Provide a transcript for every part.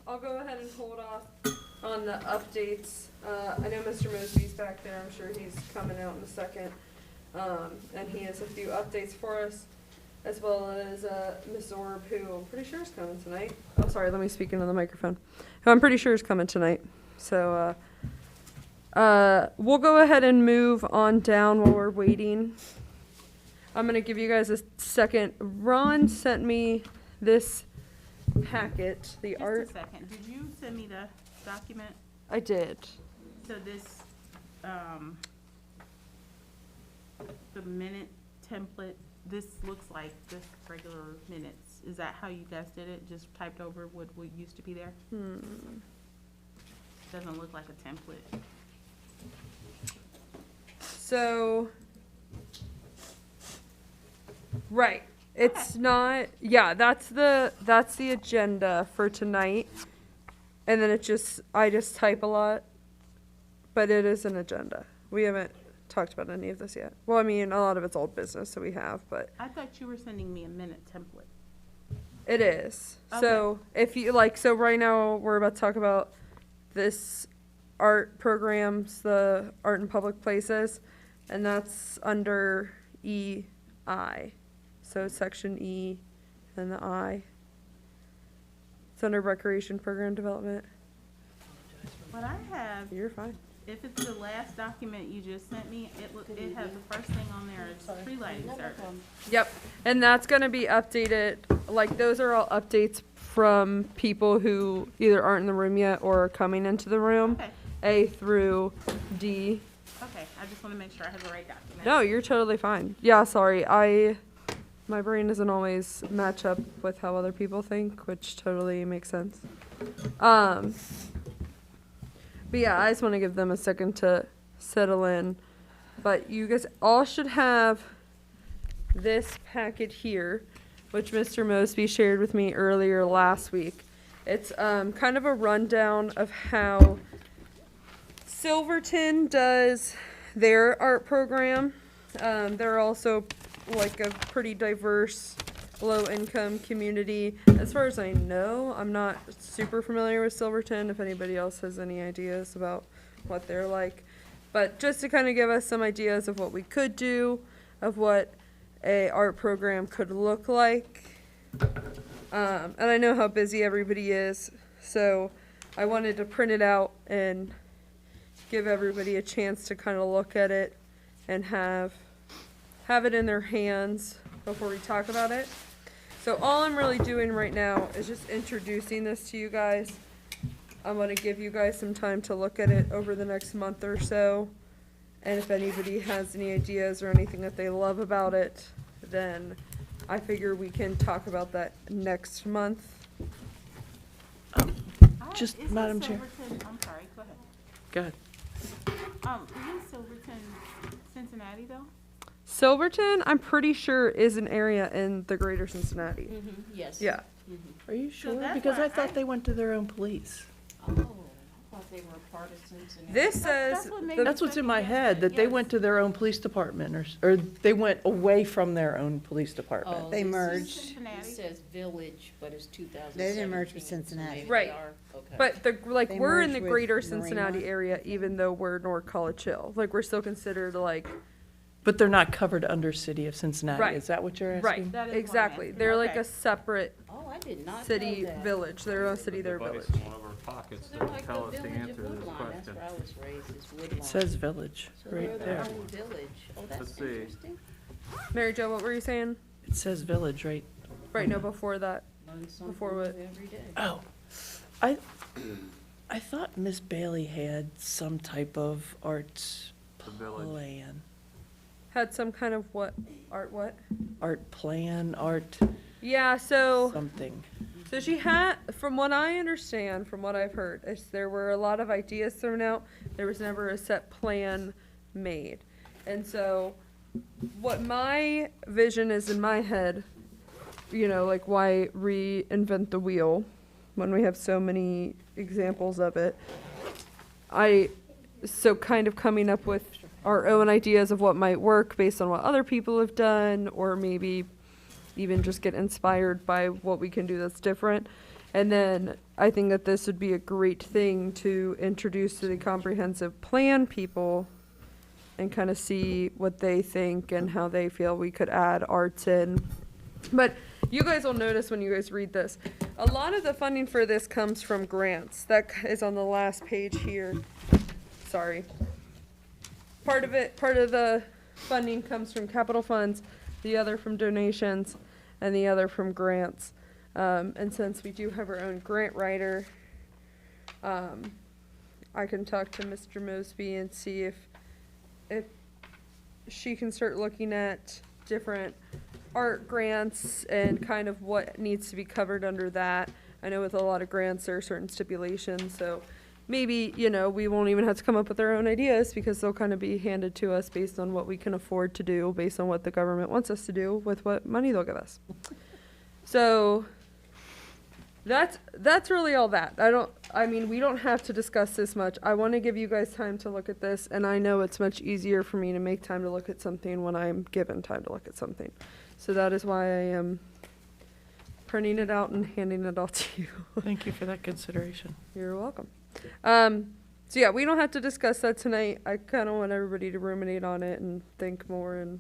I'll go ahead and hold off on the updates. I know Mr. Mosby's back there. I'm sure he's coming out in a second. And he has a few updates for us, as well as Ms. Orb, who I'm pretty sure is coming tonight. Oh, sorry, let me speak into the microphone. Who I'm pretty sure is coming tonight. So we'll go ahead and move on down while we're waiting. I'm going to give you guys a second. Ron sent me this packet, the art. Just a second. Did you send me the document? I did. So this, the minute template, this looks like just regular minutes. Is that how you guys did it? Just typed over what used to be there? Doesn't look like a template. So, right. It's not, yeah, that's the agenda for tonight. And then I just type a lot, but it is an agenda. We haven't talked about any of this yet. Well, I mean, a lot of it's old business, so we have, but. I thought you were sending me a minute template. It is. Okay. So if you like, so right now we're about to talk about this art programs, the art in public places, and that's under EI. So section E and the I. It's under recreation program development. What I have, You're fine. if it's the last document you just sent me, it has the first thing on there is tree lighting service. Yep. And that's going to be updated. Like, those are all updates from people who either aren't in the room yet or are coming into the room. Okay, A through D. okay. I just want to make sure I have the right document. No, you're totally fine. Yeah, sorry. My brain doesn't always match up with how other people think, which totally makes sense. But yeah, I just want to give them a second to settle in. But you guys all should have this packet here, which Mr. Mosby shared with me earlier last week. It's kind of a rundown of how Silverton does their art program. They're also like a pretty diverse, low-income community. As far as I know, I'm not super familiar with Silverton, if anybody else has any ideas about what they're like. But just to kind of give us some ideas of what we could do, of what a art program could look like. And I know how busy everybody is, so I wanted to print it out and give everybody a chance to kind of look at it and have it in their hands before we talk about it. So all I'm really doing right now is just introducing this to you guys. I'm going to give you guys some time to look at it over the next month or so. And if anybody has any ideas or anything that they love about it, then I figure we can talk about that next month. Just, Isn't Madam Chair. Silverton- I'm sorry, go ahead. Go ahead. Isn't Silverton Cincinnati though? Silverton, I'm pretty sure, is an area in the greater Cincinnati. Yes. Yeah. Are you sure? that's Because why I thought they went to their own police. Oh, I thought they were part of Cincinnati. This That's says, what made the- me That's what's in second my guess head, it, that they yes. went to their own police department, or they went away from their own police department. Oh, They this is- merged. Cincinnati. It says village, but it's 2017. They didn't merge with Cincinnati. So maybe Right. they are, okay. but They we're in merged the with greater Marine Cincinnati One. area, even though we're North College Hill. Like, we're still considered like, But they're not covered under City of Cincinnati, Right. is that what you're asking? right, That is what I'm exactly. asking. They're like Okay. a separate Oh, I did not know city that. village. They're a city, they're a Device village. in one of our pockets So to they're like tell the us the village answer of to this Woodlawn, that's question. where I was raised, is Woodlawn. It says village, So they're right their there. own village. Oh, that's Let's see. interesting. Mary Jo, what were you saying? It says village, right? Right, no, before that. Learn something Before what? new every day. Oh, I thought Miss Bailey had some type of art The village. plan. Had some kind of what? Art what? Art plan, art Yeah, so something. she had, from what I understand, from what I've heard, is there were a lot of ideas thrown out. There was never a set plan made. And so what my vision is in my head, you know, like, why reinvent the wheel when we have so many examples of it? So kind of coming up with our own ideas of what might work based on what other people have done, or maybe even just get inspired by what we can do that's different. And then I think that this would be a great thing to introduce to the comprehensive plan people and kind of see what they think and how they feel we could add arts in. But you guys will notice when you guys read this, a lot of the funding for this comes from grants. That is on the last page here. Sorry. Part of the funding comes from capital funds, the other from donations, and the other from grants. And since we do have our own grant writer, I can talk to Mr. Mosby and see if she can start looking at different art grants and kind of what needs to be covered under that. I know with a lot of grants there are certain stipulations, so maybe, you know, we won't even have to come up with our own ideas because they'll kind of be handed to us based on what we can afford to do, based on what the government wants us to do with what money they'll give us. So that's really all that. We don't have to discuss this much. I want to give you guys time to look at this, and I know it's much easier for me to make time to look at something when I'm given time to look at something. So that is why I am printing it out and handing it all to you. Thank you for that consideration. You're welcome. So yeah, we don't have to discuss that tonight. I kind of want everybody to ruminate on it and think more, and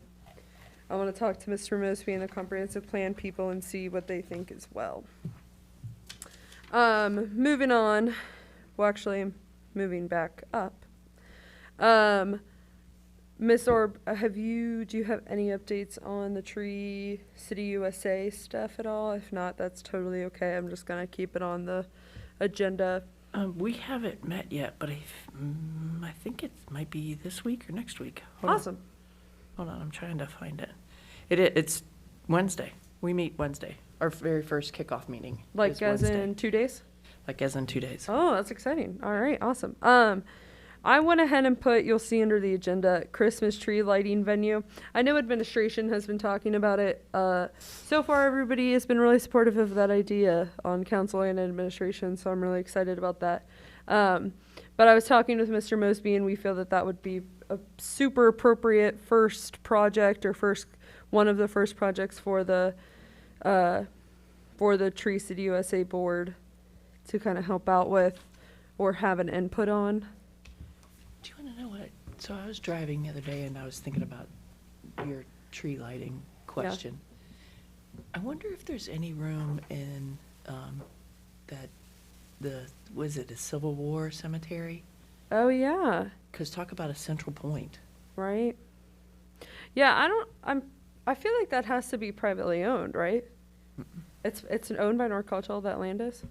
I want to talk to Mr. Mosby and the comprehensive plan people and see what they think as well. Moving on. Well, actually, I'm moving back up. Miss Orb, do you have any updates on the Tree City USA stuff at all? If not, that's totally okay. I'm just gonna keep it on the agenda. We haven't met yet, but I think it might be this week or next week. Awesome. Hold on, I'm trying to find it. It's Wednesday. We meet Wednesday. Our very first kickoff meeting. Like is as Wednesday. in 2 days? Like as in 2 days. Oh, that's exciting. All right, awesome. I went ahead and put, you'll see under the agenda, Christmas tree lighting venue. I know administration has been talking about it. So far, everybody has been really supportive of that idea on council and administration, so I'm really excited about that. But I was talking with Mr. Mosby, and we feel that that would be a super appropriate first project, or one of the first projects for the Tree City USA board to kind of help out with or have an input on. Do you want to know what? So I was driving the other day and I was thinking about your tree lighting question. I wonder if there's any room in was it a Civil War cemetery? Oh, yeah. Because talk about a central point. Right. Yeah, I feel like that has to be privately owned, right? It's owned by North Cultural, that land is?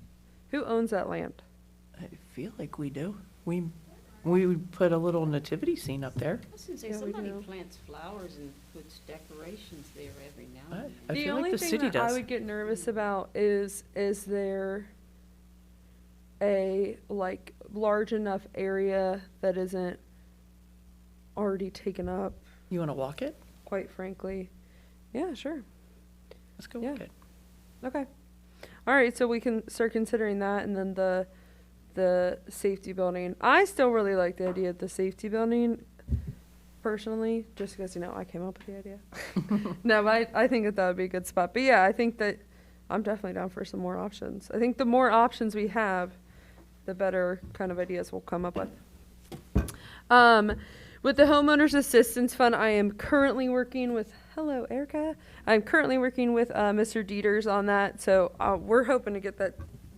Who owns that land? I feel like we do. We would put a little nativity scene up there. I was gonna say, Yeah, we somebody do. plants flowers and puts decorations there every now and then. I The feel only like the thing city that I does. would get nervous about is there a large enough area that isn't already taken up, You want to walk it? quite frankly. Yeah, sure. Let's go Yeah. walk it. Okay. All right, so we can start considering that, and then the safety building. I still really like the idea of the safety building, personally, just because, I came up with the idea. No, but I think that would be a good spot. But yeah, I think that I'm definitely down for some more options. I think the more options we have, the better kind of ideas we'll come up with. With the Homeowners Assistance Fund, I am currently working with, hello, Erica. I'm currently working with Mr. Dieters on that, so we're hoping to get that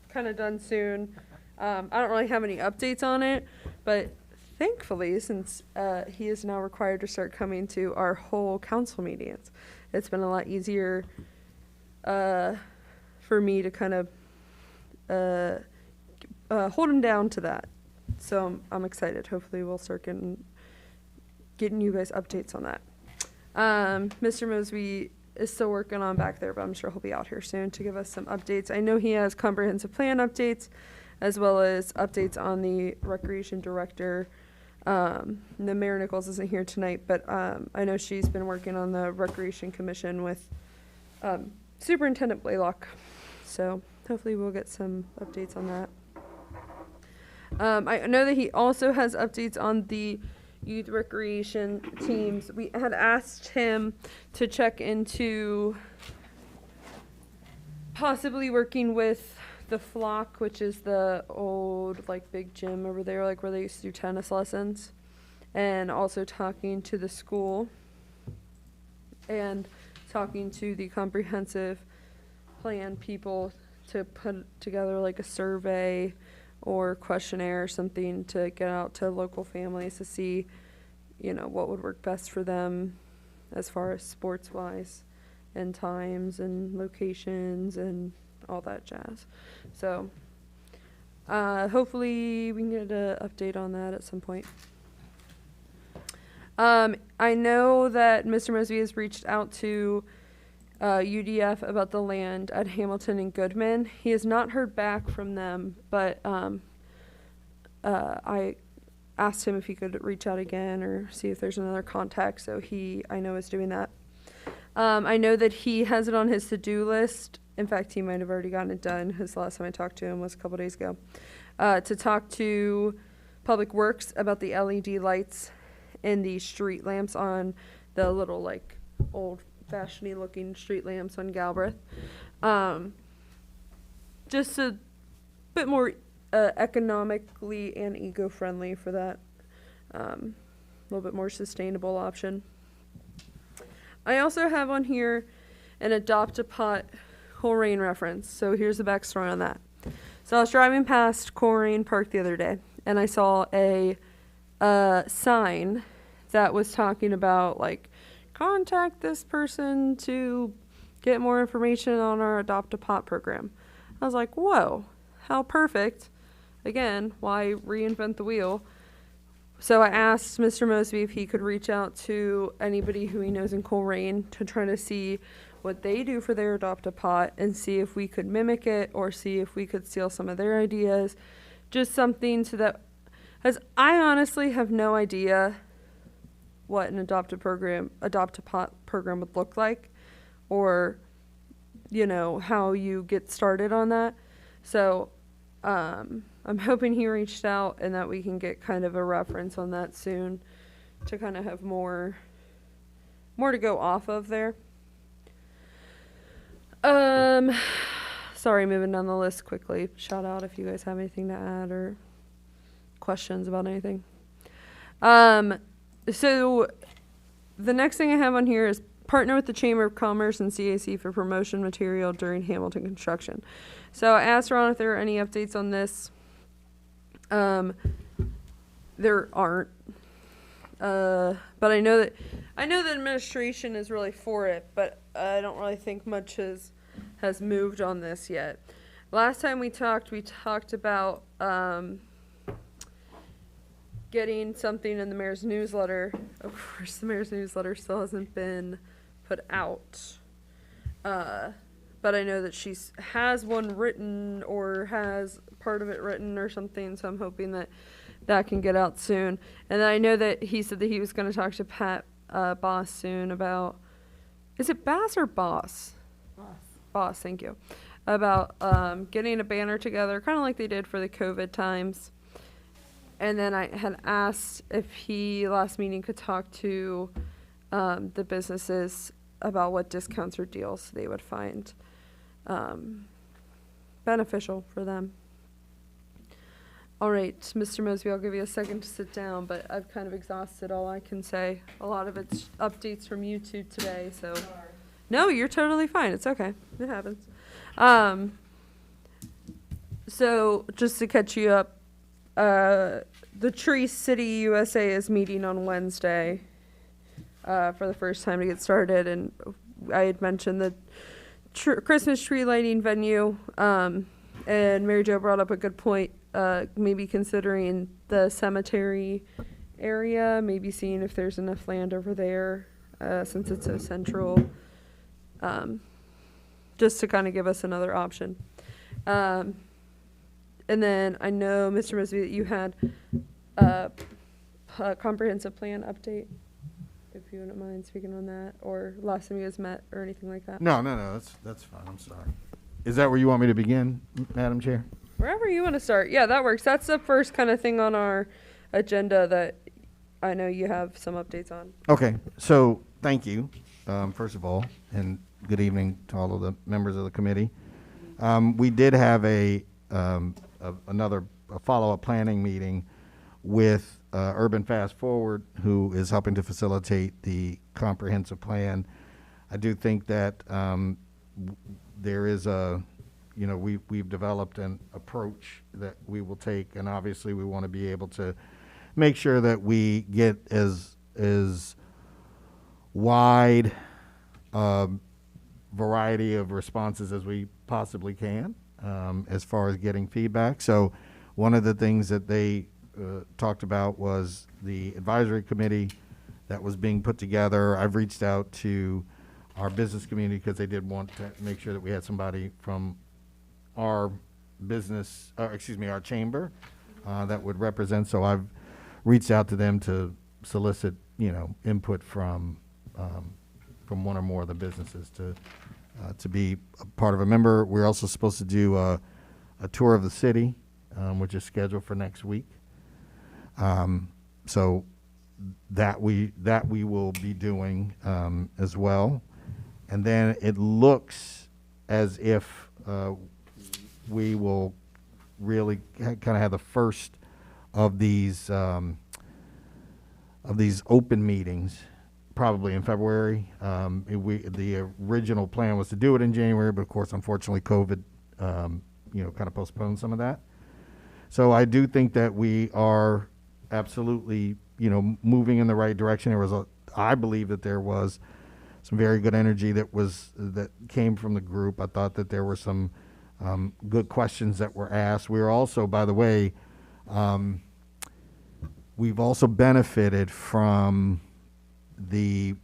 kind of done soon. I don't really have any updates on it, but thankfully, since he is now required to start coming to our whole council meetings, it's been a lot easier for me to kind of hold him down to that. So I'm excited. Hopefully we'll start getting you guys updates on that. Mr. Mosby is still working on back there, but I'm sure he'll be out here soon to give us some updates. I know he has comprehensive plan updates, as well as updates on the recreation director. The Mayor Nichols isn't here tonight, but I know she's been working on the recreation commission with Superintendent Blaylock. So hopefully we'll get some updates on that. I know that he also has updates on the youth recreation teams. We had asked him to check into possibly working with the Flock, which is the old, like, big gym over there, like, where they used to do tennis lessons. And also talking to the school. And talking to the comprehensive plan people to put together, like, a survey or questionnaire or something to get out to local families to see, you know, what would work best for them as far as sports-wise, and times and locations and all that jazz. So hopefully we can get an update on that at some point. I know that Mr. Mosby has reached out to UDF about the land at Hamilton and Goodman. He has not heard back from them, but I asked him if he could reach out again or see if there's another contact, so I know is doing that. I know that he has it on his to-do list. In fact, he might have already gotten it done. His last time I talked to him was a couple days ago. To talk to Public Works about the LED lights and the street lamps on the little, like, old-fashioned-y looking street lamps on Galbraith. Just a bit more economically and eco-friendly for that. A little bit more sustainable option. I also have on here an Adopt-A-Pot Coleraine reference. So here's the backstory on that. So I was driving past Coleraine Park the other day, and I saw a sign that was talking about, like, contact this person to get more information on our Adopt-A-Pot program. I was like, whoa, how perfect. Again, why reinvent the wheel? So I asked Mr. Mosby if he could reach out to anybody who he knows in Coleraine to try to see what they do for their Adopt-A-Pot and see if we could mimic it or see if we could steal some of their ideas. Just something so that, as I honestly have no idea what an Adopt-A-Pot program would look like, or, you know, how you get started on that. So I'm hoping he reached out and that we can get kind of a reference on that soon to kind of have more to go off of there. Sorry, moving down the list quickly. Shout out if you guys have anything to add or questions about anything. So the next thing I have on here is partner with the Chamber of Commerce and CAC for promotion material during Hamilton construction. So I asked Ron if there are any updates on this. There aren't. But I know that the administration is really for it, but I don't really think much has moved on this yet. Last time we talked about getting something in the mayor's newsletter. Of course, the mayor's newsletter still hasn't been put out. But I know that she has one written or has part of it written or something, so I'm hoping that can get out soon. And then I know that he said that he was going to talk to Pat Boss soon about, is it Bass or Boss? Boss, thank you. About getting a banner together, kind of like they did for the COVID times. And then I had asked if he, last meeting, could talk to the businesses about what discounts or deals they would find beneficial for them. All right, Mr. Mosby, I'll give you a second to sit down, but I've kind of exhausted all I can say. A lot of it's updates from YouTube today, so. Sorry. No, you're totally fine. It's okay. It happens. So just to catch you up, the Tree City USA is meeting on Wednesday for the first time to get started, and I had mentioned the Christmas tree lighting venue, and Mary Jo brought up a good point, maybe considering the cemetery area, maybe seeing if there's enough land over there, since it's so central, just to kind of give us another option. And then I know, Mr. Mosby, that you had a comprehensive plan update, if you wouldn't mind speaking on that, or last time you guys met or anything like that. No, that's fine. I'm sorry. Is that where you want me to begin, Madam Chair? Wherever you want to start. Yeah, that works. That's the first kind of thing on our agenda that I know you have some updates on. Okay, so thank you, first of all, and good evening to all of the members of the committee. We did have another follow-up planning meeting with Urban Fast Forward, who is helping to facilitate the comprehensive plan. I do think that there is we've developed an approach that we will take, and obviously we want to be able to make sure that we get as wide variety of responses as we possibly can as far as getting feedback. So one of the things that they talked about was the advisory committee that was being put together. I've reached out to our business community because they did want to make sure that we had somebody from our business, our chamber that would represent. So I've reached out to them to solicit, input from one or more of the businesses to be a part of a member. We're also supposed to do a tour of the city, which is scheduled for next week. So that we will be doing as well. And then it looks as if we will really kind of have the first of these open meetof probably in February. The original plan was to do it in January, but of course, unfortunately, COVID, kind of postponed some of that. So I do think that we are absolutely, moving in the right direction. I believe that there was some very good energy that came from the group. I thought that there were some good questions that were asked. We were also, by the way, we've also benefited from the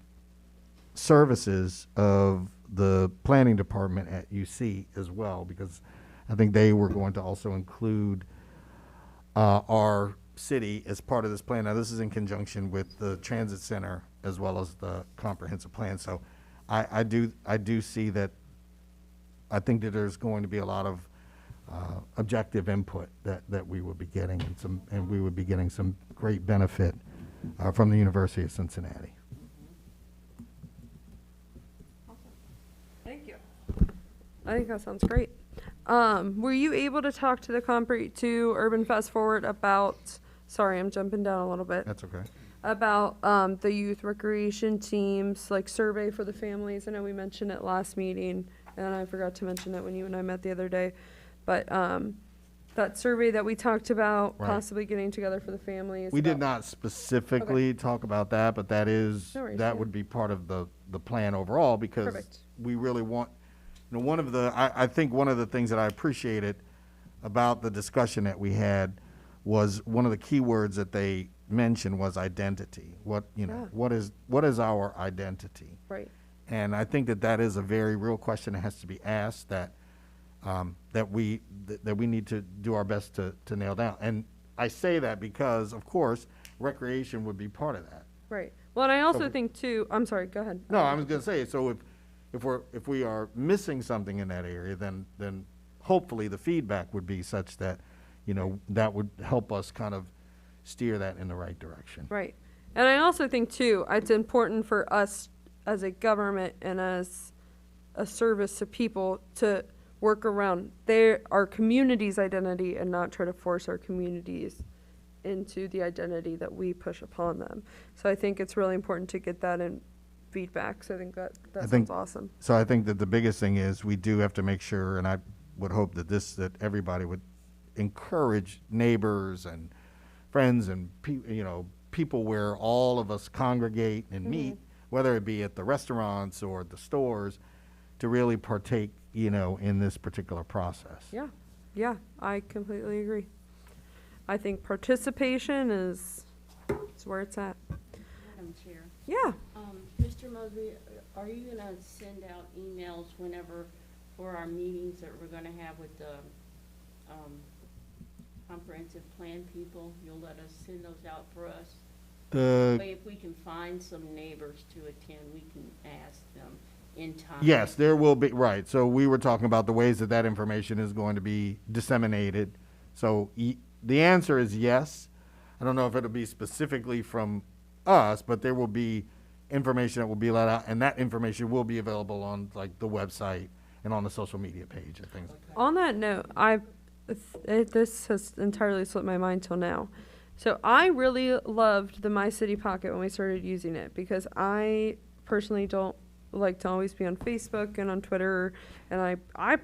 services of the planning department at UC as well, because I think they were going to also include our city as part of this plan. Now, this is in conjunction with the transit center as well as the comprehensive plan. So I do see that. I think that there's going to be a lot of objective input that we will be getting, and we would be getting some great benefit from the University of Cincinnati. Thank you. I think that sounds great. Were you able to talk to to Urban Fast Forward about, sorry, I'm jumping down a little bit, That's okay. about the youth recreation teams, like survey for the families? I know we mentioned it last meeting, and I forgot to mention it when you and I met the other day. But that survey that we talked about, Right. possibly getting together for the families. We did about- not specifically talk about that, but that is, No worries, that yeah. would be part of the plan overall, because Perfect. we really want, I think one of the things that I appreciated about the discussion that we had was one of the key words that they mentioned was identity. Yeah. What is our identity? Right. And I think that is a very real question that has to be asked, that we need to do our best to nail down. And I say that because, of course, recreation would be part of that. Right. Well, and I also So- think too, I'm sorry, go ahead. No, I was going to say, so if we are missing something in that area, then hopefully the feedback would be such that, that would help us kind of steer that in the right direction. Right. And I also think too, it's important for us as a government and as a service to people to work around our community's identity and not try to force our communities into the identity that we push upon them. So I think it's really important to get that in feedback. So I think that I sounds think- awesome. So I think that the biggest thing is we do have to make sure, and I would hope that everybody would encourage neighbors and friends and people where all of us congregate and meet, whether it be at the restaurants or the stores, to really partake, in this particular process. Yeah. Yeah, I completely agree. I think participation is where it's at. Madam Chair, Yeah. Mr. Mosby, are you gonna send out emails whenever, for our meetings that we're gonna have with the, comprehensive plan people? You'll let us send those out for us? That way, if we can find some neighbors to attend, we can ask them in time. Yes, there will be, right. So we were talking about the ways that information is going to be disseminated. So the answer is yes. I don't know if it'll be specifically from us, but there will be information that will be let out, and that information will be available on like the website and on the social media page and things. On that note, this has entirely slipped my mind till now. So I really loved the My City Pocket when we started using it, because I personally don't like to always be on Facebook and on Twitter, and I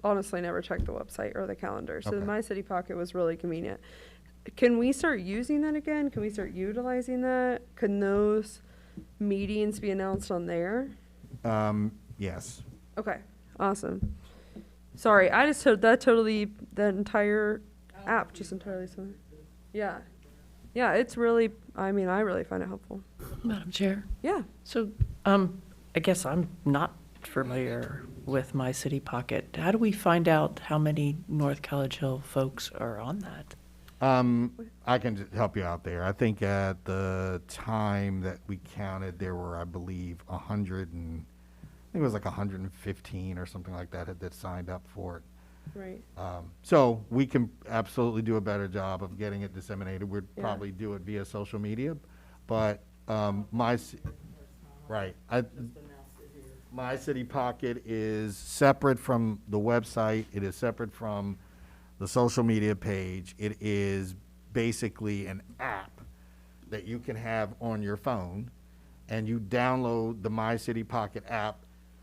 honestly never check the website or the calendar. So the Okay. My City Pocket was really convenient. Can we start using that again? Can we start utilizing that? Can those meetings be announced on there? Yes. Okay, awesome. Sorry, I just heard that entire app just entirely something. Yeah. Yeah, it's really, I mean, I really find it helpful. Madam Chair, Yeah. so, I guess I'm not familiar with My City Pocket. How do we find out how many North College Hill folks are on that? I can just help you out there. I think at the time that we counted, there were, I believe, 100 and, I think it was like 115 or something like that that signed up for it. Right. So we can absolutely do a better job of getting it disseminated. We'd Yeah. probably do it via social media, but right. My City Pocket is separate from the website. It is separate from the social media page. It is basically an app that you can have on your phone, and you download the My City Pocket app.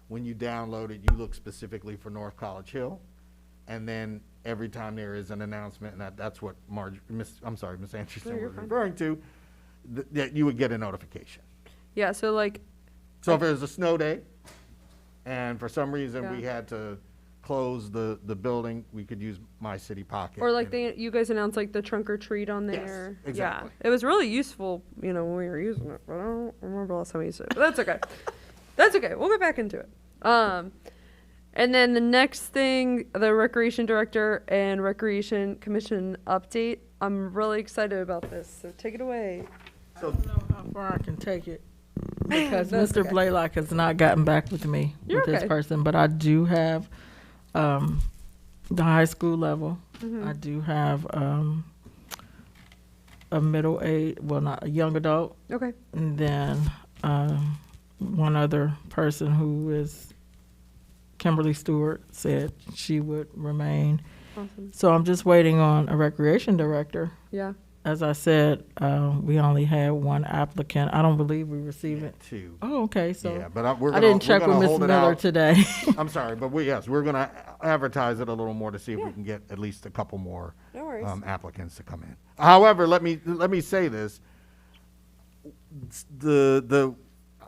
When you download it, you look specifically for North College Hill, and then every time there is an announcement, and that's what Miss Anderson you're was fine. referring to, that you would get a notification. Yeah, so like, So if there's a snow day, and for some reason we Yeah. had to close the building, we could use My City Pocket. or like and- you guys announced like the trunk or treat on Yes, there. exactly. Yeah, it was really useful, when we were using it, but I don't remember last time we used it. But that's okay. That's okay. We'll get back into it. And then the next thing, the Recreation Director and Recreation Commission update. I'm really excited about this, so take it away. I don't know how far I can take it, because That's Mr. okay. Blaylock has not gotten back with me You're with this okay. person, but I do have the high school level. Mm-hmm. I do have a middle age, well, not a young adult, Okay. and then one other person who is Kimberly Stewart said she would remain. Awesome. So I'm just waiting on a recreation director. Yeah. As I said, we only had one applicant. I don't believe we received it. Two. Oh, okay, so Yeah, but we're I gonna, didn't check we're with gonna Ms. hold it Miller out. today. I'm sorry, but we're gonna advertise it a little more to see if Yeah. we can get at least a couple more No worries. applicants to come in. However, let me say this.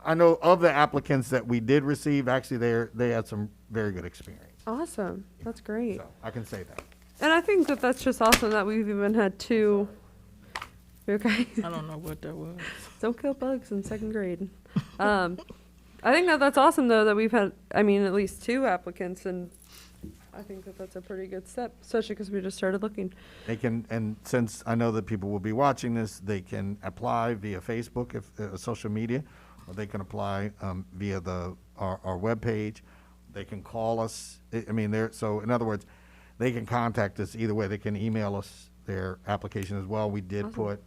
I know of the applicants that we did receive, actually they had some very good experience. Awesome. That's great. So I can say that. And I think that that's just awesome that we've even had two. You okay? I don't know what that was. Don't kill bugs in second grade. I think that that's awesome though that we've had, at least two applicants, and I think that that's a pretty good step, especially because we just started looking. They can, and since I know that people will be watching this, they can apply via Facebook, if social media, or they can apply via our webpage. They can call us. So in other words, they can contact us either way. They can email us their application as well. We did Awesome.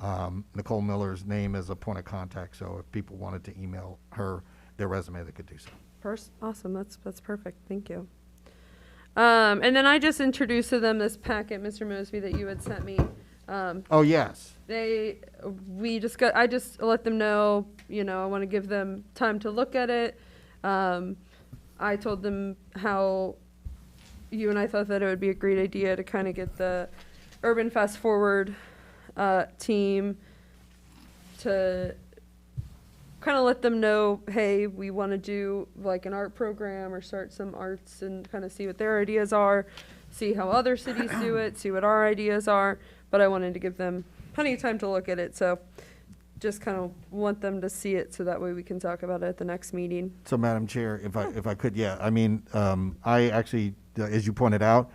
put Nicole Miller's name as a point of contact, so if people wanted to email her their resume, they could do so. Awesome. That's perfect. Thank you. And then I just introduced to them this packet, Mr. Mosby, that you had sent me. Oh, yes. I just let them know, I want to give them time to look at it. I told them how you and I thought that it would be a great idea to kind of get the Urban Fast Forward team to kind of let them know, hey, we want to do like an art program or start some arts and kind of see what their ideas are, see how other cities do it, see what our ideas are. But I wanted to give them plenty of time to look at it. So just kind of want them to see it so that way we can talk about it at the next meeting. So, Madam Chair, if I could, yeah, I actually, as you pointed out,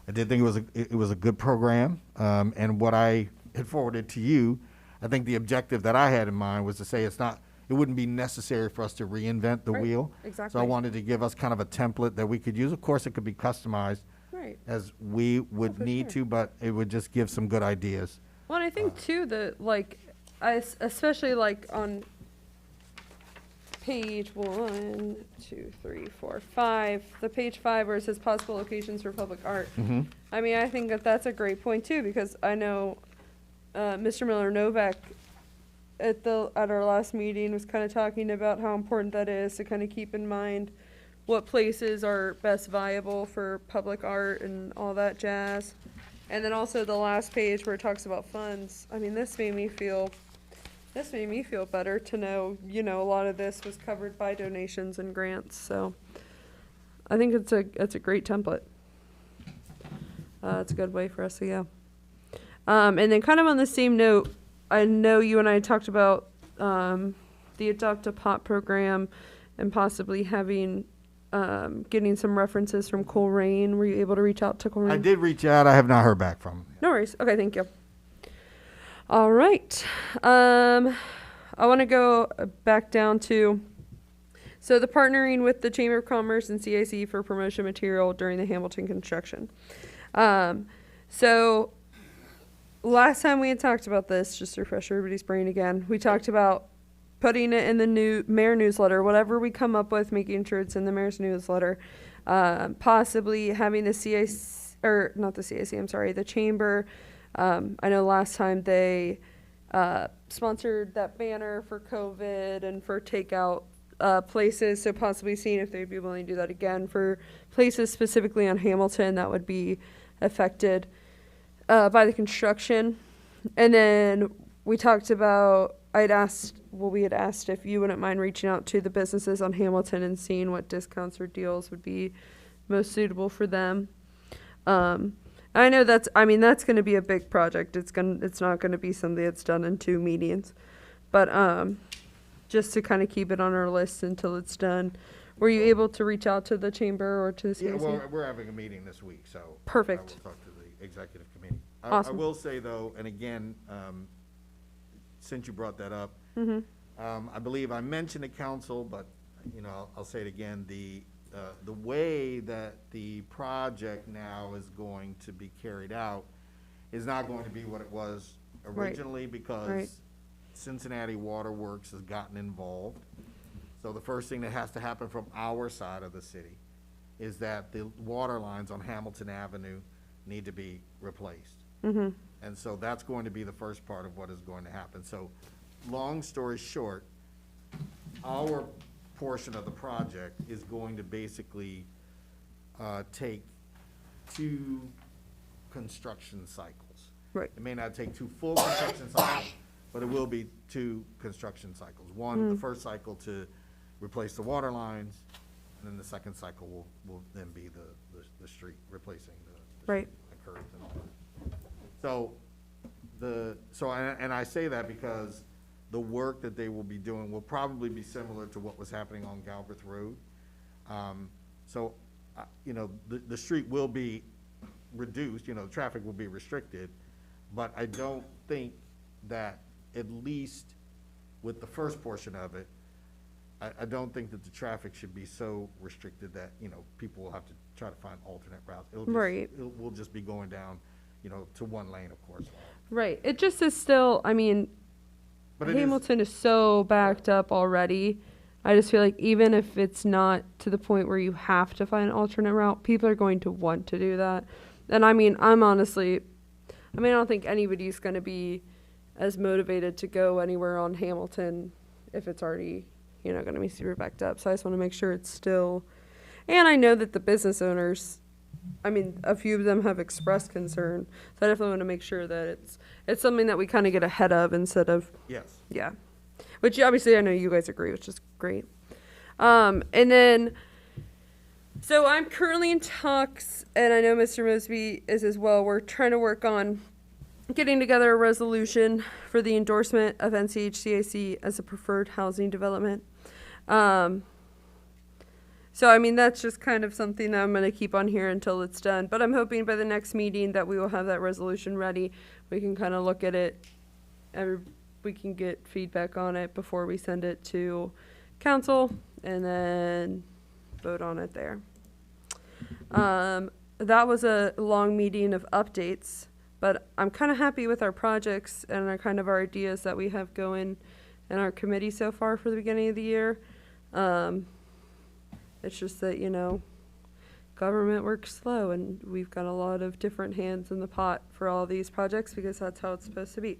I did think it was a good program, and what I had forwarded to you, I think the objective that I had in mind was to say it wouldn't be necessary for us to reinvent the Right, wheel. exactly. So I wanted to give us kind of a template that we could use. Of course, it could be customized Right. as we would for need sure. to, but it would just give some good ideas. Well, and I think too that especially like on page 1, 2, 3, 4, 5, the page 5 where it says possible locations for public art. Mm-hmm. I mean, I think that that's a great point too, because I know Mr. Miller Novak at our last meeting was kind of talking about how important that is to kind of keep in mind what places are best viable for public art and all that jazz. And then also the last page where it talks about funds. I mean, this made me feel better to know, a lot of this was covered by donations and grants. So I think it's a great template. It's a good way for us to go. And then kind of on the same note, I know you and I talked about the Adopt a Pot program and possibly having getting some references from Coleraine. Were you able to reach out to Coleraine? I did reach out. I have not heard back from him. No worries. Okay, thank you. All right. I want to go back down to, so the partnering with the Chamber of Commerce and CIC for promotion material during the Hamilton construction. So last time we had talked about this, just to refresh everybody's brain again, we talked about putting it in the new mayor newsletter, whatever we come up with, making sure it's in the mayor's newsletter, possibly having the CIC, or not the CIC, I'm sorry, the Chamber. I know last time they sponsored that banner for COVID and for takeout places, so possibly seeing if they'd be willing to do that again for places specifically on Hamilton that would be affected by the construction. And then we talked about, we had asked if you wouldn't mind reaching out to the businesses on Hamilton and seeing what discounts or deals would be most suitable for them. I know that's going to be a big project. It's not going to be something that's done in 2 meetings, but just to kind of keep it on our list until it's done. Were you able to reach out to the chamber or to the CIC? Yeah, well, we're having a meeting this week, so Perfect. I will talk to the executive committee. I Awesome. will say though, and again, since you brought that up, I believe I mentioned to council, but I'll say it again. The way that the project now is going to be carried out is not going to be what it was originally, because Cincinnati Waterworks has gotten involved. So the first thing that has to happen from our side of the city is that the water lines on Hamilton Avenue need to be replaced. And so that's going to be the first part of what is going to happen. So long story short, our portion of the project is going to basically take 2 construction cycles. Right. It may not take 2 full construction cycles, but it will be 2 construction cycles. One, the first cycle to replace the water lines, and then the second cycle will then be the street, replacing the Right. the curbs and all that. So I say that because the work that they will be doing will probably be similar to what was happening on Galbraith Road. The street will be reduced, traffic will be restricted, but I don't think that, at least with the first portion of it, I don't think that the traffic should be so restricted that, people will have to try to find alternate routes. We'll just be going down, to 1 lane, of course. Right. It just is still, But Hamilton is so backed up already. I just feel like even if it's not to the point where you have to find an alternate route, people are going to want to do that. And I'm honestly, I don't think anybody's going to be as motivated to go anywhere on Hamilton if it's already, going to be super backed up. So I just want to make sure it's still, and I know that the business owners, a few of them have expressed concern. So I definitely want to make sure that it's something that we kind of get ahead of instead of, Yes. yeah. Which obviously I know you guys agree, which is great. And then, so I'm currently in talks, and I know Mr. Mosby is as well. We're trying to work on getting together a resolution for the endorsement of NCHCAC as a preferred housing development. So, that's just kind of something that I'm going to keep on here until it's done. But I'm hoping by the next meeting that we will have that resolution ready. We can kind of look at it. We can get feedback on it before we send it to council and then vote on it there. That was a long meeting of updates, but I'm kind of happy with our projects and our ideas that we have going in our committee so far for the beginning of the year. It's just that, you know, government works slow, and we've got a lot of different hands in the pot for all these projects because that's how it's supposed to be.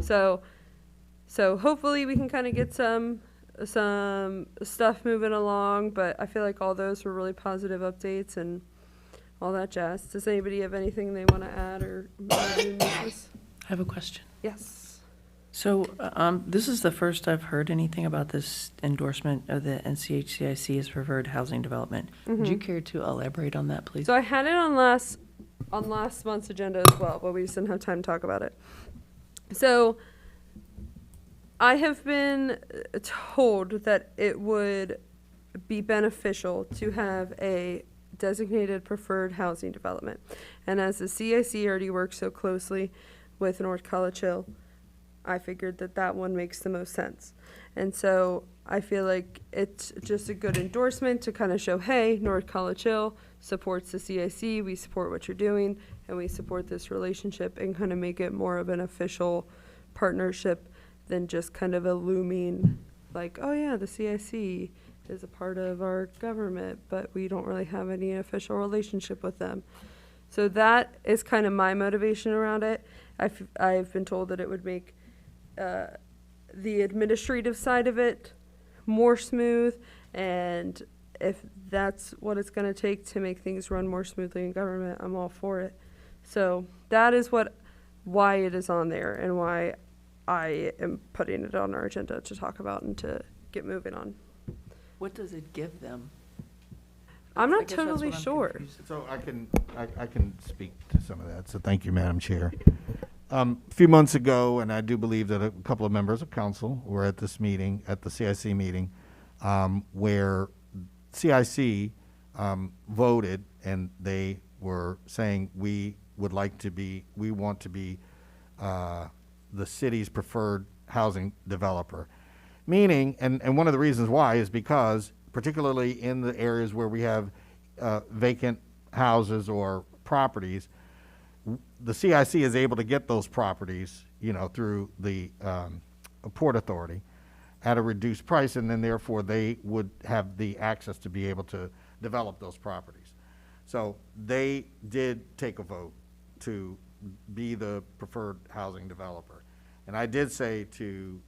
So hopefully we can kind of get some stuff moving along, but I feel like all those were really positive updates and all that jazz. Does anybody have anything they want to add or new business? I have a question. Yes. So, this is the first I've heard anything about this endorsement of the NCHCIC as preferred housing development. Would you care to elaborate on that, please? So I had it on last month's agenda as well, but we just didn't have time to talk about it. So I have been told that it would be beneficial to have a designated preferred housing development. And as the CIC already works so closely with North College Hill, I figured that one makes the most sense. And so I feel like it's just a good endorsement to kind of show, hey, North College Hill supports the CIC, we support what you're doing, and we support this relationship, and kind of make it more of an official partnership than just kind of a looming, like, oh yeah, the CIC is a part of our government, but we don't really have any official relationship with them. So that is kind of my motivation around it. I've been told that it would make the administrative side of it more smooth, and if that's what it's going to take to make things run more smoothly in government, I'm all for it. So that is why it is on there and why I am putting it on our agenda to talk about and to get moving on. What does it give them? I'm I not guess that's totally what I'm sure. confused. So I can speak to some of that. So thank you, Madam Chair. A few months ago, and I do believe that a couple of members of council were at this meeting, at the CIC meeting, where CIC voted, and they were saying we want to be the city's preferred housing developer. Meaning, and one of the reasons why is because, particularly in the areas where we have vacant houses or properties, the CIC is able to get those properties, you know, through the Port Authority at a reduced price, and then therefore they would have the access to be able to develop those properties. So they did take a vote to be the preferred housing developer. And I did say to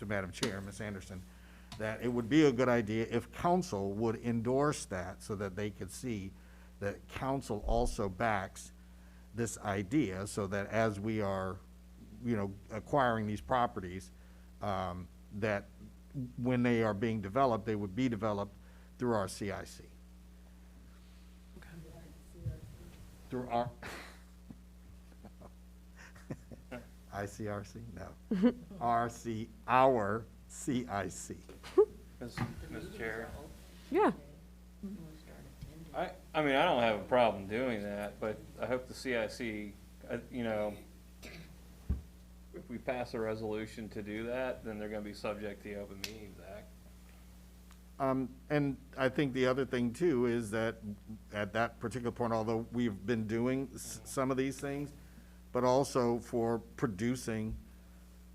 Madam Chair, Ms. Anderson, that it would be a good idea if council would endorse that so that they could see that council also backs this idea, so that as we are, you know, acquiring these properties, that when they are being developed, they would be developed through our CIC. Through our ICRC? No. our CIC. Mr. Chair, Yeah. I mean, I don't have a problem doing that, but I hope the CIC, you know, if we pass a resolution to do that, then they're gonna be subject to the Open Meetings Act. And I think the other thing too is that at that particular point, although we've been doing some of these things, but also for producing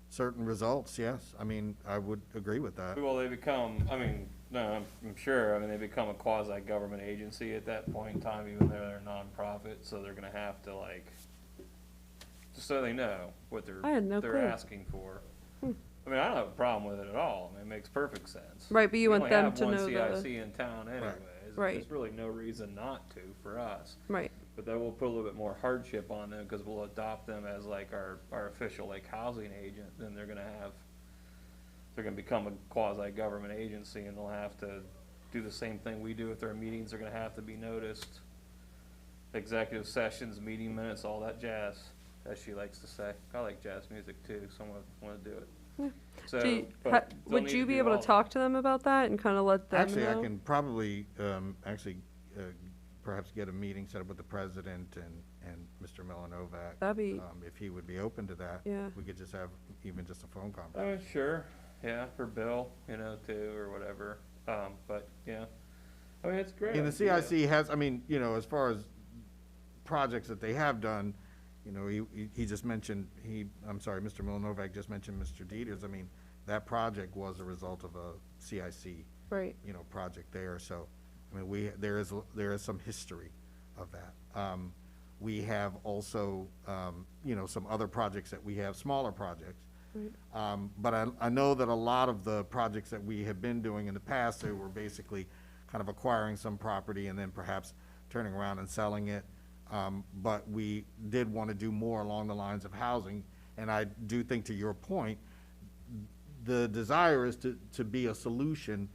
certain results, yes. I mean, I would agree with that. Well, they become, I mean, no, I'm sure, I mean, they become a quasi-government agency at that point in time, even though they're nonprofit, so they're gonna have to, like, just so they know what I had no they're clue. asking for. I mean, I don't have a problem with it at all. I mean, it makes perfect sense. Right, but you We want only them have to one know CIC the, in town anyways. Right. There's really no reason not to for us. right. But that will put a little bit more hardship on them because we'll adopt them as like our official like housing agent. Then they're gonna become a quasi-government agency, and they'll have to do the same thing we do with their meetings. They're gonna have to be noticed. Executive sessions, meeting minutes, all that jazz, as she likes to say. I like jazz music too, so I wanna do it. Yeah. So, Do you- but they'll would need you to be do able all to talk to them about that and kind of let them Actually, know? I can probably, perhaps get a meeting set up with the president and Mr. Milanovac. That'd be, If he would be open to that. Yeah. We could just have even just a phone I conversation. mean, sure, yeah, for Bill, you know, too, or whatever, but, yeah. I mean, it's great. And the CIC has, I mean, you know, as far as projects that they have done, You know, he just mentioned, I'm sorry, Mr. Milanovac just mentioned Mr. Dieters. I mean, that project was a result of a CIC, Right. you know, project there. So, I mean, there is some history of that. We have also, you know, some other projects that we have, smaller projects. Right. But I know that a lot of the projects that we have been doing in the past, they were basically kind of acquiring some property and then perhaps turning around and selling it. But we did want to do more along the lines of housing. And I do think, to your point, the desire is to be a solution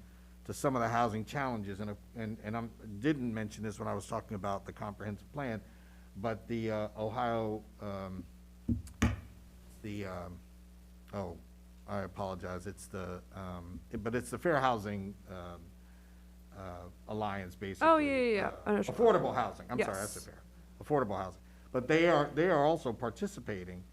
to some of the housing challenges. And I didn't mention this when I was talking about the comprehensive plan, but the Ohio, I apologize, it's but it's the Fair Housing Alliance, basically. Oh, yeah. I know what you're- Affordable housing, I'm sorry, Yes. that's the fair, affordable housing. But they are also participating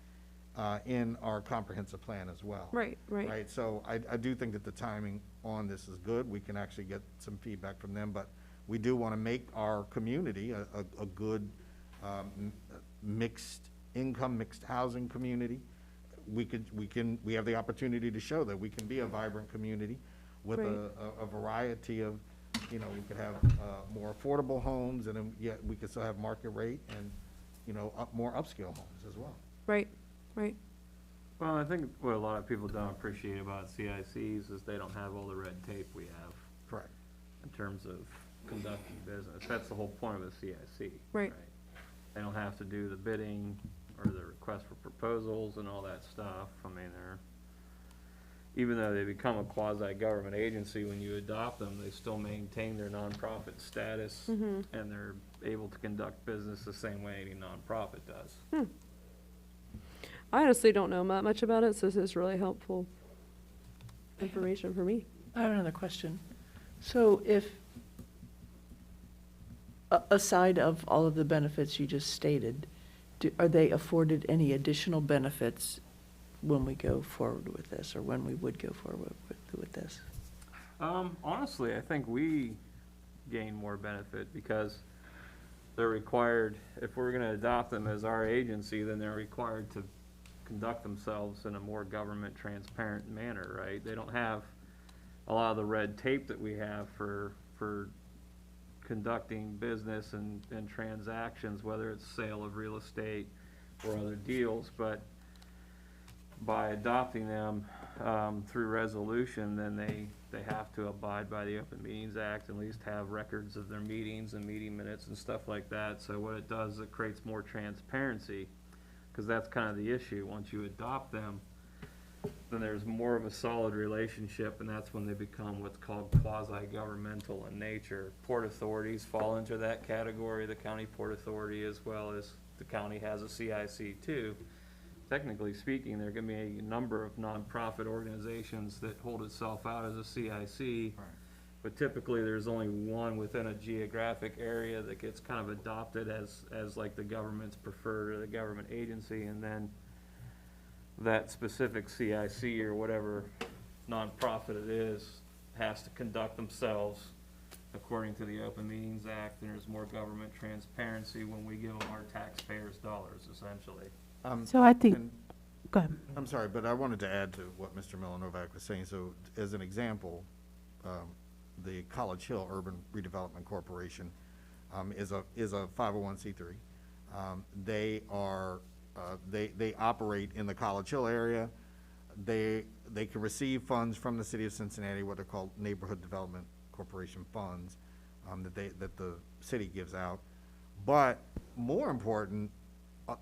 in our comprehensive plan as well. Right. Right, so I do think that the timing on this is good. We can actually get some feedback from them, but we do want to make our community a good mixed income, mixed housing community. We have the opportunity to show that we can be a vibrant community with Right. a variety of, you know, we could have more affordable homes, and then yet we could still have market rate and, you know, more upscale homes as well. Right. Well, I think what a lot of people don't appreciate about CICs is they don't have all the red tape we have Correct. in terms of conducting business. That's the whole point of a CIC. Right. They don't have to do the bidding or the request for proposals and all that stuff. I mean, even though they become a quasi-government agency, when you adopt them, they still maintain their nonprofit status, and they're able to conduct business the same way any nonprofit does. I honestly don't know much about it, so this is really helpful information for me. I have another question. So if, aside of all of the benefits you just stated, are they afforded any additional benefits when we go forward with this, or when we would go forward with this? Honestly, I think we gain more benefit because they're required, if we're gonna adopt them as our agency, then they're required to conduct themselves in a more government transparent manner, right? They don't have a lot of the red tape that we have for conducting business and transactions, whether it's sale of real estate or other deals, but by adopting them through resolution, then they have to abide by the Open Meetings Act, at least have records of their meetings and meeting minutes and stuff like that. So what it does, it creates more transparency, because that's kind of the issue. Once you adopt them, then there's more of a solid relationship, and that's when they become what's called quasi-governmental in nature. Port authorities fall into that category, the county port authority, as well as the county has a CIC too. Technically speaking, there can be a number of nonprofit organizations that hold itself out as a CIC, Right. but typically there's only one within a geographic area that gets kind of adopted as like the government's preferred or the government agency, and then that specific CIC or whatever nonprofit it is has to conduct themselves according to the Open Meetings Act, and there's more government transparency when we give them our taxpayers' dollars, essentially. So I think, And- go ahead. I'm sorry, but I wanted to add to what Mr. Milanovac was saying. So as an example, the College Hill Urban Redevelopment Corporation is a 501c3. They operate in the College Hill area. They can receive funds from the city of Cincinnati, what are called Neighborhood Development Corporation funds, that the city gives out. But more important,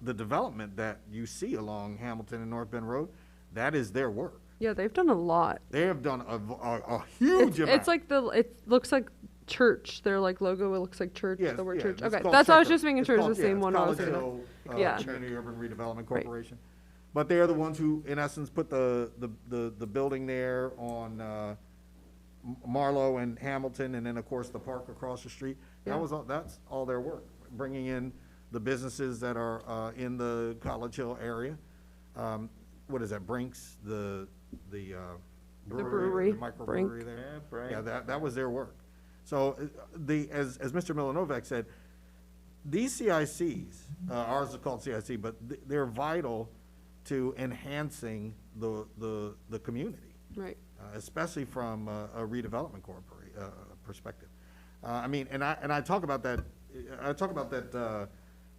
the development that you see along Hamilton and North Bend Road, that is their work. Yeah, they've done a lot. They have done a huge amount. It's like it looks like church. Their like logo, it looks like church. Yes, The word yeah, church. it's Okay, called that's. I was Shepherd. just making It's sure it's called- the same it's one. I was College gonna. Hill, Yeah. Community Urban Redevelopment Corporation. But they are the ones who, in essence, put the building there on Marlowe and Hamilton, and then, of course, the park across the street. Yeah. That's all their work, bringing in the businesses that are in the College Hill area. What is that, Brinks, the brewery, the microbrewery Brink. there? Yeah, right. Yeah, that was their work. So as Mr. Milanovac said, these CICs, ours is called CIC, but they're vital to enhancing the community, Right. especially from a redevelopment perspective. I mean, and I talk about that,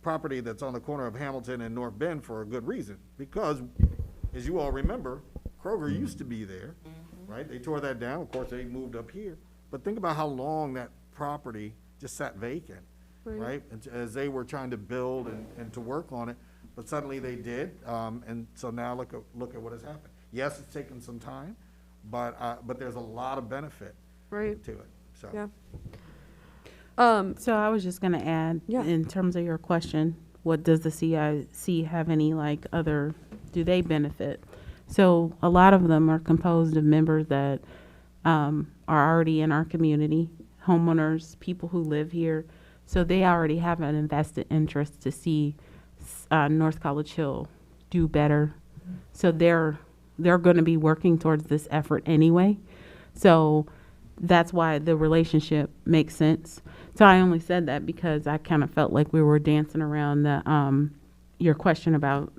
property that's on the corner of Hamilton and North Bend for a good reason, because, as you all remember, Kroger used to be there, right? They tore that down, of course, they moved up here, but think about how long that property just sat vacant, right? As they were trying to build and to work on it, but suddenly they did, and so now look at what has happened. Yes, it's taken some time, but there's a lot of benefit Right. to it, so. Yeah. So I was just gonna add, Yeah. in terms of your question, what does the CIC have any like other, do they benefit? So a lot of them are composed of members that are already in our community, homeowners, people who live here. So they already have an invested interest to see North College Hill do better. So they're going to be working towards this effort anyway. So that's why the relationship makes sense. So I only said that because I kind of felt like we were dancing around the your question about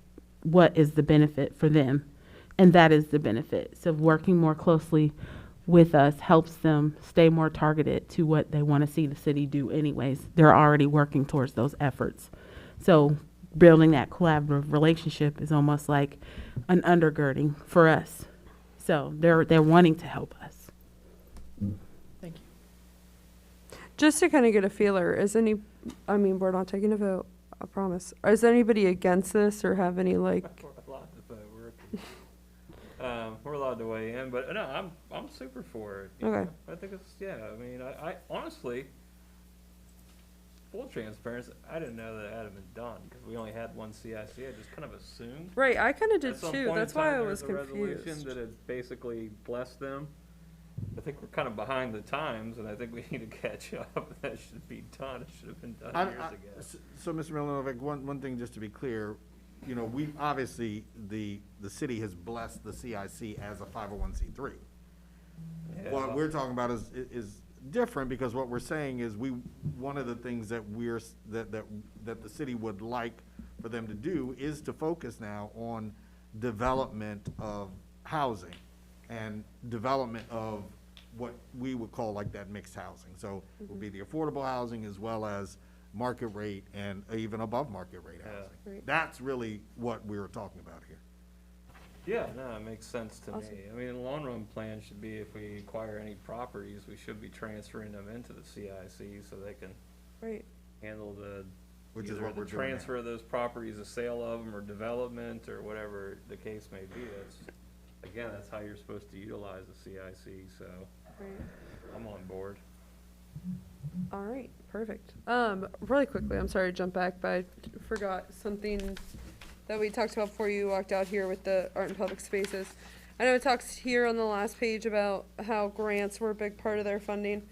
what is the benefit for them, and that is the benefit. So working more closely with us helps them stay more targeted to what they want to see the city do anyways. They're already working towards those efforts. So building that collaborative relationship is almost like an undergirding for us. So they're wanting to help us. Thank you. Just to kind of get a feeler, I mean, we're not taking a vote, I promise. Is anybody against this or have any like, We're allowed to vote. We're allowed to weigh in, but no, I'm super for it. you Okay. know. I think it's, yeah, I mean, I honestly, full transparency, I didn't know that it hadn't been done, because we only had one CIC, I just kind of assumed. right, I kind of did At some too. point in That's why time, I there was a resolution confused. that had basically blessed them. I think we're kind of behind the times, and I think we need to catch up. That should be done. It should have been done years ago. So, Mr. Milanovic, one thing just to be clear, you know, we, obviously, the city has blessed the CIC as a 501c3. Yeah. What we're talking about is different, because what we're saying is one of the things that that the city would like for them to do is to focus now on development of housing and development of what we would call like that mixed housing. So it would be the affordable housing as well as market rate and even above market rate Yeah. housing. Right. That's really what we were talking about here. Yeah, no, it makes sense to Awesome. me. I mean, the long run plan should be if we acquire any properties, we should be transferring them into the CIC so they can Right. handle the, Which is either what the we're doing now. transfer of those properties, the sale of them, or development, or whatever the case may be. That's how you're supposed to utilize the CIC, so Right. I'm on board. All right, perfect. Really quickly, I'm sorry to jump back, but I forgot something that we talked about before you walked out here with the art and public spaces. I know it talks here on the last page about how grants were a big part of their funding.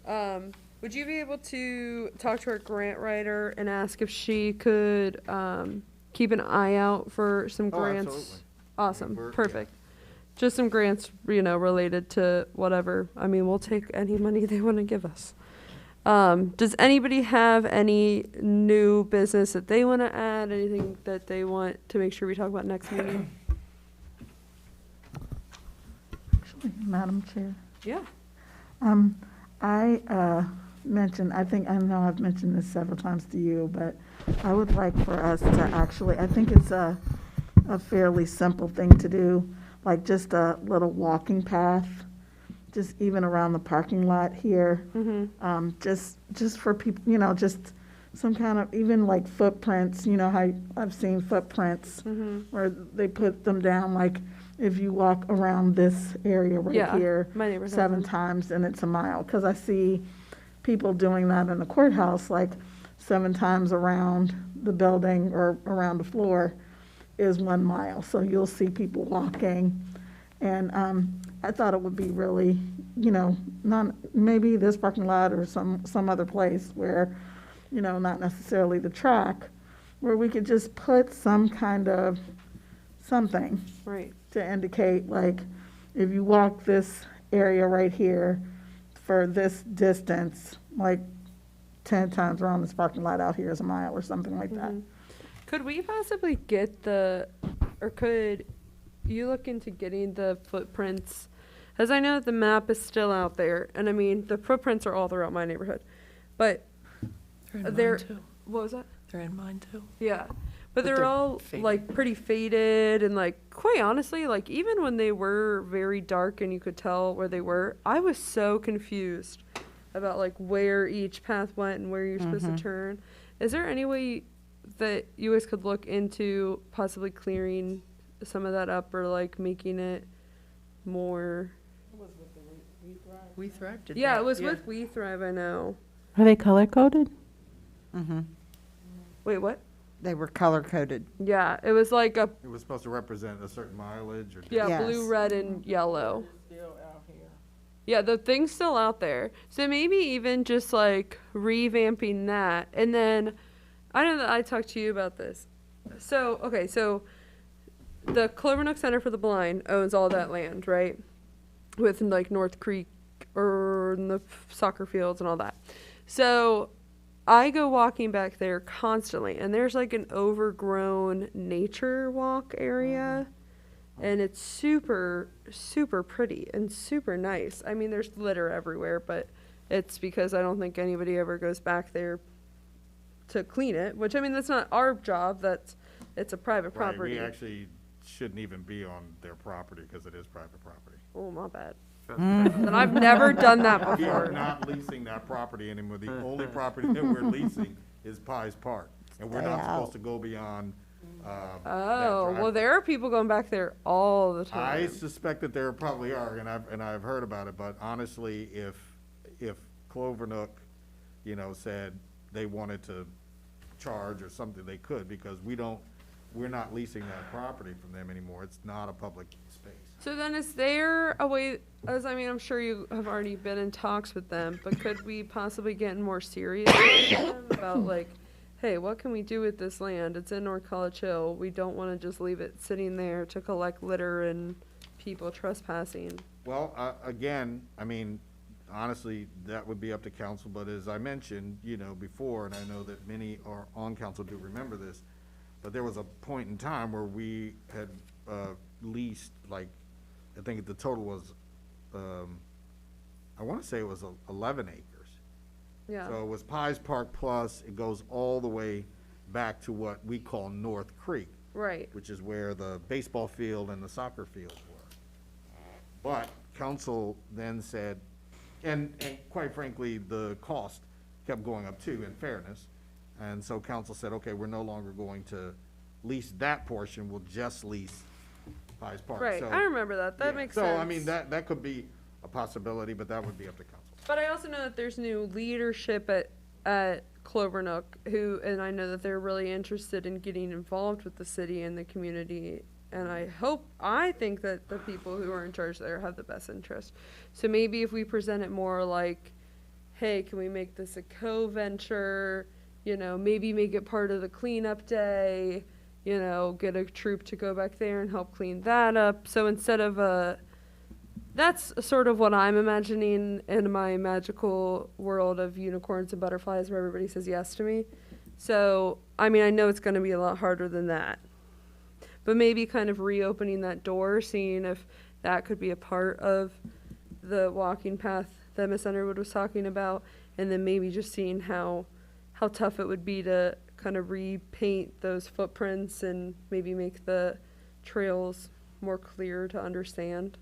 Would you be able to talk to our grant writer and ask if she could keep an eye out for some Oh, grants? absolutely. Awesome, We're- yeah. perfect. Just some grants, related to whatever. I mean, we'll take any money they want to give us. Does anybody have any new business that they want to add? Anything that they want to make sure we talk about next meeting? Actually, Madam Chair, Yeah. I mentioned, I know I've mentioned this several times to you, but I would like for us to actually, I think it's a fairly simple thing to do, like just a little walking path, just even around the parking lot here. Mm-hmm. Just for people, just some kind of, even like footprints, how I've seen footprints Mm-hmm. where they put them down, like if you walk around this area right Yeah, here my neighbors have 7 them. times and it's a mile. Because I see people doing that in the courthouse, like 7 times around the building or around the floor is 1 mile. So you'll see people walking. And I thought it would be really, not maybe this parking lot or some other place where, not necessarily the track, where we could just put some kind of something Right. to indicate, like, if you walk this area right here for this distance, like 10 times around this parking lot out here is a mile or something like that. Could we possibly get or could you look into getting the footprints? As I know the map is still out there, and I mean, the footprints are all throughout my neighborhood, but They're in they're, mine too. what was that? They're in mine too. Yeah, but But they're they're all faded. like pretty faded and like quite honestly, like even when they were very dark and you could tell where they were, I was so confused about like where each path went and where you're supposed to turn. Is there any way that you guys could look into possibly clearing some of that up or like making it more? We Thrive did Yeah, that, it was with We Thrive, I know. Are they color coded? Mm-hmm. Wait, what? They were color-coded. Yeah, it was like a, It was supposed to represent a certain mileage or. yeah, Yes. blue, red, and yellow. Still out here. Yeah, the thing's still out there. So maybe even just like revamping that. And then I know that I talked to you about this. So, okay, so the Clovernook Center for the Blind owns all that land, right? With like North Creek or the soccer fields and all that. So I go walking back there constantly, and there's like an overgrown nature walk area. And it's super, super pretty and super nice. I mean, there's litter everywhere, but it's because I don't think anybody ever goes back there to clean it, which, I mean, that's not our job. It's a private Right, property. we actually shouldn't even be on their property because it is private property. Oh, my bad. And I've never done that We are before. not leasing that property anymore. The only property that we're leasing is Pies Park. And we're not supposed to go beyond, that Oh, well, driveway. there are people going back there all the I time. suspect that there probably are, and I've heard about it, but honestly, if Clovernook, you know, said they wanted to charge or something, they could, because we're not leasing that property from them anymore. It's not a public space. So then is there a way, as I mean, I'm sure you have already been in talks with them, but could we possibly get more serious with them about like, hey, what can we do with this land? It's in North College Hill. We don't want to just leave it sitting there to collect litter and people trespassing. Well, again, I mean, honestly, that would be up to council, but as I mentioned, you know, before, and I know that many are on council do remember this, but there was a point in time where we had leased, like, I think the total was, I want to say it was 11 acres. Yeah. So it was Pies Park plus, it goes all the way back to what we call North Creek, Right. which is where the baseball field and the soccer fields were. But council then said, and quite frankly, the cost kept going up too, in fairness. And so council said, okay, we're no longer going to lease that portion, we'll just lease Pies Park. Right. So, I remember that. That yeah. makes So, sense. I mean, that could be a possibility, but that would be up to council. But I also know that there's new leadership at Clovernook who, and I know that they're really interested in getting involved with the city and the community. And I think that the people who are in charge there have the best interest. So maybe if we present it more like, hey, can we make this a co-venture? You know, maybe make it part of the cleanup day, you know, get a troop to go back there and help clean that up. So instead of that's sort of what I'm imagining in my magical world of unicorns and butterflies where everybody says yes to me. So, I mean, I know it's going to be a lot harder than that. But maybe kind of reopening that door, seeing if that could be a part of the walking path that Miss Underwood was talking about, and then maybe just seeing how tough it would be to kind of repaint those footprints and maybe make the trails more clear to understand.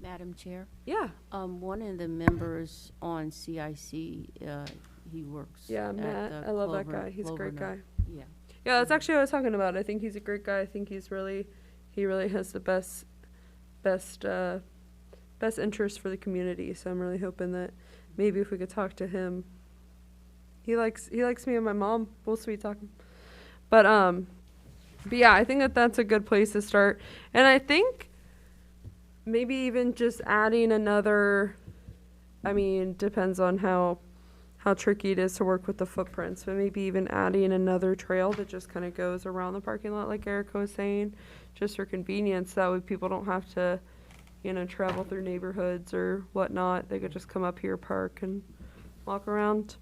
Madam Chair, Yeah. one of the members on CIC, he works Yeah, at Matt. the I love that Clover- guy. He's a great guy. Clovernook. Yeah. Yeah, that's actually what I was talking about. I think he's a great guy. I think he really has the best interest for the community. So I'm really hoping that maybe if we could talk to him. He likes me and my mom. We'll sweet talk him. But yeah, I think that's a good place to start. And I think maybe even just adding another, I mean, depends on how tricky it is to work with the footprints, but maybe even adding another trail that just kind of goes around the parking lot, like Erica was saying, just for convenience. That way people don't have to, you know, travel through neighborhoods or whatnot. They could just come up here, park, and walk around.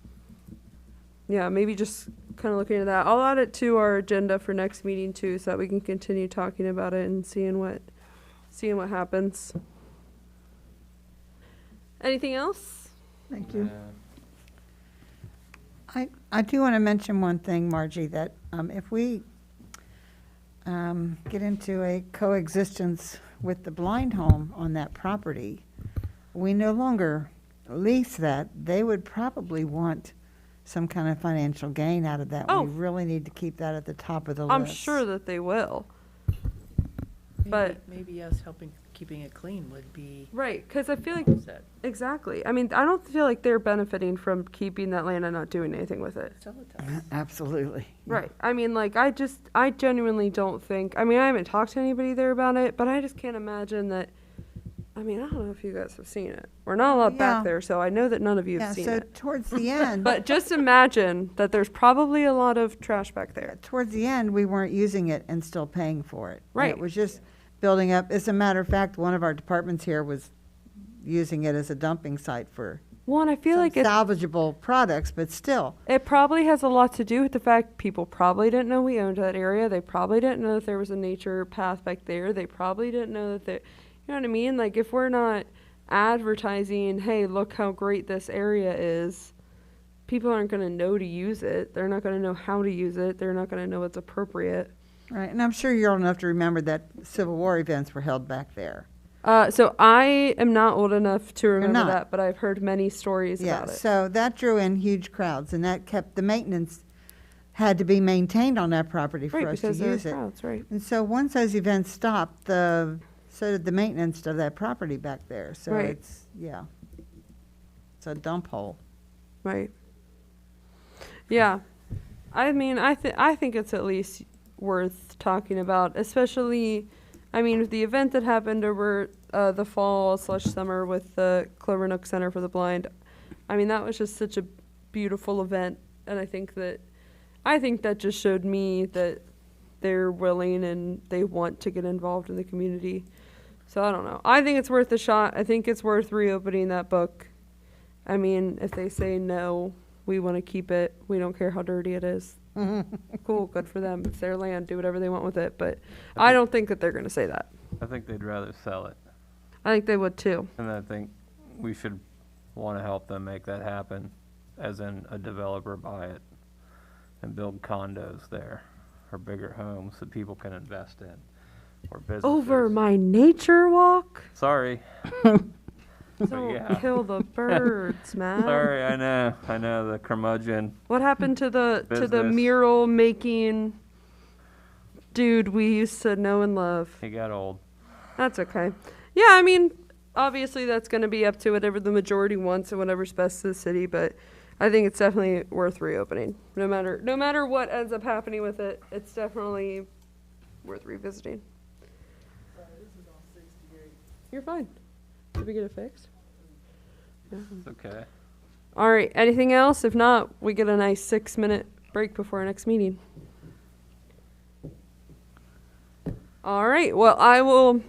yeah, maybe just kind of looking at that. I'll add it to our agenda for next meeting too, so that we can continue talking about it and seeing what happens. Anything else? Thank you. I do want to mention one thing, Margie, that if we get into a coexistence with the blind home on that property, we no longer lease that. They would probably want some kind of financial gain out of that. Oh. We really need to keep that at the top of the list. I'm sure that they will. But- Maybe us keeping it clean would be Right, because I feel like, set. exactly. I mean, I don't feel like they're benefiting from keeping that land and not doing anything with it. Sell it to us. Absolutely. Right. I mean, like, I genuinely don't think, I mean, I haven't talked to anybody there about it, but I just can't imagine that, I mean, I don't know if you guys have seen it. We're not allowed Yeah. back there, so I know that none of you Yeah, have seen so it. towards the end, But just imagine that there's probably a lot of trash back there. towards the end, we weren't using it and still paying for it. And Right. It was just building up. As a matter of fact, one of our departments here was using it as a dumping site for Well, and I feel some like salvageable products, but still. it probably has a lot to do with the fact people probably didn't know we owned that area. They probably didn't know that there was a nature path back there. They probably didn't know that there, you know what I mean? Like, if we're not advertising, hey, look how great this area is, people aren't going to know to use it. They're not going to know how to use it. They're not going to know what's appropriate. Right, and I'm sure you're old enough to remember that Civil War events were held back there. So I am not old enough to remember not. that, but I've heard many stories Yeah, about it. so that drew in huge crowds, and that kept, the maintenance had to be maintained on that property for Right, us to because there are use it. crowds, right. And so once those events stopped, so did the maintenance of that property back there. So Right. it's, yeah, it's a dump hole. Right. Yeah. I mean, I think it's at least worth talking about, especially, I mean, with the event that happened over the fall/summer with the Clover Nook Center for the Blind. I mean, that was just such a beautiful event, and I think that just showed me that they're willing and they want to get involved in the community. So I don't know. I think it's worth a shot. I think it's worth reopening that book. I mean, if they say no, we want to keep it. We don't care how dirty it is. Cool, good for them. It's their land. Do whatever they want with it. But I don't think that they're going to say that. I think they'd rather sell it. I think they would too. And I think we should want to help them make that happen, as in a developer buy it and build condos there or bigger homes that people can invest in or businesses. Over my nature walk? Sorry. Don't yeah. kill the birds, man. Sorry, I know the curmudgeon. What happened to the Business. mural making dude we used to know and love? He got old. That's okay. Yeah, I mean, obviously that's going to be up to whatever the majority wants and whatever's best to the city, but I think it's definitely worth reopening. No matter what ends up happening with it, it's definitely worth revisiting. You're fine. Did we get it fixed? It's okay. All right. Anything else? If not, we get a nice 6-minute break before our next meeting. All right. Well, I will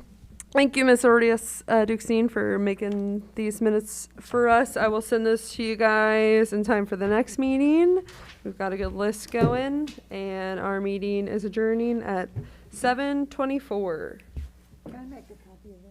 thank you, Ms. Ordias Duxine, for making these minutes for us. I will send this to you guys in time for the next meeting. We've got a good list going, and our meeting is adjourning at 7:24. Can I make a copy of that?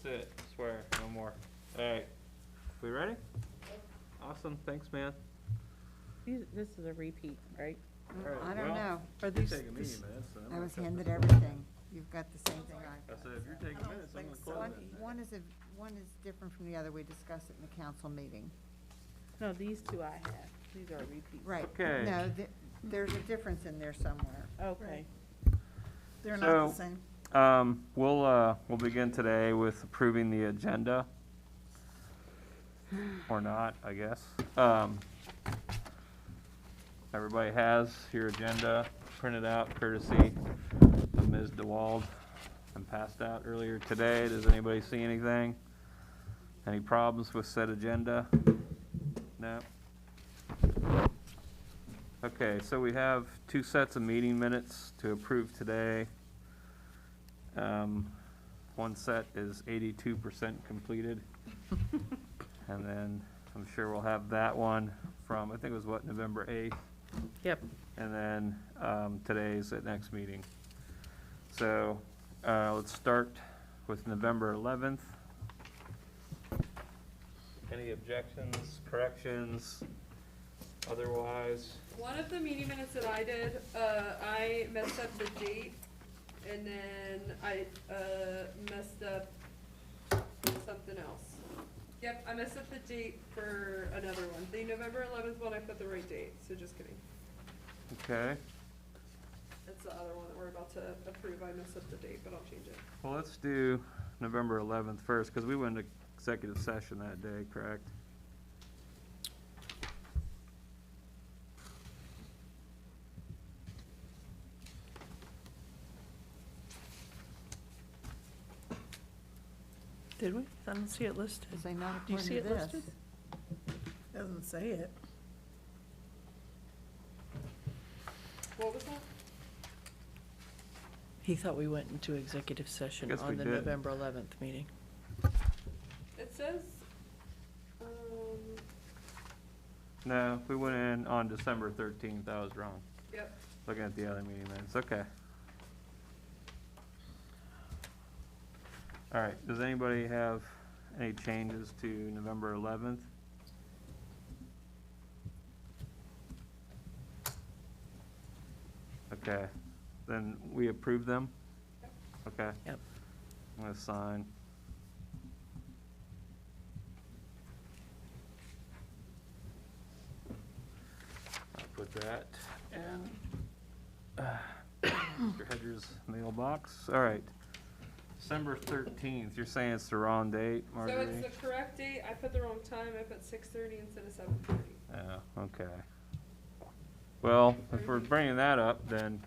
it, I swear, no more. All right, we ready? Awesome, thanks, man. This is a repeat, right? All right, I don't well, know. Are You're these, taking meeting minutes, then I'm I gonna was cut handed this. everything. You've got the same thing I I said, if you're taking minutes, I'm gonna close it. One is one is different from the other. We discussed it in the council meeting. No, these two I have. These are repeats. Right. Okay. No, there's a difference in there somewhere. Okay. They're not the So- same. We'll begin today with approving the agenda. Or not, I guess. Everybody has your agenda printed out courtesy of Ms. DeWald and passed out earlier today. Does anybody see anything? Any problems with said agenda? No? Okay, so we have two sets of meeting minutes to approve today. One set is 82% completed. And then I'm sure we'll have that one from, I think it was what, November 8th? yep, And then today's at next meeting. So let's start with November 11th. Any objections, corrections, otherwise? One of the meeting minutes that I did, I messed up the date, and then I messed up something else. Yep, I messed up the date for another one. The November 11th one, I put the right date, so just kidding. Okay, That's the other one that we're about to approve. I messed up the date, but I'll change it. well, let's do November 11th first, because we went into executive session that day, correct? did we? I don't see it listed. Is they not Do you according see to it this? listed? Doesn't say it. What was that? He thought we went into executive session Guess we on the did. November 11th meeting. It says, No, we went in on December 13th, I was wrong. yep. Looking at the other meeting minutes, okay. All right, does anybody have any changes to November 11th? Okay, then we approve them? Okay. Yep. I'm gonna sign. I'll put that in Mr. Hedger's mailbox. All right. December 13th, you're saying it's the wrong date, So Marjorie? it's the correct date. I put the wrong time. I put 6:30 instead of 7:30. Yeah, okay. Well, if we're bringing that up, then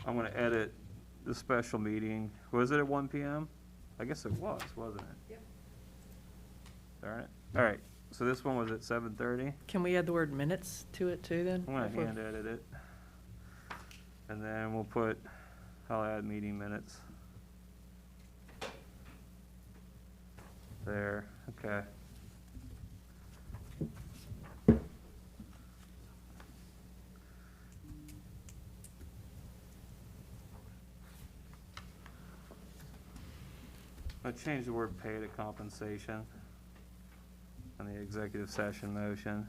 I'm gonna edit the special meeting. Was it at 1 PM? I guess it was, wasn't it? Yep. All right, so this one was at 7:30? Can we add the word minutes to it too then? I'm gonna If we're- hand edit it. And then I'll add meeting minutes. There, okay. I changed the word pay to compensation on the executive session motion.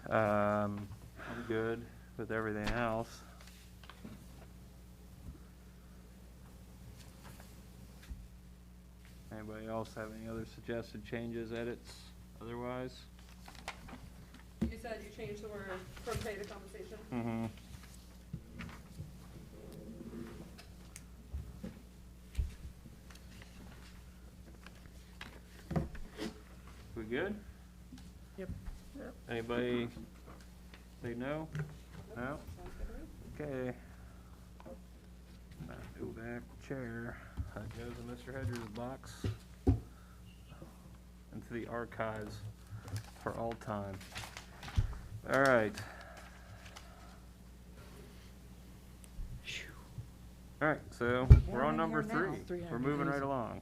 I'm good with everything else. Anybody else have any other suggested changes, edits, otherwise? You said you changed the word from pay to compensation. Mm-hmm. We good? Yep. Anybody say no? No? Sounds good to me. Okay. Go back chair. That goes in Mr. Hedger's box. Into the archives for all time. All right. All right, so we're on number here now. 3. We're moving right along.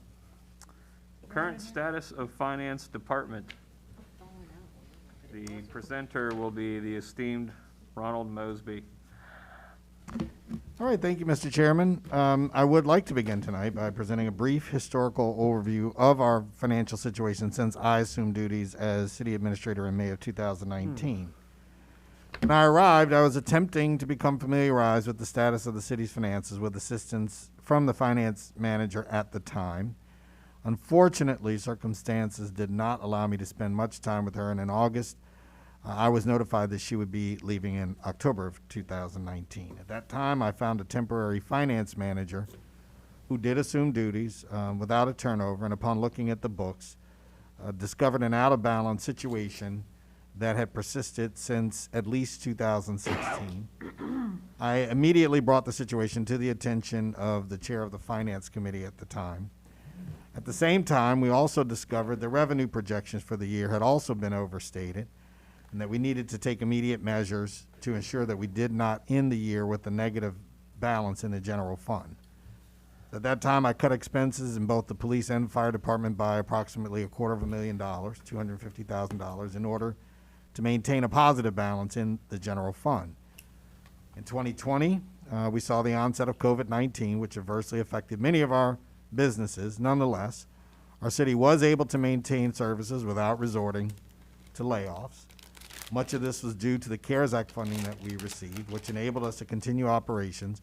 Current status of Finance Department. The presenter will be the esteemed Ronald Mosby. All right, thank you, Mr. Chairman. I would like to begin tonight by presenting a brief historical overview of our financial situation since I assumed duties as city administrator in May of 2019. When I arrived, I was attempting to become familiarized with the status of the city's finances with assistance from the finance manager at the time. Unfortunately, circumstances did not allow me to spend much time with her, and in August, I was notified that she would be leaving in October of 2019. At that time, I found a temporary finance manager who did assume duties without a turnover, and upon looking at the books, discovered an out-of-balance situation that had persisted since at least 2016. I immediately brought the situation to the attention of the chair of the Finance Committee at the time. At the same time, we also discovered the revenue projections for the year had also been overstated, and that we needed to take immediate measures to ensure that we did not end the year with a negative balance in the general fund. At that time, I cut expenses in both the police and fire department by approximately $250,000, $250,000, in order to maintain a positive balance in the general fund. In 2020, we saw the onset of COVID-19, which adversely affected many of our businesses. Nonetheless, our city was able to maintain services without resorting to layoffs. Much of this was due to the CARES Act funding that we received, which enabled us to continue operations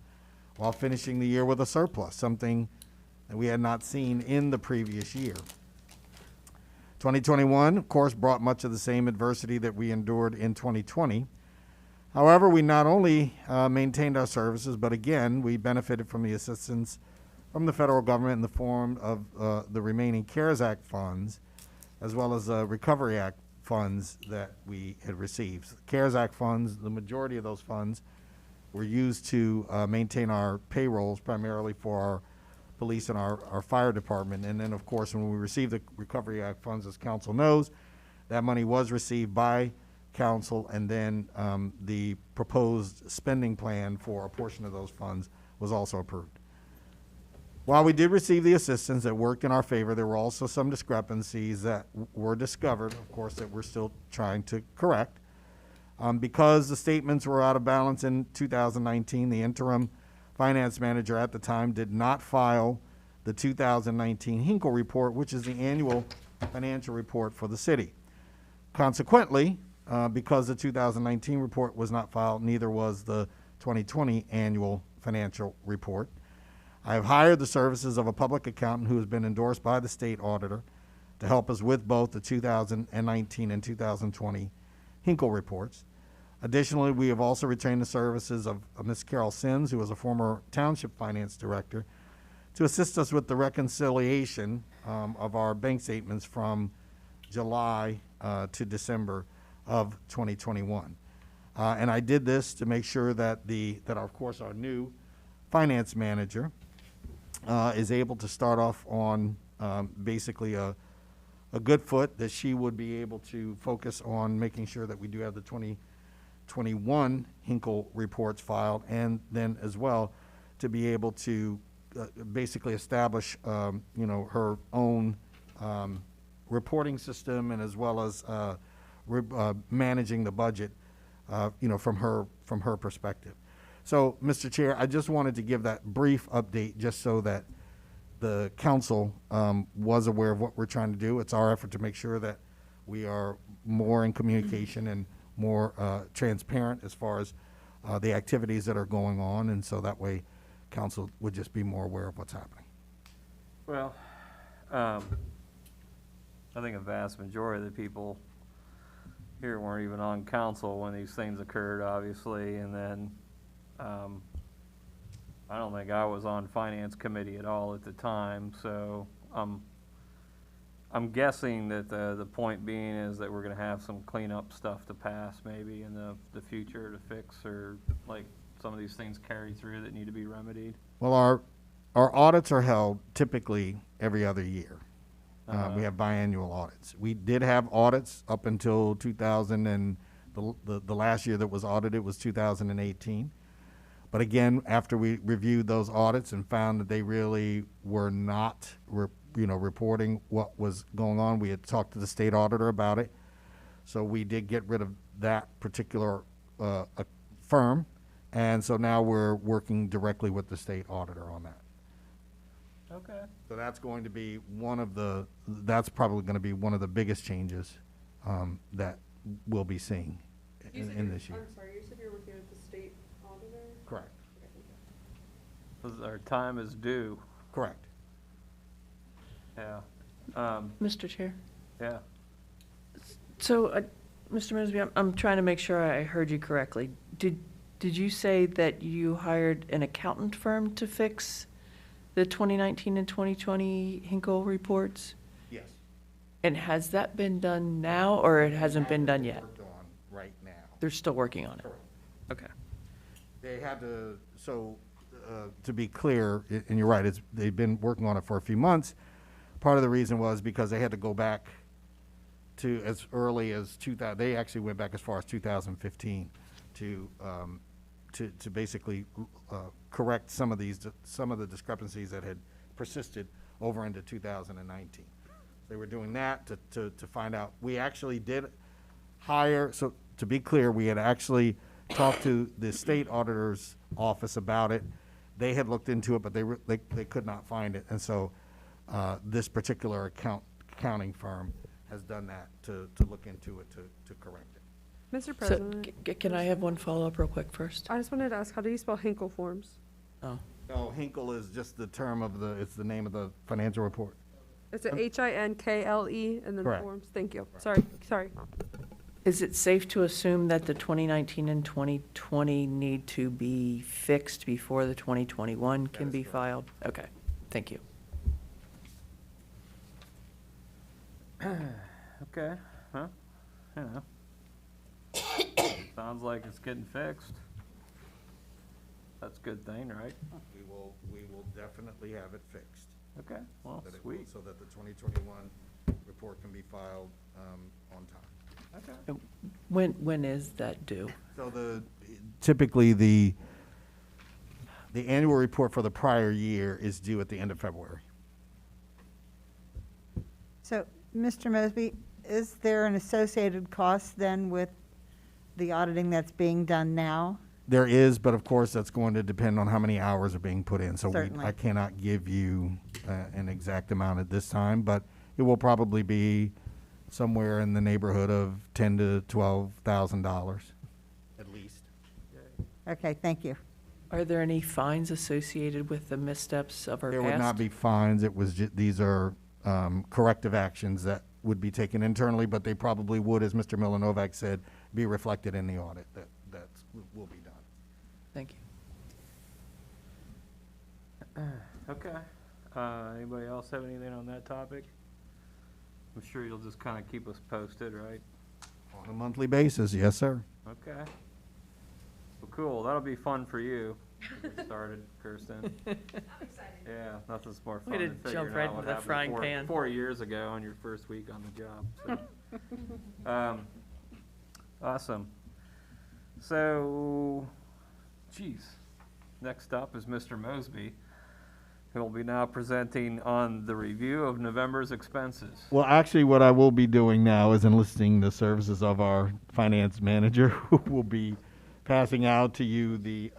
while finishing the year with a surplus, something that we had not seen in the previous year. 2021, of course, brought much of the same adversity that we endured in 2020. However, we not only maintained our services, but again, we benefited from the assistance from the federal government in the form of the remaining CARES Act funds, as well as Recovery Act funds that we had received. The CARES Act funds, the majority of those funds were used to maintain our payrolls, primarily for our police and our fire department. And then, of course, when we received the Recovery Act funds, as council knows, that money was received by council, and then the proposed spending plan for a portion of those funds was also approved. While we did receive the assistance that worked in our favor, there were also some discrepancies that were discovered, of course, that we're still trying to correct. Because the statements were out of balance in 2019, the interim finance manager at the time did not file the 2019 Hinkle report, which is the annual financial report for the city. Consequently, because the 2019 report was not filed, neither was the 2020 annual financial report. I have hired the services of a public accountant who has been endorsed by the state auditor to help us with both the 2019 and 2020 Hinkle reports. Additionally, we have also retained the services of Ms. Carol Sims, who was a former township finance director, to assist us with the reconciliation of our bank statements from July to December of 2021. And I did this to make sure that of course, our new finance manager is able to start off on basically a good foot, that she would be able to focus on making sure that we do have the 2021 Hinkle reports filed, and then as well to be able to basically establish her own reporting system, and as well as managing the budget from her perspective. So, Mr. Chair, I just wanted to give that brief update just so that the council was aware of what we're trying to do. It's our effort to make sure that we are more in communication and more transparent as far as the activities that are going on, and so that way council would just be more aware of what's happening. Well, I think a vast majority of the people here weren't even on council when these things occurred, obviously, and then I don't think I was on finance committee at all at the time, so I'm guessing that the point being is that we're gonna have some cleanup stuff to pass maybe in the future to fix, or like some of these things carry through that need to be remedied. Well, our audits are held typically every other year. We have biannual audits. We did have audits up until 2000, and the last year that was audited was 2018. But again, after we reviewed those audits and found that they really were not, reporting what was going on, we had talked to the state auditor about it. So we did get rid of that particular firm. And so now we're working directly with the state auditor on that. Okay. So that's going to be that's probably going to be one of the biggest changes that we'll be seeing in this year. I'm sorry, you said you're working with the state auditor? Correct. Our time is due. Correct. Yeah. Mr. Chair? Yeah. So, Mr. Mosby, I'm trying to make sure I heard you correctly. Did you say that you hired an accountant firm to fix the 2019 and 2020 Hinkle reports? Yes. And has that been done now, or it hasn't been done yet? Worked on right now. They're still working on it? Correct. Okay. They had to, to be clear, and you're right, they've been working on it for a few months. Part of the reason was because they had to go back to as early as 2000, they actually went back as far as 2015 to basically correct some of the discrepancies that had persisted over into 2019. They were doing that to find out. We actually did hire, so to be clear, we had actually talked to the state auditor's office about it. They had looked into it, but they could not find it. And so this particular accounting firm has done that to look into it, to correct it. Mr. So, President, can I have one follow-up real quick first? I just wanted to ask, how do you spell Hinkle Forms? Oh, No, Hinkle is just the term it's the name of the financial report. It's a Hinkle and then Correct. Forms. Thank you. Sorry. is it safe to assume that the 2019 and 2020 need to be fixed before the 2021 can be filed? Okay, thank you. Okay. Huh? Yeah. Sounds like it's getting fixed. That's a good thing, right? We will definitely have it fixed. Okay, well, that it will- sweet. So that the 2021 report can be filed on time. Okay. When is that due? So typically the annual report for the prior year is due at the end of February. So, Mr. Mosby, is there an associated cost then with the auditing that's being done now? There is, but of course, that's going to depend on how many hours are being put in. So Certainly. I cannot give you an exact amount at this time, but it will probably be somewhere in the neighborhood of $10,000 to $12,000 at least. Okay, thank you. Are there any fines associated with the missteps of our past? There would not be fines. It was these are corrective actions that would be taken internally, but they probably would, as Mr. Milanovac said, be reflected in the audit that will be done. Thank you. Okay. Anybody else have anything on that topic? I'm sure you'll just kind of keep us posted, right? On a monthly basis, yes, sir. Okay. Well, cool. That'll be fun for you. to get started, Kirsten. I'm excited. Yeah, nothing's more fun Way to than jump figuring right out what into the happened frying pan. 4 years ago on your first week on the job. So. Awesome. So, geez, next up is Mr. Mosby, who will be now presenting on the review of November's expenses. Well, actually, what I will be doing now is enlisting the services of our finance manager, who will be passing out to you the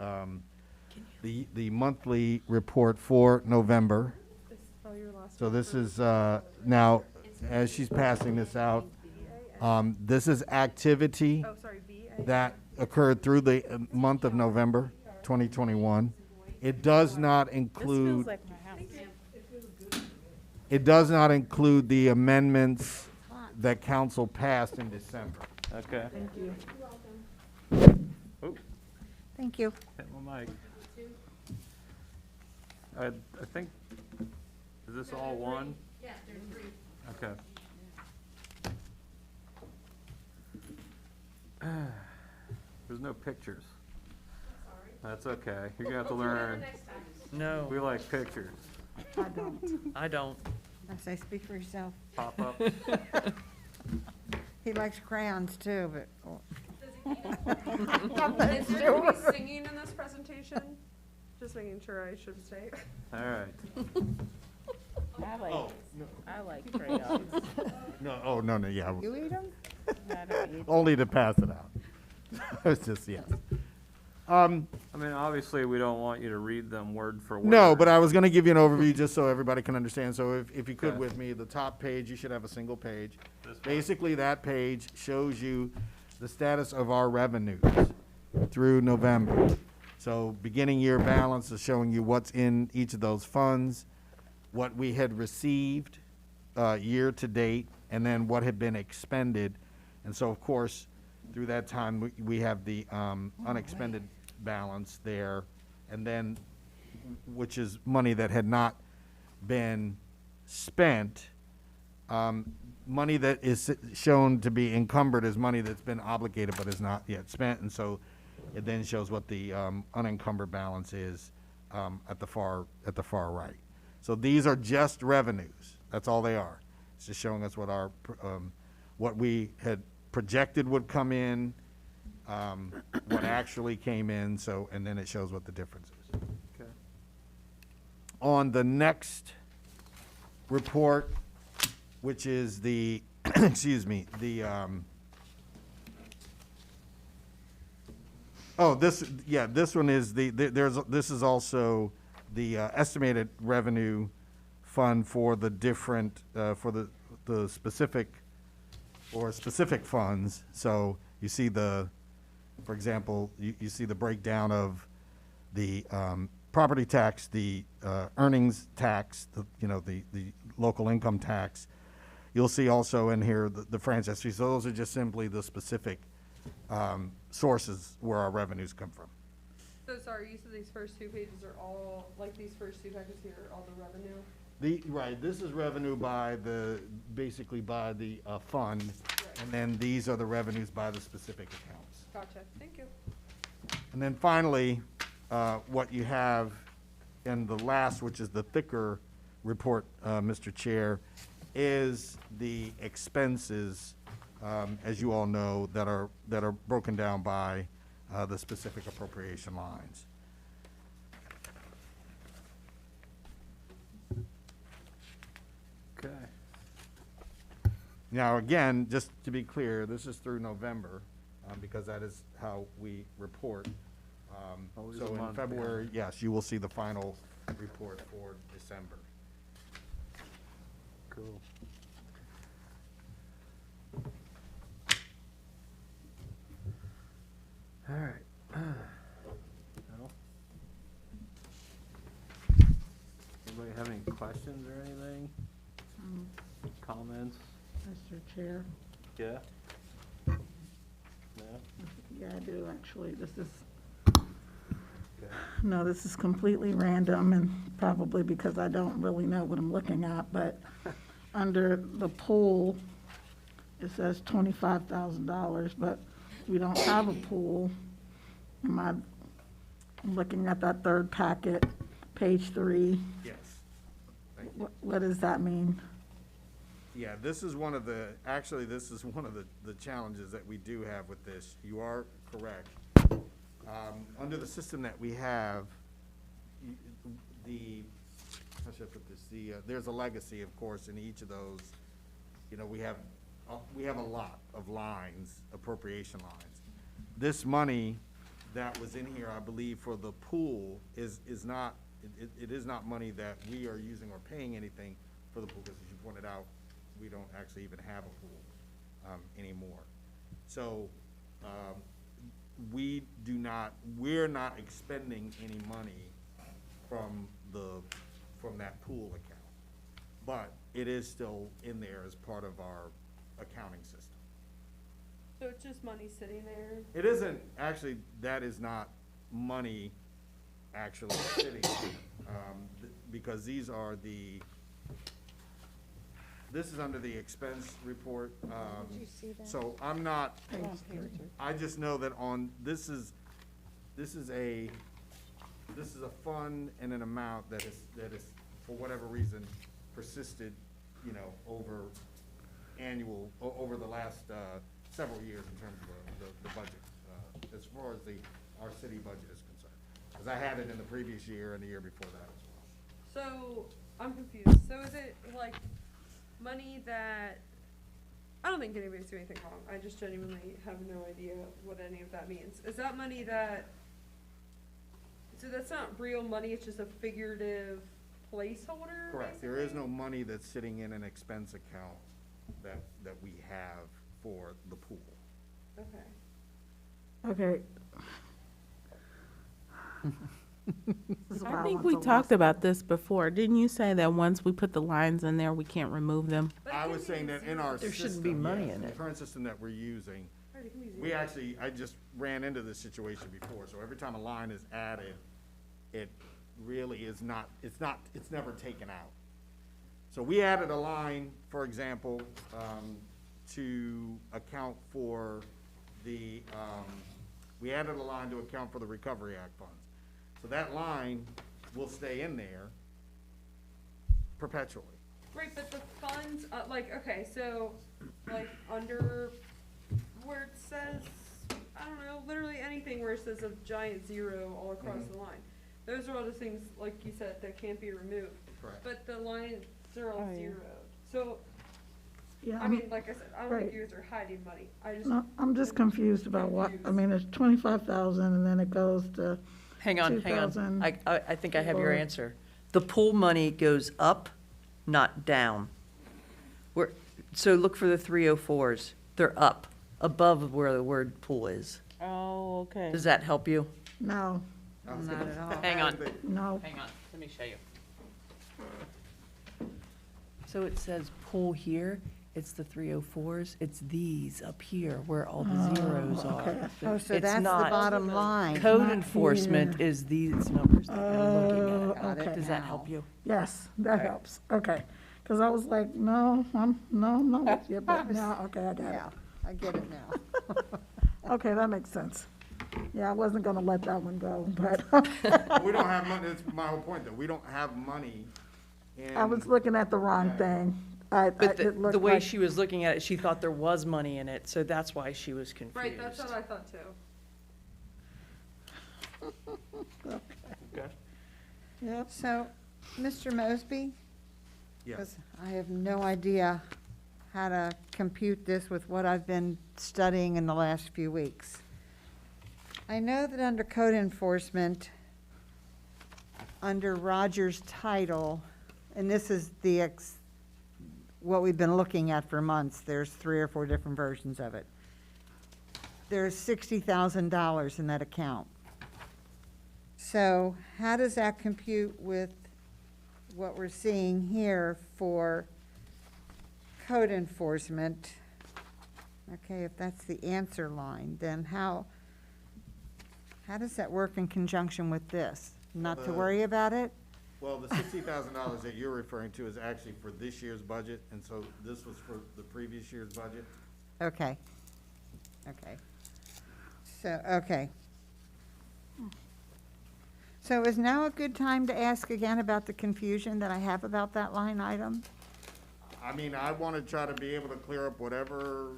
monthly report for November. So this is, now, as she's passing this out, this is activity that occurred through the month of November 2021. It does not include, it does not include the amendments that council passed in December. Okay. Thank you. Oh, Thank you. hit my mic. I think, is this all one? Yeah, there's three. Okay. There's no pictures. That's okay. You're gonna have to learn. No, We like pictures. I don't. I don't. I say, speak for yourself. Pop up. He likes crayons too, but, Is there gonna be singing in this presentation? Just making sure I should stay. All right. I like crayons. No, yeah, You eat them? I don't eat only to pass it out. It's just, yes. I mean, obviously, we don't want you to read them word for word. No, but I was gonna give you an overview just so everybody can understand. So if you could Okay. with me, the top page, you should have a single page. This one? Basically, that page shows you the status of our revenues through November. So beginning year balance is showing you what's in each of those funds, what we had received year to date, and then what had been expended. And so, of course, through that time, we have the unexpended balance there, and then, which is money that had not been spent. Money that is shown to be encumbered is money that's been obligated but is not yet spent, and so it then shows what the unencumbered balance is at the far right. So these are just revenues. That's all they are. It's just showing us what our what we had projected would come in, what actually came in. So, and then it shows what the difference is. Okay. On the next report, which is the excuse me, the this one is this is also the estimated revenue fund for the different for the specific funds. So you see for example, you see the breakdown of the property tax, the earnings tax, the local income tax. You'll see also in here the franchise fees. So those are just simply the specific sources where our revenues come from. So sorry, you said these first two pages are all, like these first two pages here are all the revenue? Right, this is revenue basically by the fund, and then these are the revenues by the specific accounts. Gotcha, thank you. And then finally, what you have in the last, which is the thicker report, Mr. Chair, is the expenses, as you all know, that are broken down by the specific appropriation lines. Okay. Now, again, just to be clear, this is through November, because that is how we report. Always So a in month February, yes, you will see the final report for December. Cool. All right. Well, anybody have any questions or anything? Comments? Mr. Chair, Yeah? No? yeah, I do, actually. Okay. This is completely random and probably because I don't really know what I'm looking at, but under the pool, it says $25,000, but we don't have a pool. I'm looking at that third packet, page 3. Yes. Thank you. What does that mean? Yeah, this is one of the challenges that we do have with this. You are correct. Under the system that we have, how should I put this? There's a legacy, of course, in each of those. We have a lot of lines, appropriation lines. This money that was in here, I believe, for the pool is not money that we are using or paying anything for the pool, because as you pointed out, we don't actually even have a pool anymore. So we're not expending any money from that pool account, but it is still in there as part of our accounting system. So it's just money sitting there? It isn't, actually, that is not money actually sitting, because this is under the expense report. Did you see that? So I'm not, I just know that this is a fund and an amount that is, for whatever reason, persisted, over the last several years in terms of the budget as far as our city budget is concerned. Because I had it in the previous year and the year before that as well. So, I'm confused. So is it like money that, I don't think anybody's doing anything wrong. I just genuinely have no idea what any of that means. Is that money that, so that's not real money, it's just a figurative placeholder? Correct. There is no money that's sitting in an expense account that we have for the pool. Okay. Okay. I think we talked about this before. Didn't you say that once we put the lines in there, we can't remove them? But it I can was be saying that in our There system, shouldn't be money yes, in the it. current system that we're using, Right, it can be we zero. actually, I just ran into this situation before, so every time a line is added, it really is not, it's never taken out. So we added a line, for example, to account for the, we added a line to account for the Recovery Act funds. So that line will stay in there perpetually. Right, but the funds, okay, so, like, under where it says, I don't know, literally anything where it says a giant zero all across the line. Those are all the things, like you said, that can't be removed. Correct. But the lines are all Oh, yeah. zeroed. So, Yeah, I mean, like I said, I don't think right. you guys are hiding money. I just, No, I'm just confused about what, I mean, it's 25,000 and then it goes to, Hang on. 2,000 I think I have your for- answer. The pool money goes up, not down. So look for the 304s. They're up, above where the word pool is. Oh, okay. Does that help you? no, Not at all. Hang on. no. Hang on, let me show you. So it says pool here, it's the 304s, it's these up here where all the zeros are. okay. Oh, so It's that's the not- bottom line. Code Not enforcement here. is these numbers that you're looking at. Got it okay. Does that now. help you? Yes, that Okay. helps, okay. Because I was like, no, I'm not with you, but now, okay, I got Yeah, I get it now. it. Okay, that makes sense. Yeah, I wasn't gonna let that one go, but We don't have money, that's my whole point, though, we don't have money in. I was looking at the wrong thing. But It the looked way like- she was looking at it, she thought there was money in it, so that's why she was confused. right, that's what I thought too. Yep. So, Mr. Mosby? Yes. 'Cause I have no idea how to compute this with what I've been studying in the last few weeks. I know that under code enforcement, under Roger's title, and this is what we've been looking at for months, there's 3 or 4 different versions of it. There's $60,000 in that account. So how does that compute with what we're seeing here for code enforcement? Okay, if that's the answer line, then how does that work in conjunction with this? Not to worry about it? Well, the $60,000 that you're referring to is actually for this year's budget, and so this was for the previous year's budget. Okay. Okay. So, okay. So is now a good time to ask again about the confusion that I have about that line item? I mean, I want to try to be able to clear up whatever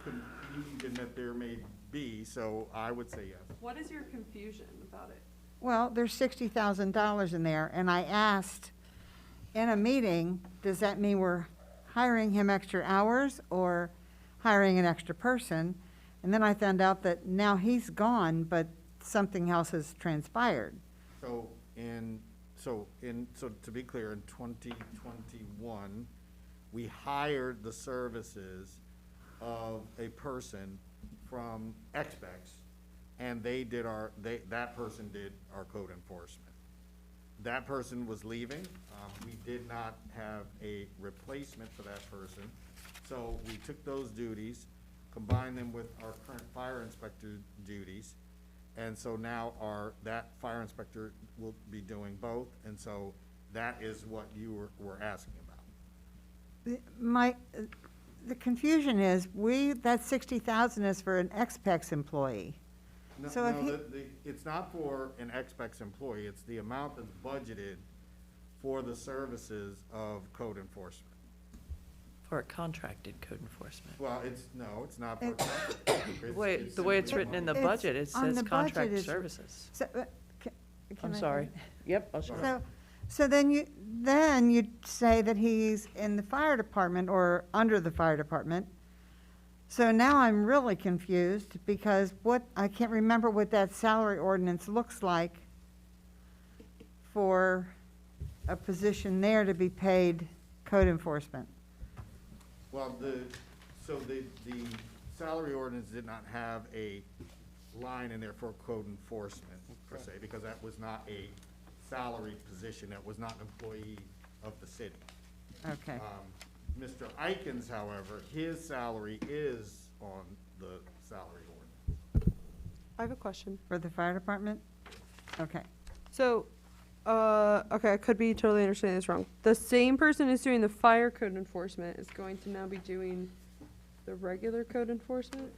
confusion that there may be, so I would say yes. What is your confusion about it? Well, there's $60,000 in there, and I asked in a meeting, does that mean we're hiring him extra hours or hiring an extra person? And then I found out that now he's gone, but something else has transpired. So to be clear, in 2021, we hired the services of a person from XPEX, and that person did our code enforcement. That person was leaving. We did not have a replacement for that person. So we took those duties, combined them with our current fire inspector duties. And so now that fire inspector will be doing both. And so that is what you were asking about. The confusion is, that 60,000 is for an XPEX employee. No, So if no, it's not for an XPEX employee, it's the amount that's budgeted for the services of code enforcement. For contracted code enforcement. Well, it's not. It- It's- Wait, it's the way it's simply written in the It's- budget, it on says the budget contract it's- services. So, I'm I- sorry. Yep, I'll shut up. So then you'd say that he's in the fire department or under the fire department. So now I'm really confused because I can't remember what that salary ordinance looks like for a position there to be paid code enforcement. Well, the salary ordinance did not have a line in there for code enforcement per se, because that was not a salary position, that was not an employee of the city. Okay. Mr. Ikens, however, his salary is on the salary ordinance. I have a question. For the fire department? Okay. So, okay, I could be totally understanding this wrong. The same person who's doing the fire code enforcement is going to now be doing the regular code enforcement?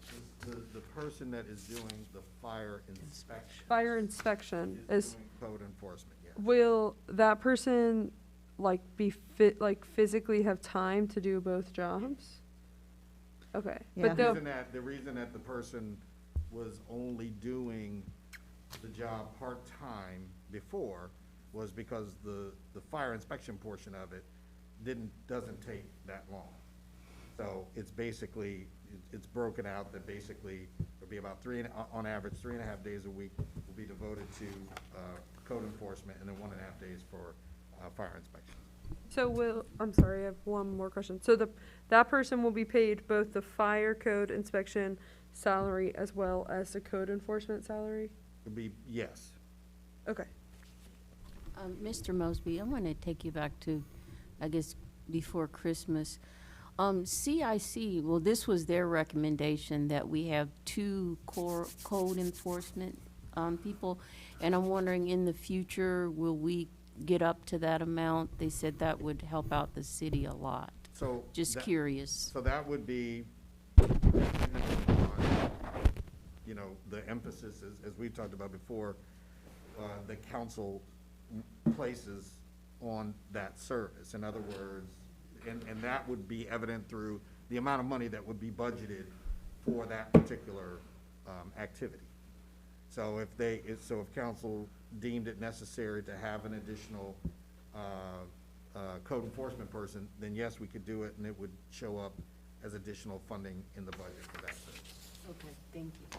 The person that is doing the fire inspection. Fire inspection Is is, doing code enforcement, yes. will that person like be fit, like physically have time to do both jobs? Okay, Yeah. but they'll, The reason that the person was only doing the job part-time before was because the fire inspection portion of it doesn't take that long. So it's basically, it's broken out that basically there'll be about on average, 3.5 days a week will be devoted to code enforcement, and then 1.5 days for fire inspection. so I'm sorry, I have one more question. So that person will be paid both the fire code inspection salary as well as the code enforcement salary? It'll be, yes. Okay. Mr. Mosby, I want to take you back to, I guess, before Christmas. CIC, well, this was their recommendation that we have 2 core code enforcement people, and I'm wondering in the future, will we get up to that amount? They said that would help out the city a lot. So. Just that- curious. So that would be, you know, the emphasis is, as we've talked about before, the council places on that service. In other words, and that would be evident through the amount of money that would be budgeted for that particular activity. So if council deemed it necessary to have an additional code enforcement person, then yes, we could do it, and it would show up as additional funding in the budget for that service. Okay, thank you.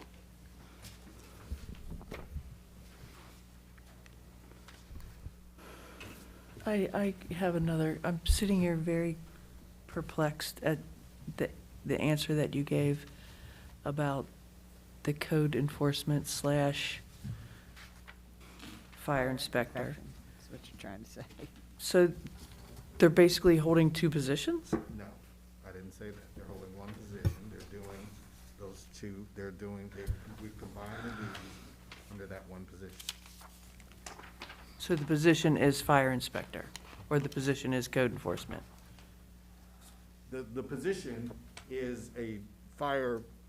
I have another, I'm sitting here very perplexed at the answer that you gave about the code enforcement / fire inspector. That's what you're trying to say. So they're basically holding 2 positions? No, I didn't say that. They're holding one position. They're doing those two, we've combined the duties under that one position. So the position is fire inspector, or the position is code enforcement? The position is a firefighter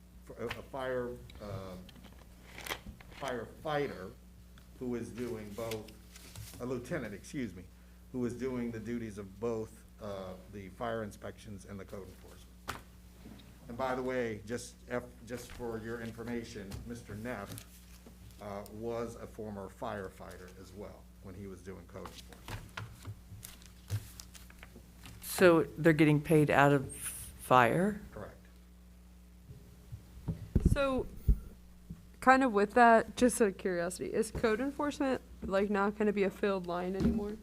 who is doing both, a lieutenant, excuse me, who is doing the duties of both the fire inspections and the code enforcement. And by the way, just for your information, Mr. Neff was a former firefighter as well when he was doing code enforcement. So they're getting paid out of fire? Correct. So, kind of with that, just out of curiosity, is code enforcement like not going to be a filled line anymore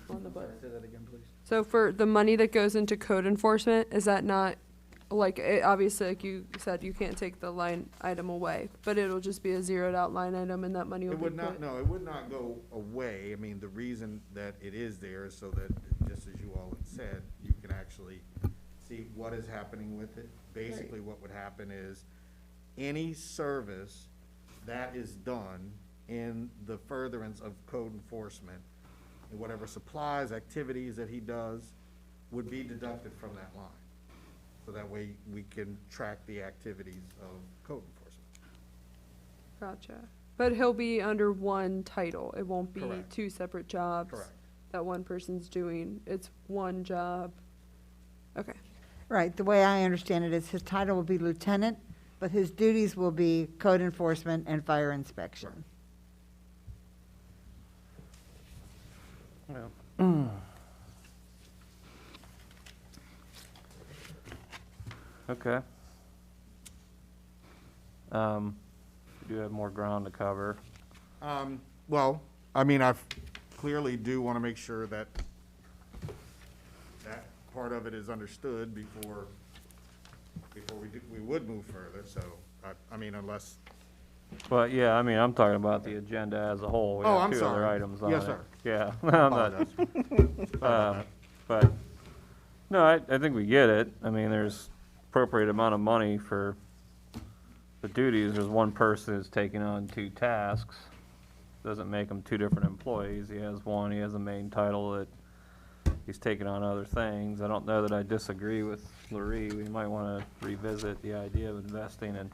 on the budget? Say that again, please. So for the money that goes into code enforcement, is that not, like, obviously, like you said, you can't take the line item away, but it'll just be a zeroed out line item and that money will It be would not, put? no, it would not go away. I mean, the reason that it is there is so that, just as you all had said, you can actually see what is happening with it. Basically, what would happen is any service that is done in the furtherance of code enforcement, and whatever supplies, activities that he does, would be deducted from that line. So that way, we can track the activities of code enforcement. Gotcha. But he'll be under one title. It won't be Correct. 2 separate jobs Correct. that one person's doing. It's one job. Okay. Right, the way I understand it is his title will be lieutenant, but his duties will be code enforcement and fire inspection. Okay. We do have more ground to cover. Well, I mean, I clearly do want to make sure that that part of it is understood before we would move further, so, I mean, unless, But, yeah, I mean, I'm talking about the agenda as a whole. We Oh, have I'm two other sorry. items on it. Yes, sir. Yeah. I'm not- apologize. But, no, I think we get it. I mean, there's appropriate amount of money for the duties. There's one person who's taking on two tasks. Doesn't make them two different employees. He has one, he has a main title that he's taking on other things. I don't know that I disagree with Larry. We might want to revisit the idea of investing in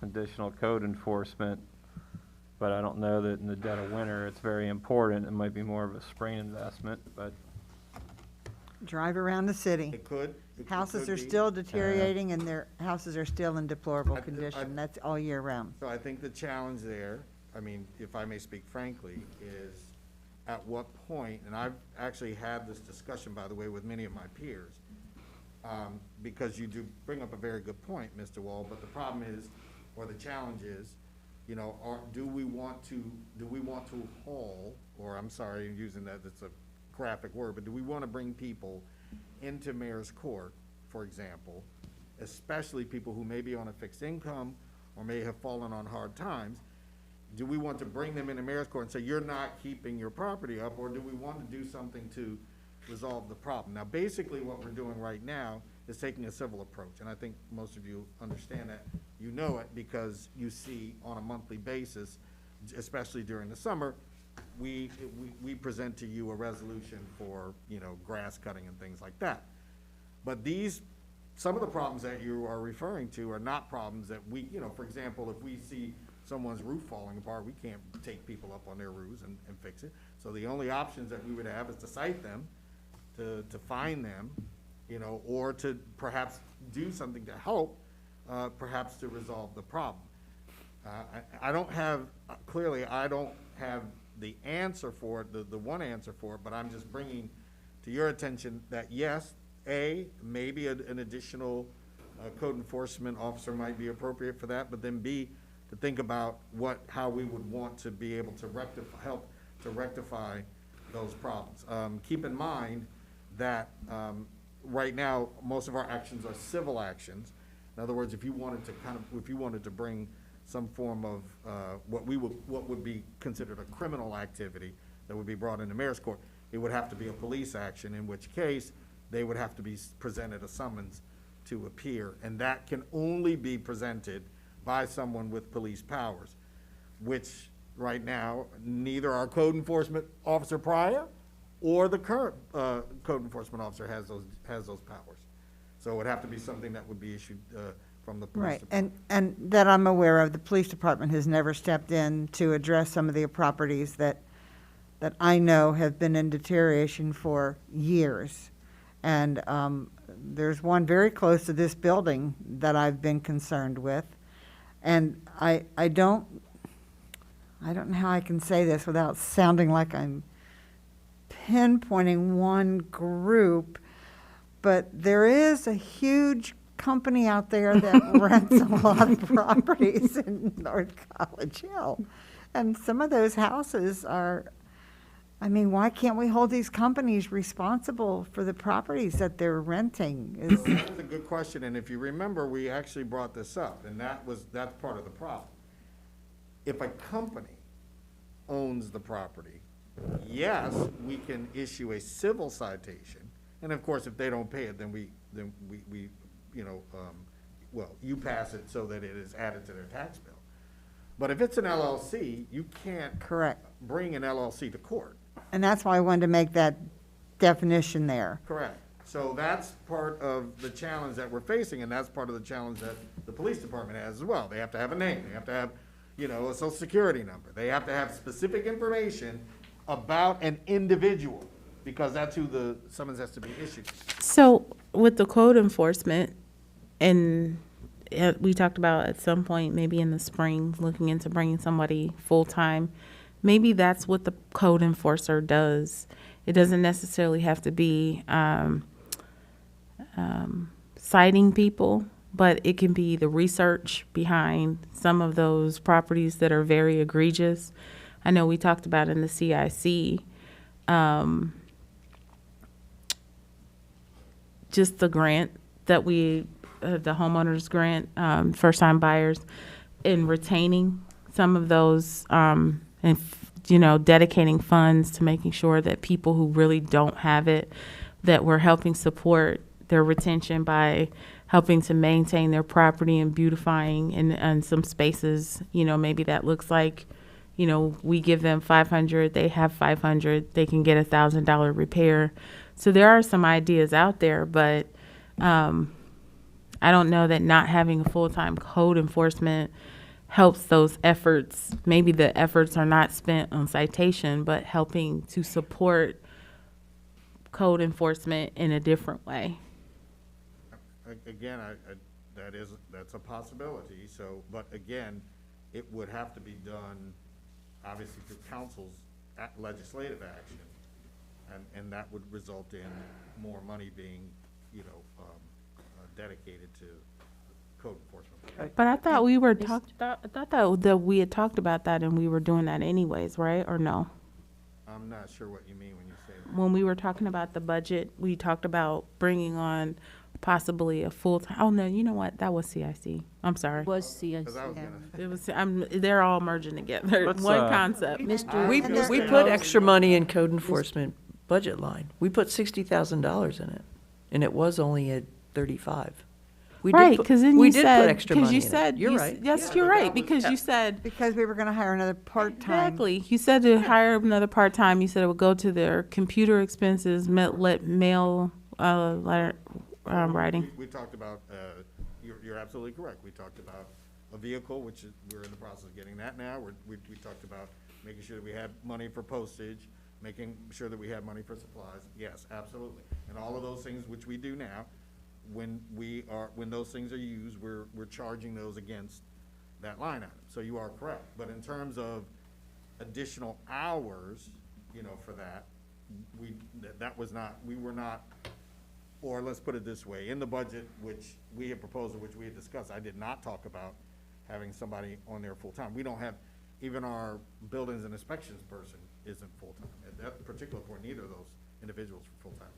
additional code enforcement, but I don't know that in the dead of winter it's very important. It might be more of a spring investment, but Drive around the city. it could. Houses could are be. still deteriorating and their houses are still in deplorable I- condition. That's all year round. So I think the challenge there, I mean, if I may speak frankly, is at what point, and I've actually had this discussion, by the way, with many of my peers, because you do bring up a very good point, Mr. Wall, but the problem is, or the challenge is, you know, do we want to haul, or I'm sorry, I'm using that, it's a graphic word, but do we want to bring people into mayor's court, for example, especially people who may be on a fixed income or may have fallen on hard times? Do we want to bring them into mayor's court and say, you're not keeping your property up, or do we want to do something to resolve the problem? Now, basically, what we're doing right now is taking a civil approach, and I think most of you understand that. You know it because you see on a monthly basis, especially during the summer, we present to you a resolution for, you know, grass cutting and things like that. But some of the problems that you are referring to are not problems that we, you know, for example, if we see someone's roof falling apart, we can't take people up on their roofs and fix it. So the only options that we would have is to cite them, to fine them, you know, or to perhaps do something to help, perhaps to resolve the problem. I don't have the answer for it, the one answer for it, but I'm just bringing to your attention that yes, maybe an additional code enforcement officer might be appropriate for that, but then B, to think about how we would want to be able to help to rectify those problems. Keep in mind that right now, most of our actions are civil actions. In other words, if you wanted to bring some form of what would be considered a criminal activity that would be brought into mayor's court, it would have to be a police action, in which case they would have to be presented a summons to appear, and that can only be presented by someone with police powers, which right now neither our code enforcement officer prior or the current code enforcement officer has those powers. So it would have to be something that would be issued from the police Right, department. and that I'm aware of, the police department has never stepped in to address some of the properties that I know have been in deterioration for years. And there's one very close to this building that I've been concerned with. And I don't know how I can say this without sounding like I'm pinpointing one group, but there is a huge company out there that rents a lot of properties in North College Hill. And some of those houses are, I mean, why can't we hold these companies responsible for the properties that they're renting? That's a good question, and if you remember, we actually brought this up, and that's part of the problem. If a company owns the property, yes, we can issue a civil citation, and of course, if they don't pay it, then we you know, you pass it so that it is added to their tax bill. But if it's an LLC, you can't Correct. bring an LLC to court. And that's why I wanted to make that definition there. Correct. So that's part of the challenge that we're facing, and that's part of the challenge that the police department has as well. They have to have a name, they have to have, you know, a social security number. They have to have specific information about an individual, because that's who the summons has to be issued. So with the code enforcement, and we talked about at some point, maybe in the spring, looking into bringing somebody full-time. Maybe that's what the code enforcer does. It doesn't necessarily have to be citing people, but it can be the research behind some of those properties that are very egregious. I know we talked about in the CIC, just the grant that we, the homeowners grant, first-time buyers, in retaining some of those, and, dedicating funds to making sure that people who really don't have it, that we're helping support their retention by helping to maintain their property and beautifying in some spaces. Maybe that looks like, we give them 500, they have 500, they can get $1,000 repair. So there are some ideas out there, but I don't know that not having a full-time code enforcement helps those efforts. Maybe the efforts are not spent on citation, but helping to support code enforcement in a different way. Again, that's a possibility, so, but again, it would have to be done, obviously, through council's legislative action, and that would result in more money being, dedicated to code enforcement. But I thought we were that we had talked about that and we were doing that anyways, right? Or no? I'm not sure what you mean when you say that. When we were talking about the budget, we talked about bringing on possibly a full-time, oh no, you know what? That was CIC. I'm sorry. Was CIC. 'Cause I was gonna- It was, they're all merging together. Let's, One concept. Mr. We put extra money in code enforcement budget line. We put $60,000 in it, and it was only at 35. We did Right, put- because then we you did put said, extra because money you in it. said, You're right. yes, Yeah, you're but right, that was- because you said, Because we were gonna hire another part-time. exactly, you said to hire another part-time, you said it would go to their computer expenses, let mail, letter, writing. We talked about, you're absolutely correct. We talked about a vehicle, which we're in the process of getting that now. We talked about making sure that we had money for postage, making sure that we had money for supplies. Yes, absolutely. And all of those things, which we do now, when those things are used, we're charging those against that line item. So you are correct. But in terms of additional hours, for that, we were not, or let's put it this way, in the budget, which we had proposed, which we had discussed, I did not talk about having somebody on there full-time. We don't have, even our buildings and inspections person isn't full-time. At that particular point, neither of those individuals are full-time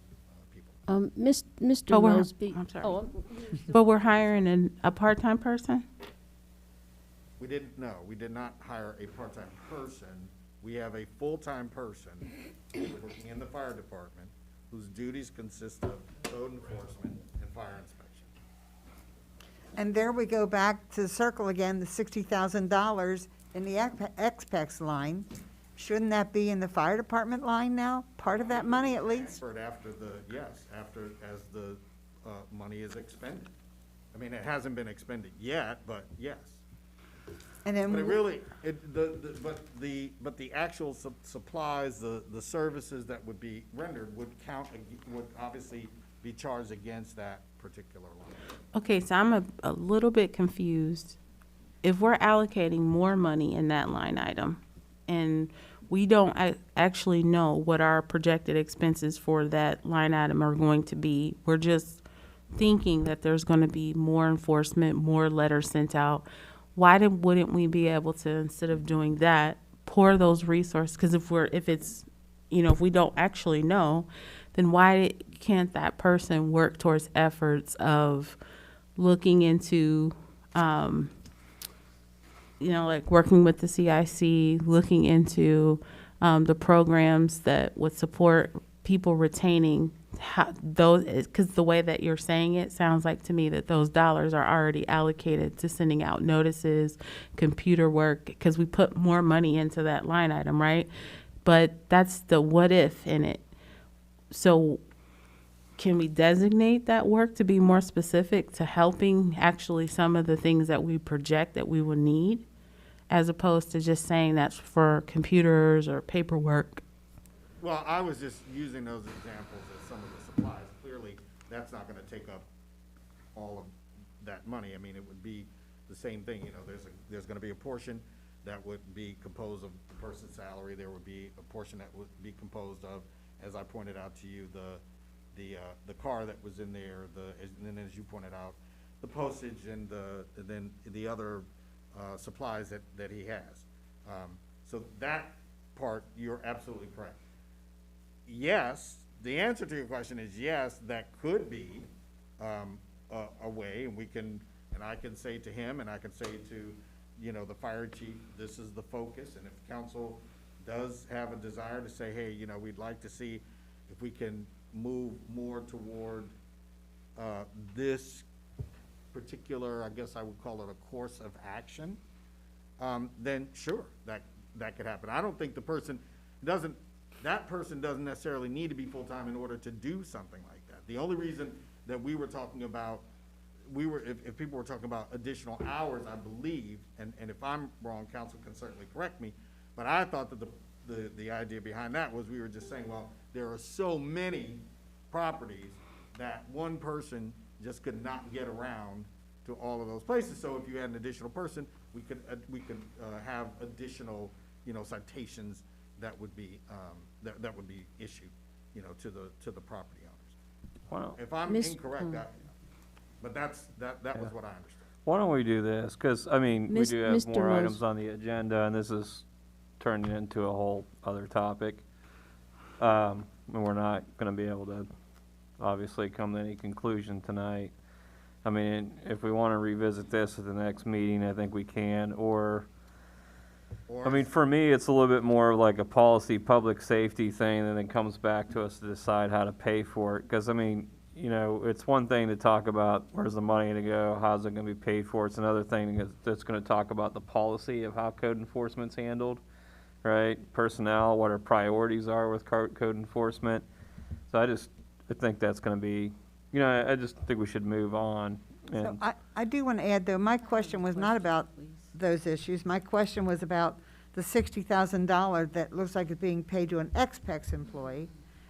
people. Mr. But we're- Mosby. I'm sorry. Oh, But we're hiring a part-time person? We did not hire a part-time person. We have a full-time person working in the fire department whose duties consist of code enforcement and fire inspection. And there we go back to the circle again, the $60,000 in the XPEX line. Shouldn't that be in the fire department line now? Part of that money at least? Transferred as the money is expended. I mean, it hasn't been expended yet, but yes. And then But it really, but the actual supplies, the services that would be rendered would obviously be charged against that particular line. Okay, so I'm a little bit confused. If we're allocating more money in that line item, and we don't actually know what our projected expenses for that line item are going to be, we're just thinking that there's going to be more enforcement, more letters sent out. Wouldn't we be able to, instead of doing that, pour those resources? Because if we don't actually know, then why can't that person work towards efforts of looking into, like working with the CIC, looking into the programs that would support people retaining because the way that you're saying it sounds like to me that those dollars are already allocated to sending out notices, computer work, because we put more money into that line item, right? But that's the what if in it. So can we designate that work to be more specific to helping actually some of the things that we project that we will need, as opposed to just saying that's for computers or paperwork? Well, I was just using those examples as some of the supplies. Clearly, that's not gonna take up all of that money. I mean, it would be the same thing, you know, there's gonna be a portion that would be composed of the person's salary, there would be a portion that would be composed of, as I pointed out to you, the car that was in there, and then as you pointed out, the postage and then the other supplies that he has. So that part, you're absolutely correct. Yes, the answer to your question is yes, that could be a way, and I can say to him, and I can say to, you know, the fire chief, this is the focus, and if council does have a desire to say, hey, you know, we'd like to see if we can move more toward this particular, I guess I would call it a course of action, then sure, that could happen. I don't think that person doesn't necessarily need to be full-time in order to do something like that. The only reason that we were talking about, if people were talking about additional hours, I believe, and if I'm wrong, council can certainly correct me, but I thought that the idea behind that was we were just saying, well, there are so many properties that one person just could not get around to all of those places. So if you had an additional person, we could have additional, you know, citations that would be that would be issued, you know, to the property owners. Wow. If I'm incorrect, but that was what I understood. Why don't we do this? Because, I mean, we do have Mr. more Mos- items on the agenda, and this is turning into a whole other topic. And we're not gonna be able to, obviously, come to any conclusion tonight. I mean, if we wanna revisit this at the next meeting, I think we can, I mean, for me, it's a little bit more of like a policy, public safety thing, and then it comes back to us to decide how to pay for it. Because, I mean, you know, it's one thing to talk about where's the money to go, how's it going to be paid for. It's another thing that's going to talk about the policy of how code enforcement's handled, right? Personnel, what our priorities are with code enforcement. So I think that's going to be, you know, I just think we should move on. So I do want to add, though, my question was not about those issues. My question was about the $60,000 that looks like it's being paid to an ex-PEX employee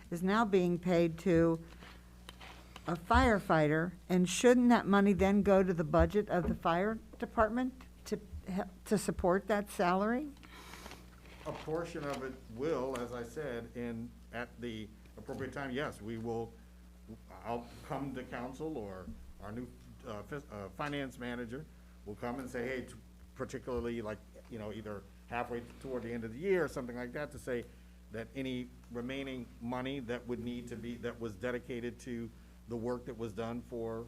is now being paid to a firefighter, and shouldn't that money then go to the budget of the fire department to support that salary? A portion of it will, as I said, at the appropriate time, yes, I'll come to council, or our new finance manager will come and say, hey, particularly like, you know, either halfway toward the end of the year or something like that, to say that any remaining money that was dedicated to the work that was done for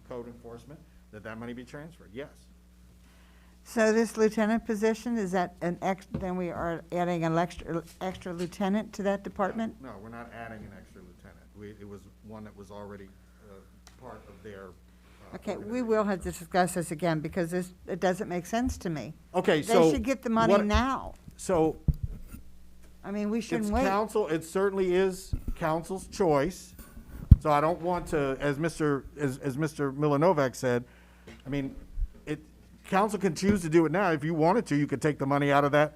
code enforcement, that money be transferred, yes. So this lieutenant position, is that then we are adding an extra lieutenant to that department? No, we're not adding an extra lieutenant. It was one that was already part of their. Okay, we will have to discuss this again, because it doesn't make sense to me. Okay, so. They should get the money now. So. I mean, we shouldn't It's wait. council, it certainly is council's choice. So I don't want to, as Mr. Milanovac said, I mean, council can choose to do it now. If you wanted to, you could take the money out of that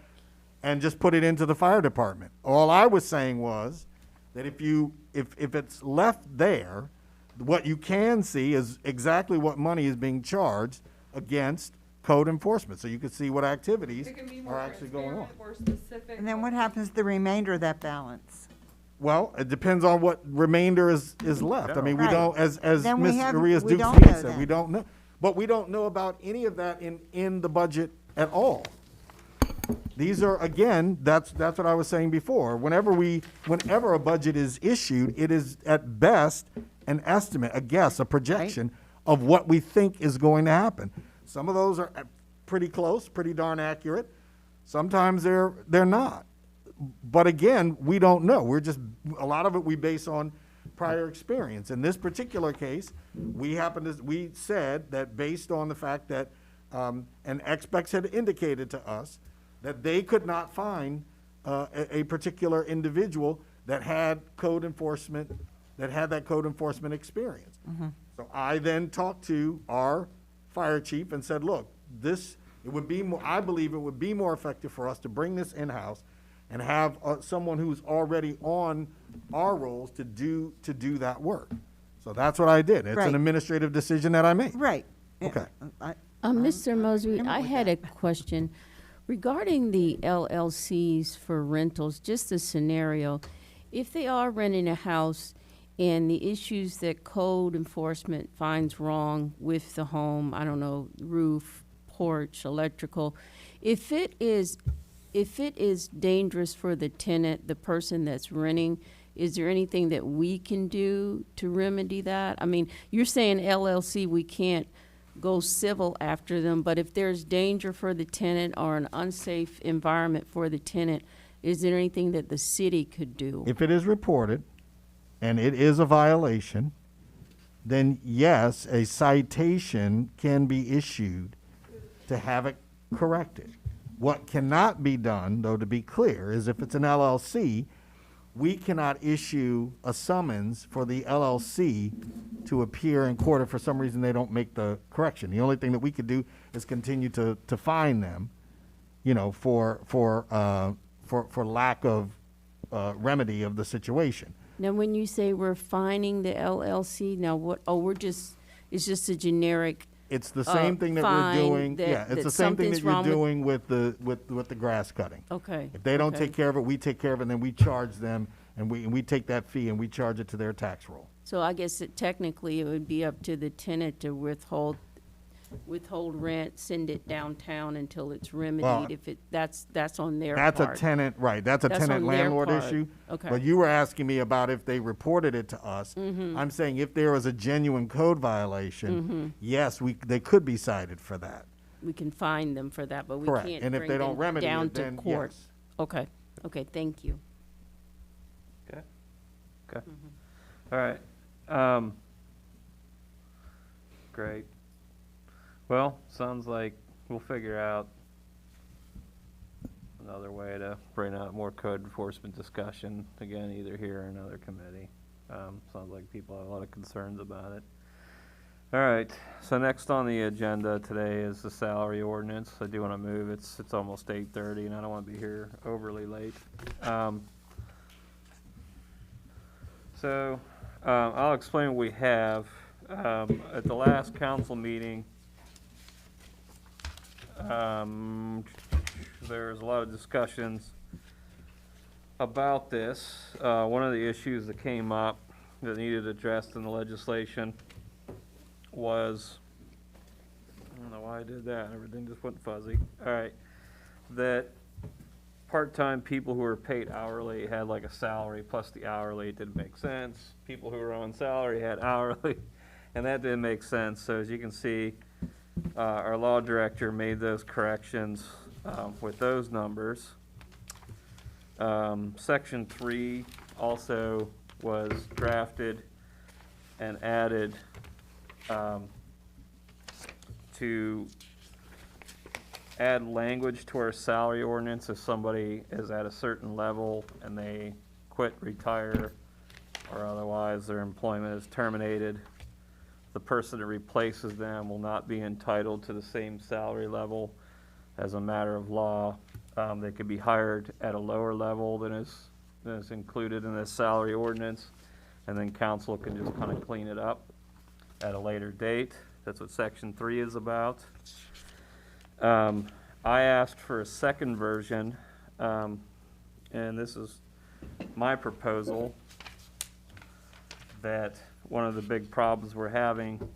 and just put it into the fire department. All I was saying was that if it's left there, what you can see is exactly what money is being charged against code enforcement. So you can see what activities It can be are more actually going on. transparent or specific. And then what happens to the remainder of that balance? Well, it depends on what remainder is left. I mean, we Right. don't, as Then we Ms. have- Arias we Dukes don't know said, then. we don't know. But we don't know about any of that in the budget at all. These are, again, that's what I was saying before. Whenever a budget is issued, it is at best an estimate, a guess, a projection of what we think is going to happen. Some of those are pretty close, pretty darn accurate. Sometimes they're not. But again, we don't know. A lot of it we base on prior experience. In this particular case, we said that based on the fact that, and XPEX had indicated to us that they could not find a particular individual that had that code enforcement experience. So I then talked to our fire chief and said, look, I believe it would be more effective for us to bring this in-house and have someone who's already on our rolls to do that work. So that's what I did. It's Right. an administrative decision that I made. Right. Yeah, Okay. Mr. Mosby, agreement I with had a that. question regarding the LLCs for rentals, just a scenario. If they are renting a house and the issues that code enforcement finds wrong with the home, I don't know, roof, porch, electrical, if it is dangerous for the tenant, the person that's renting, is there anything that we can do to remedy that? I mean, you're saying LLC, we can't go civil after them, but if there's danger for the tenant or an unsafe environment for the tenant, is there anything that the city could do? If it is reported and it is a violation, then yes, a citation can be issued to have it corrected. What cannot be done, though, to be clear, is if it's an LLC, we cannot issue a summons for the LLC to appear in court if for some reason they don't make the correction. The only thing that we could do is continue to fine them, you know, for lack of remedy of the situation. Now, when you say we're fining the LLC, now what, it's just a generic, It's the same thing that we're fine doing, that- yeah, it's that the same thing that something's you're wrong with- doing with the grass cutting. okay. If they don't okay. take care of it, we take care of it, and then we charge them, and we take that fee and we charge it to their tax roll. So I guess technically it would be up to the tenant to withhold rent, send it downtown until it's remedied, if that's on their part. That's a tenant, right, that's a That's tenant on their landlord part. issue. Okay. But you were asking me about if they reported it to us. I'm saying if there was a genuine code violation, yes, they could be cited for that. We can fine them for that, but we Correct. can't And if bring they don't them remedy down it, to then court. yes. Okay, okay, thank you. Okay, okay. All right. Great. Well, sounds like we'll figure out another way to bring out more code enforcement discussion, again, either here or another committee. Sounds like people have a lot of concerns about it. All right, so next on the agenda today is the salary ordinance. I do want to move, it's almost 8:30 and I don't want to be here overly late. I'll explain what we have. At the last council meeting, there's a lot of discussions about this. One of the issues that came up that needed addressed in the legislation was, I don't know why I did that, everything just went fuzzy. All right, that part-time people who were paid hourly had like a salary plus the hourly. It didn't make sense. People who were on salary had hourly, and that didn't make sense. So as you can see, our law director made those corrections with those numbers. Section 3 also was drafted and added to add language to our salary ordinance if somebody is at a certain level and they quit, retire, or otherwise their employment is terminated. The person that replaces them will not be entitled to the same salary level as a matter of law. They could be hired at a lower level than is included in this salary ordinance, and then council can just kind of clean it up at a later date. That's what section 3 is about. I asked for a second version, and this is my proposal, that one of the big problems we're having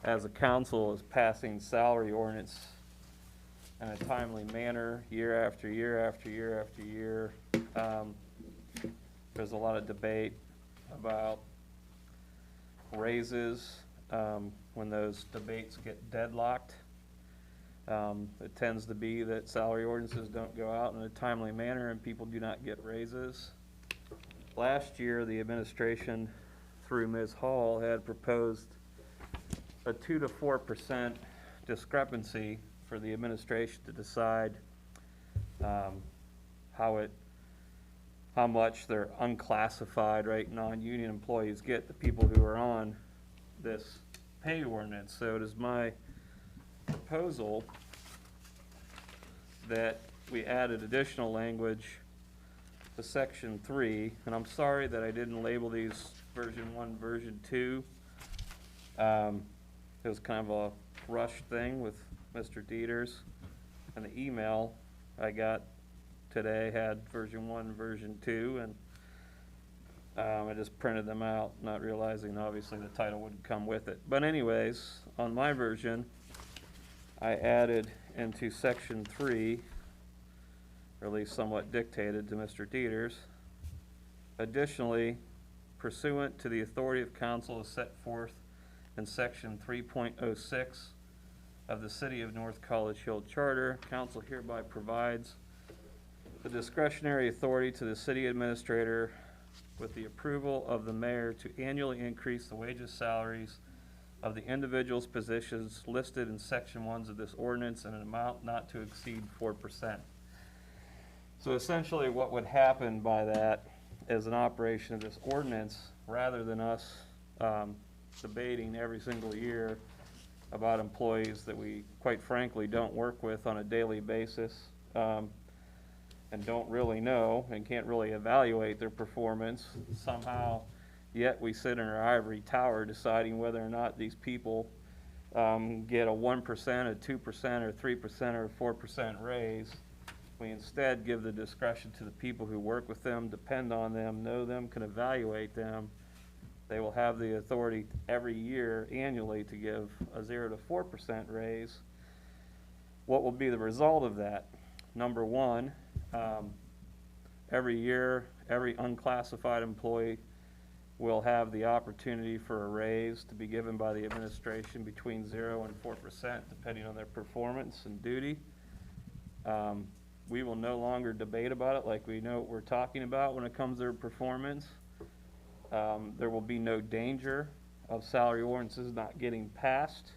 as a council is passing salary ordinance in a timely manner, year after year after year after year. There's a lot of debate about raises when those debates get deadlocked. It tends to be that salary ordinances don't go out in a timely manner and people do not get raises. Last year, the administration, through Ms. Hall, had proposed a 2 to 4% discrepancy for the administration to decide how much their unclassified, right, non-union employees get, the people who are on this pay ordinance. So it is my proposal that we added additional language to section 3, and I'm sorry that I didn't label these version 1, version 2. It was kind of a rush thing with Mr. Dieters, and the email I got today had version 1, version 2, and I just printed them out, not realizing obviously the title would come with it. But anyways, on my version, I added into section 3, or at least somewhat dictated to Mr. Dieters. Additionally, pursuant to the authority of council as set forth in section 3.06 of the City of North College Hill Charter, council hereby provides the discretionary authority to the city administrator with the approval of the mayor to annually increase the wages, salaries of the individual's positions listed in section 1 of this ordinance in an amount not to exceed 4%. So essentially what would happen by that as an operation of this ordinance, rather than us debating every single year about employees that we quite frankly don't work with on a daily basis, and don't really know and can't really evaluate their performance, somehow yet we sit in our ivory tower deciding whether or not these people get a 1%, a 2%, or 3%, or 4% raise. We instead give the discretion to the people who work with them, depend on them, know them, can evaluate them. They will have the authority every year, annually, to give a 0 to 4% raise. What will be the result of that? Number one, every year, every unclassified employee will have the opportunity for a raise to be given by the administration between 0 and 4%, depending on their performance and duty. We will no longer debate about it like we know what we're talking about when it comes to their performance. There will be no danger of salary ordinances not getting passed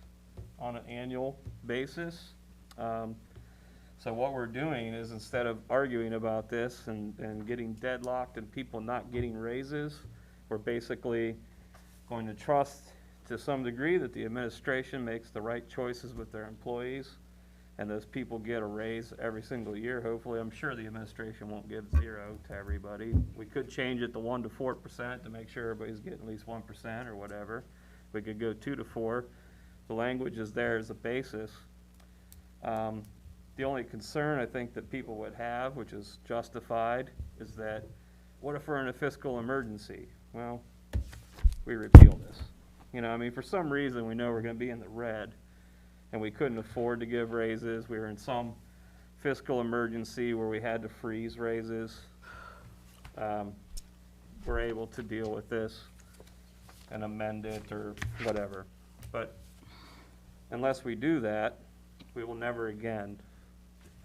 on an annual basis. So what we're doing is, instead of arguing about this and getting deadlocked and people not getting raises, we're basically going to trust to some degree that the administration makes the right choices with their employees, and those people get a raise every single year. Hopefully, I'm sure the administration won't give 0 to everybody. We could change it to 1 to 4% to make sure everybody's getting at least 1% or whatever. We could go 2 to 4. The language is there as a basis. The only concern I think that people would have, which is justified, is that what if we're in a fiscal emergency? Well, we repeal this. You know, I mean, for some reason we know we're going to be in the red, and we couldn't afford to give raises. We were in some fiscal emergency where we had to freeze raises. We're able to deal with this and amend it or whatever. But unless we do that, we will never again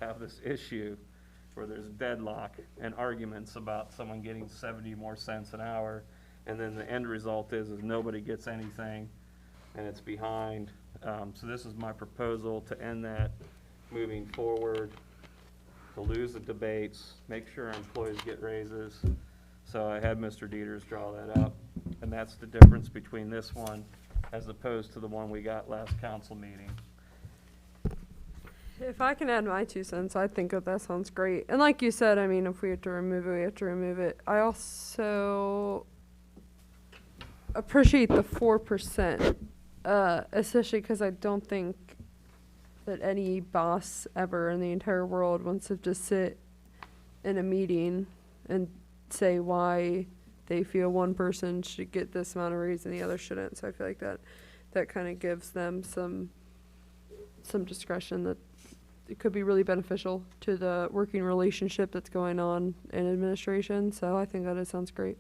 have this issue where there's deadlock and arguments about someone getting 70 more cents an hour, and then the end result is nobody gets anything and it's behind. So this is my proposal to end that moving forward, to lose the debates, make sure our employees get raises. So I had Mr. Dieters draw that up, and that's the difference between this one as opposed to the one we got last council meeting. If I can add my 2 cents, I think that sounds great. And like you said, I mean, if we have to remove it, we have to remove it. I also appreciate the 4%, especially because I don't think that any boss ever in the entire world wants to just sit in a meeting and say why they feel one person should get this amount of raise and the other shouldn't. So I feel like that kind of gives them some discretion that it could be really beneficial to the working relationship that's going on in administration. So I think that it sounds great.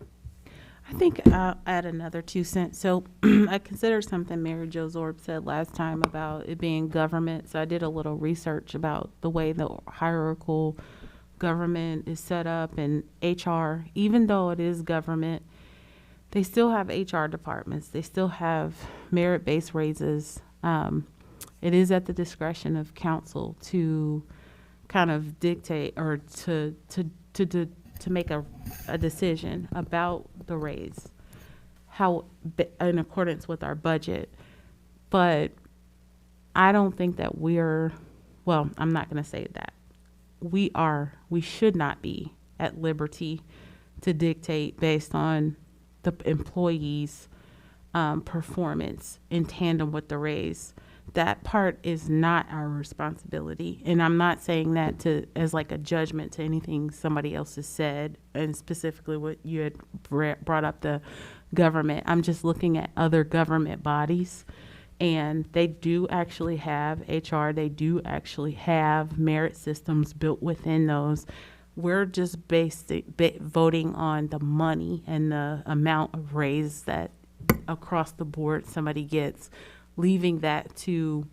I think I'll add another 2 cents. So I considered something Mary Jo Zorb said last time about it being government. So I did a little research about the way the hierarchical government is set up, and HR, even though it is government, they still have HR departments. They still have merit-based raises. It is at the discretion of council to kind of dictate or to make a decision about the raise, how in accordance with our budget. But I don't think that I'm not going to say that. We should not be at liberty to dictate based on the employee's performance in tandem with the raise. That part is not our responsibility. And I'm not saying that as like a judgment to anything somebody else has said, and specifically what you had brought up, the government. I'm just looking at other government bodies, and they do actually have HR. They do actually have merit systems built within those. We're just voting on the money and the amount of raise that across the board somebody gets, leaving that to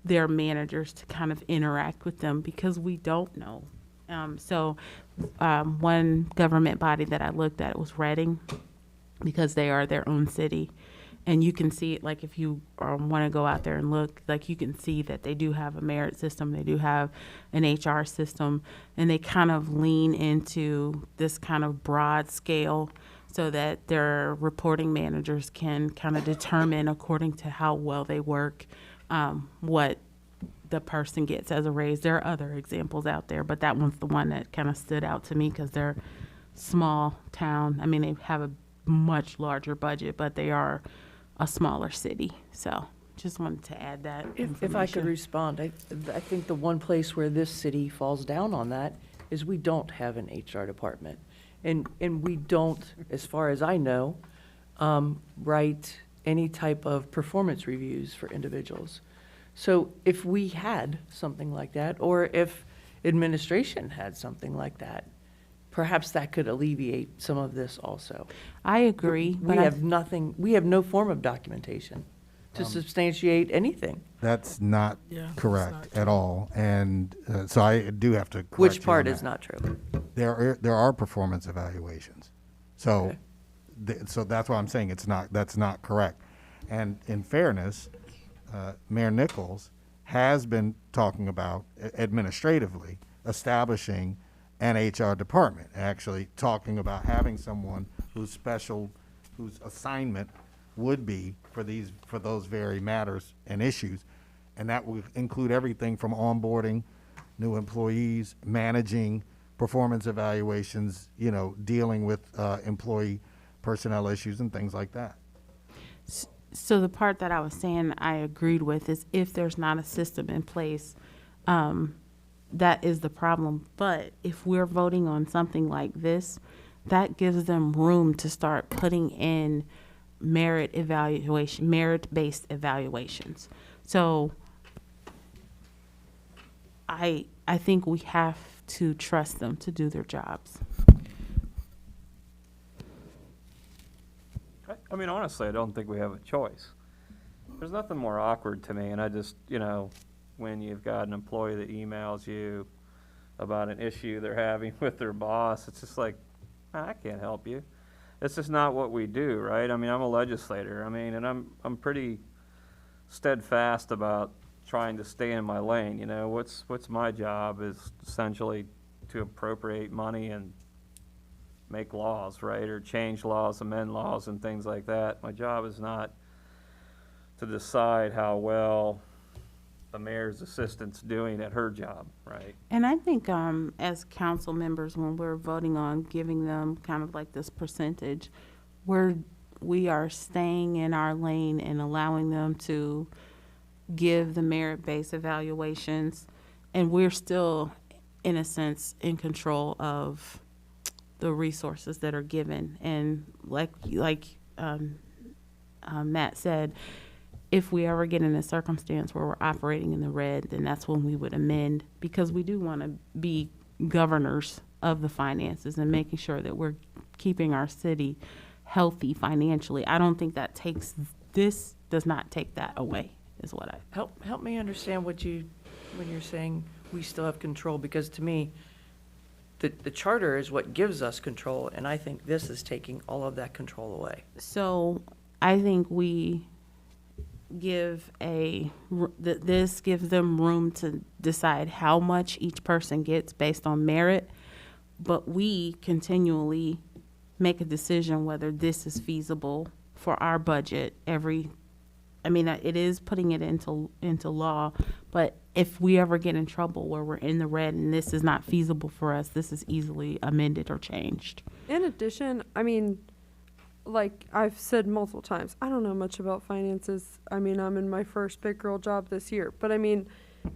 their managers to kind of interact with them because we don't know. One government body that I looked at was Reading, because they are their own city. And you can see it, like if you want to go out there and look, like you can see that they do have a merit system, they do have an HR system, and they kind of lean into this kind of broad scale so that their reporting managers can kind of determine according to how well they work, what the person gets as a raise. There are other examples out there, but that one's the one that kind of stood out to me because they're small town. I mean, they have a much larger budget, but they are a smaller city. So just wanted to add that. If I could respond, I think the one place where this city falls down on that is we don't have an HR department. And we don't, as far as I know, write any type of performance reviews for individuals. So if we had something like that, or if administration had something like that, perhaps that could alleviate some of this also. I agree. We have nothing, we have no form of documentation to substantiate anything. That's not Yeah, it's correct not at all. And so I do have to correct Which you part on is that. not true? There are performance evaluations. So, Okay. so that's why I'm saying that's not correct. And in fairness, Mayor Nichols has been talking about administratively establishing an HR department, actually talking about having someone whose assignment would be for those very matters and issues. And that would include everything from onboarding new employees, managing performance evaluations, dealing with employee personnel issues and things like that. So the part that I was saying I agreed with is if there's not a system in place, that is the problem. But if we're voting on something like this, that gives them room to start putting in merit-based evaluations. So I think we have to trust them to do their jobs. I mean, honestly, I don't think we have a choice. There's nothing more awkward to me, and I just, when you've got an employee that emails you about an issue they're having with their boss, it's just like, I can't help you. It's just not what we do, right? I mean, I'm a legislator. I mean, and I'm pretty steadfast about trying to stay in my lane. What's my job is essentially to appropriate money and make laws, right? Or change laws, amend laws, and things like that. My job is not to decide how well the mayor's assistant's doing at her job, right? And I think as council members, when we're voting on giving them kind of like this percentage, we are staying in our lane and allowing them to give the merit-based evaluations, and we're still, in a sense, in control of the resources that are given. And like Matt said, if we ever get in a circumstance where we're operating in the red, then that's when we would amend, because we do want to be governors of the finances and making sure that we're keeping our city healthy financially. I don't think this does not take that away, is what I. Help me understand when you're saying we still have control, because to me, the charter is what gives us control, and I think this is taking all of that control away. So I think we this gives them room to decide how much each person gets based on merit, but we continually make a decision whether this is feasible for our budget. It is putting it into law, but if we ever get in trouble where we're in the red and this is not feasible for us, this is easily amended or changed. In addition, I mean, like I've said multiple times, I don't know much about finances. I mean, I'm in my first big girl job this year, but I mean,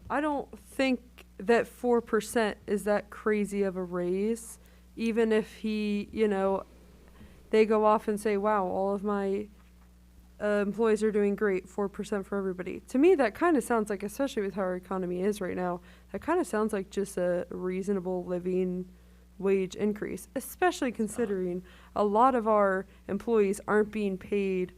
I don't think that 4% is that crazy of a raise, even if he, you know, they go off and say, wow, all of my employees are doing great, 4% for everybody. To me, that kind of sounds like, especially with how our economy is right now, that kind of sounds like just a reasonable living wage increase, especially considering a lot of our employees aren't being paid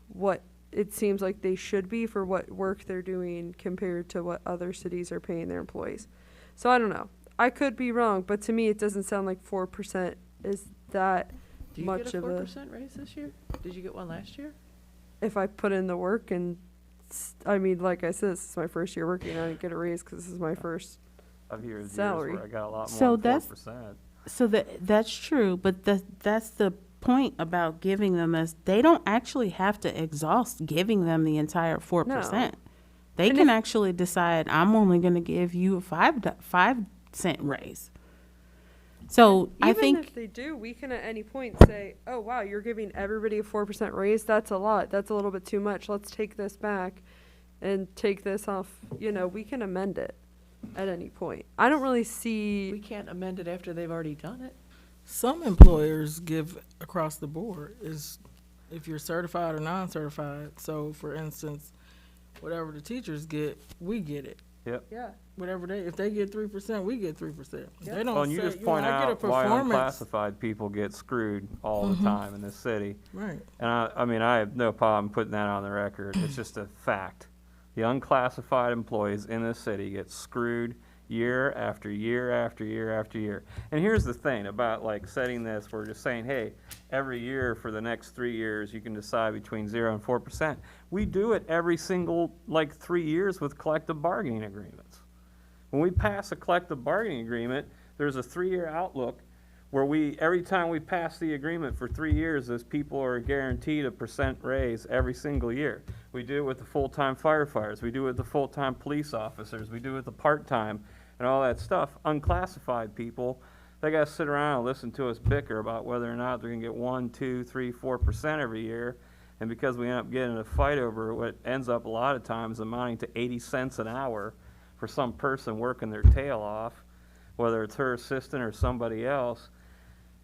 what it seems like they should be for what work they're doing compared to what other cities are paying their employees. So I don't know. I could be wrong, but to me, it doesn't sound like 4% is that Do you much get a of a, 4% raise this year? Did you get one last year? if I put in the work and, I mean, like I said, this is my first year working. I didn't get a raise because this is my first. I've heard years Salary. where I got a lot So more than that's- 4%. So that's true, but that's the point about giving them is they don't actually have to exhaust giving them the entire 4%. No. They And can if- actually decide, I'm only going to give you a 5-cent raise. So I Even think if they do, we can at any point say, oh, wow, you're giving everybody a 4% raise. That's a lot. That's a little bit too much. Let's take this back and take this off. You know, we can amend it at any point. I don't really We see, can't amend it after they've already done it. Some employers give across the board, is if you're certified or non-certified. So for instance, whatever the teachers get, we get it. yeah. Whatever if they get 3%, we get 3%. Yeah. They don't Well, and you say, just point I get a out why performance. unclassified people get screwed all the time in this city. Right. And I mean, I have no problem putting that on the record. It's just a fact. The unclassified employees in this city get screwed year after year after year after year. And here's the thing about like setting this, we're just saying, hey, every year for the next 3 years, you can decide between 0 and 4%. We do it every single, like 3 years with collective bargaining agreements. When we pass a collective bargaining agreement, there's a 3-year outlook where every time we pass the agreement for 3 years, those people are guaranteed a % raise every single year. We do it with the full-time firefighters, we do it with the full-time police officers, we do it with the part-time and all that stuff. Unclassified people, they gotta sit around and listen to us bicker about whether or not they're gonna get 1, 2, 3, 4% every year. And because we end up getting in a fight over what ends up a lot of times amounting to 80 cents an hour for some person working their tail off, whether it's her assistant or somebody else,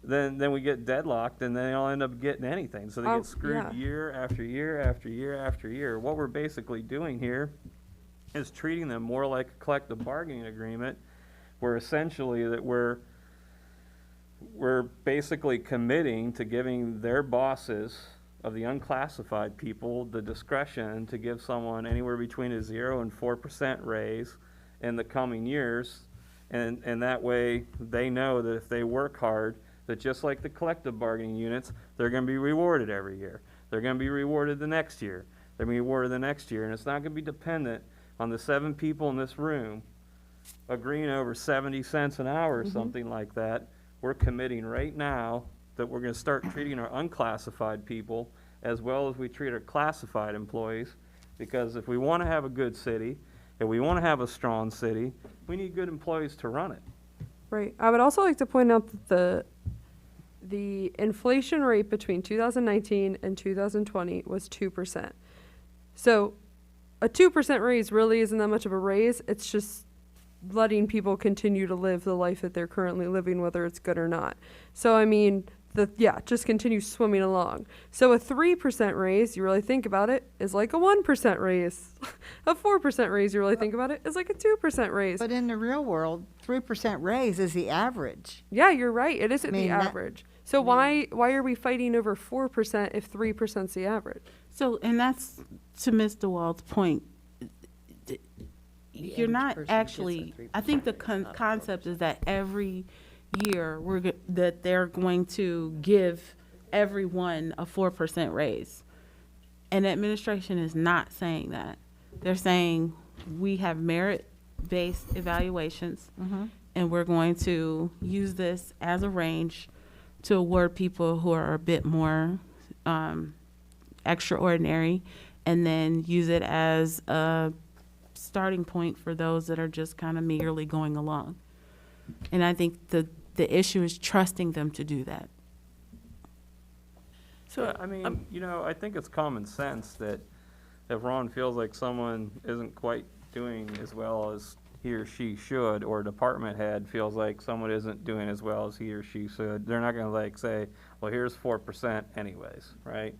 then we get deadlocked and they don't end up getting anything. So they Oh, get screwed yeah. year after year after year after year. What we're basically doing here is treating them more like a collective bargaining agreement, where essentially that we're basically committing to giving their bosses of the unclassified people the discretion to give someone anywhere between a 0 and 4% raise in the coming years. And that way they know that if they work hard, that just like the collective bargaining units, they're going to be rewarded every year. They're going to be rewarded the next year. They're going to be rewarded the next year. And it's not going to be dependent on the 7 people in this room agreeing over 70 cents an hour or something like that. We're committing right now that we're going to start treating our unclassified people as well as we treat our classified employees. Because if we want to have a good city, if we want to have a strong city, we need good employees to run it. Right. I would also like to point out that the inflation rate between 2019 and 2020 was 2%. So a 2% raise really isn't that much of a raise. It's just letting people continue to live the life that they're currently living, whether it's good or not. So, I mean, just continue swimming along. So a 3% raise, you really think about it, is like a 1% raise. A 4% raise, you really think about it, is like a 2% raise. But in the real world, 3% raise is the average. Yeah, you're right. It isn't I mean, the that- average. So why are we fighting over 4% if 3% is the average? So, and that's to Mr. Wald's point. You're average not person gets actually, a I think the 3%, not concept is that every year that they're going to give everyone a 4% raise. And administration is not saying that. They're saying we have merit-based evaluations and we're going to use this as a range to award people who are a bit more extraordinary, and then use it as a starting point for those that are just kind of meagerly going along. And I think the issue is trusting them to do that. So, I mean, you know, I think it's common sense that if Ron feels like someone isn't quite doing as well as he or she should, or a department head feels like someone isn't doing as well as he or she should, they're not gonna like say, well, here's 4% anyways, right?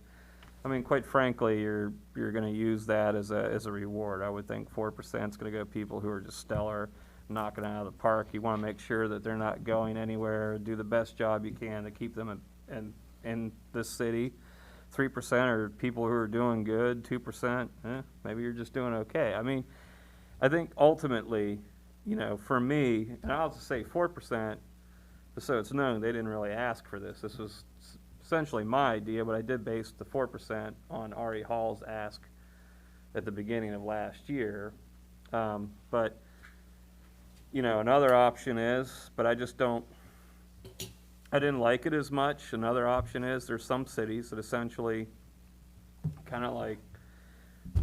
I mean, quite frankly, you're gonna use that as a reward. I would think 4% is gonna go to people who are just stellar, knocking it out of the park. You wanna make sure that they're not going anywhere, do the best job you can to keep them in this city. 3% are people who are doing good, 2%, maybe you're just doing okay. I mean, I think ultimately, you know, for me, and I'll just say 4%, just so it's known, they didn't really ask for this. This was essentially my idea, but I did base the 4% on Ari Hall's ask at the beginning of last year. But, you know, another option is, but I didn't like it as much. Another option is there's some cities that essentially, kind of like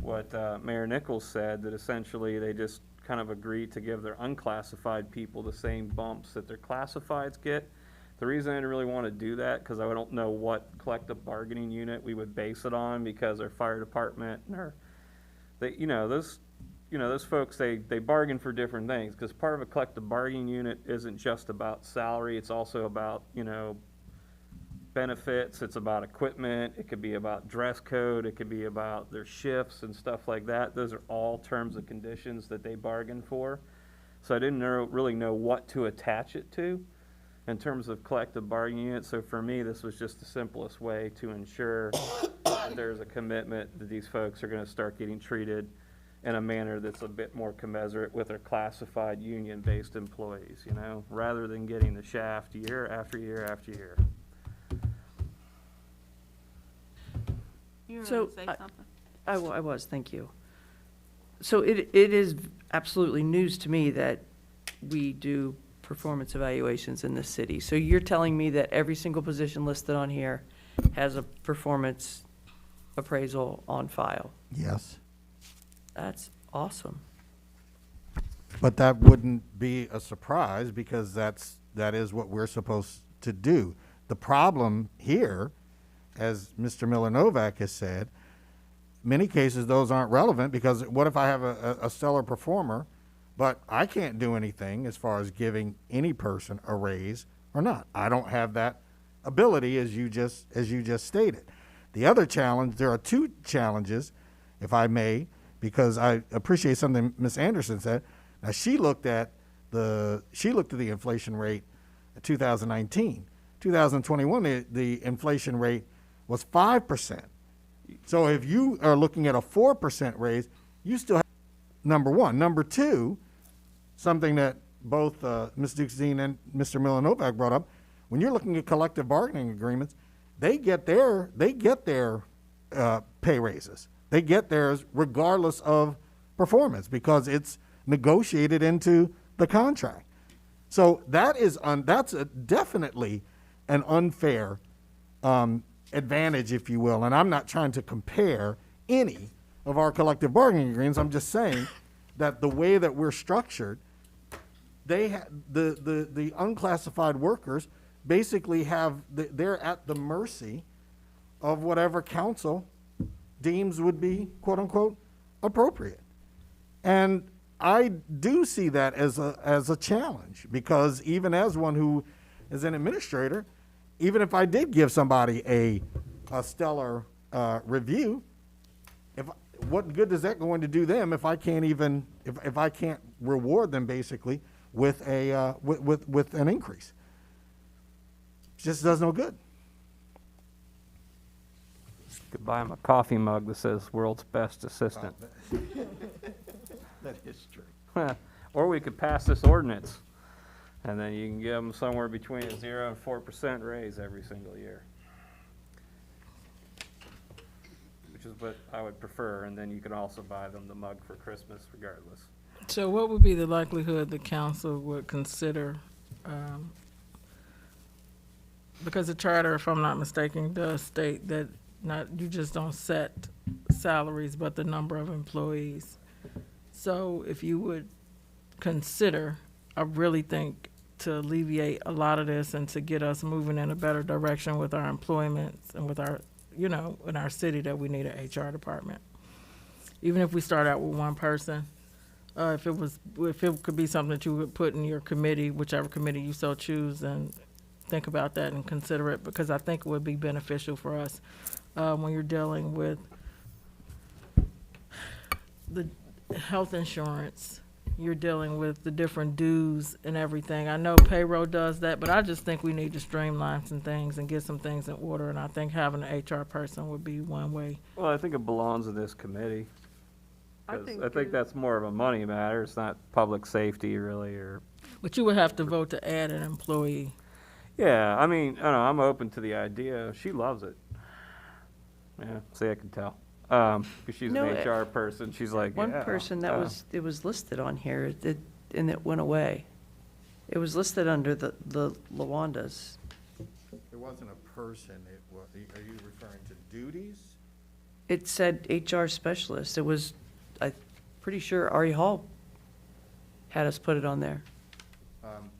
what Mayor Nichols said, that essentially they just kind of agreed to give their unclassified people the same bumps that their classifieds get. The reason I didn't really want to do that, because I don't know what collective bargaining unit we would base it on, because our fire department and those folks, they bargain for different things, because part of a collective bargaining unit isn't just about salary, it's also about, you know, benefits, it's about equipment, it could be about dress code, it could be about their shifts and stuff like that. Those are all terms and conditions that they bargain for. So I didn't really know what to attach it to in terms of collective bargaining units. So for me, this was just the simplest way to ensure that there's a commitment that these folks are going to start getting treated in a manner that's a bit more commensurate with their classified union-based employees, you know, rather than getting the shaft year after year after year. So, I was, thank you. So it is absolutely news to me that we do performance evaluations in this city. So you're telling me that every single position listed on here has a performance appraisal on file? Yes. That's awesome. But that wouldn't be a surprise, because that is what we're supposed to do. The problem here, as Mr. Miller Novak has said, many cases those aren't relevant, because what if I have a stellar performer, but I can't do anything as far as giving any person a raise or not? I don't have that ability, as you just stated. The other challenge, there are two challenges, if I may, because I appreciate something Ms. Anderson said. Now, she looked at the inflation rate in 2019. 2021, the inflation rate was 5%. So if you are looking at a 4% raise, you still have, number one. Number two, something that both Ms. Dukes-Dean and Mr. Miller Novak brought up, when you're looking at collective bargaining agreements, they get their pay raises. They get theirs regardless of performance, because it's negotiated into the contract. So that's definitely an unfair advantage, if you will. And I'm not trying to compare any of our collective bargaining agreements. I'm just saying that the way that we're structured, the unclassified workers basically they're at the mercy of whatever council deems would be, quote unquote, appropriate. And I do see that as a challenge, because even as one who is an administrator, even if I did give somebody a stellar review, what good is that going to do them if I can't if I can't reward them basically with with an increase? It just does no good. Could buy him a coffee mug that says "World's Best Assistant." That is true. Or we could pass this ordinance, and then you can give them somewhere between a 0 and 4% raise every single year, which is what I would prefer. And then you can also buy them the mug for Christmas, regardless. So what would be the likelihood the council would consider, because the charter, if I'm not mistaken, does state that you just don't set salaries, but the number of employees. So if you would consider, I really think, to alleviate a lot of this and to get us moving in a better direction with our employments and with our, you know, in our city, that we need an HR department. Even if we start out with one person, if it could be something that you would put in your committee, whichever committee you so choose, and think about that and consider it, because I think it would be beneficial for us when you're dealing with the health insurance, you're dealing with the different dues and everything. I know payroll does that, but I just think we need to streamline some things and get some things in order, and I think having an HR person would be one way. Well, I think it belongs in this committee. I 'Cause think I think it- that's more of a money matter. It's not public safety really, or, But you would have to vote to add an employee. yeah, I mean, I don't know, I'm open to the idea. She loves it. Yeah, see, I can tell. 'Cause she's an No, HR person. She's like, One yeah, person that it was listed on here, and it went away. It was listed under the Lawandas. It wasn't a person, it was, are you referring to duties? It said HR specialist. It was, I'm pretty sure Ari Hall had us put it on there.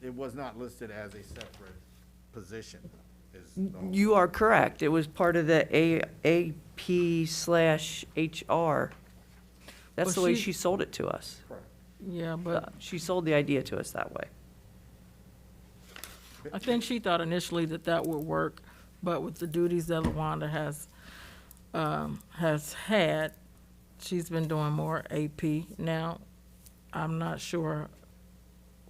It was not listed as a separate position, is the whole- You are correct. It was part of the AP/HR. That's Well, the way she- she sold it to us. Correct. Yeah, but She sold the idea to us that way. I think she thought initially that that would work, but with the duties that LaWanda has had, she's been doing more AP now. I'm not sure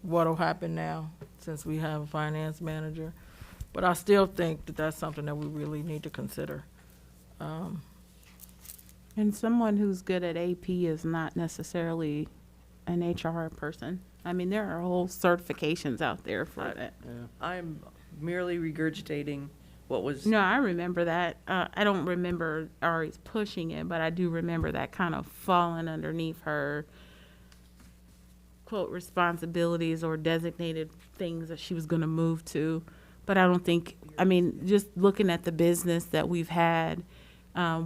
what'll happen now, since we have a finance manager, but I still think that that's something that we really need to consider. And someone who's good at AP is not necessarily an HR person. I mean, there are whole certifications out there for that. I'm merely regurgitating what was. No, I remember that. I don't remember Ari's pushing it, but I do remember that kind of falling underneath her, quote, responsibilities or designated things that she was going to move to. But I don't think, I mean, just looking at the business that we've had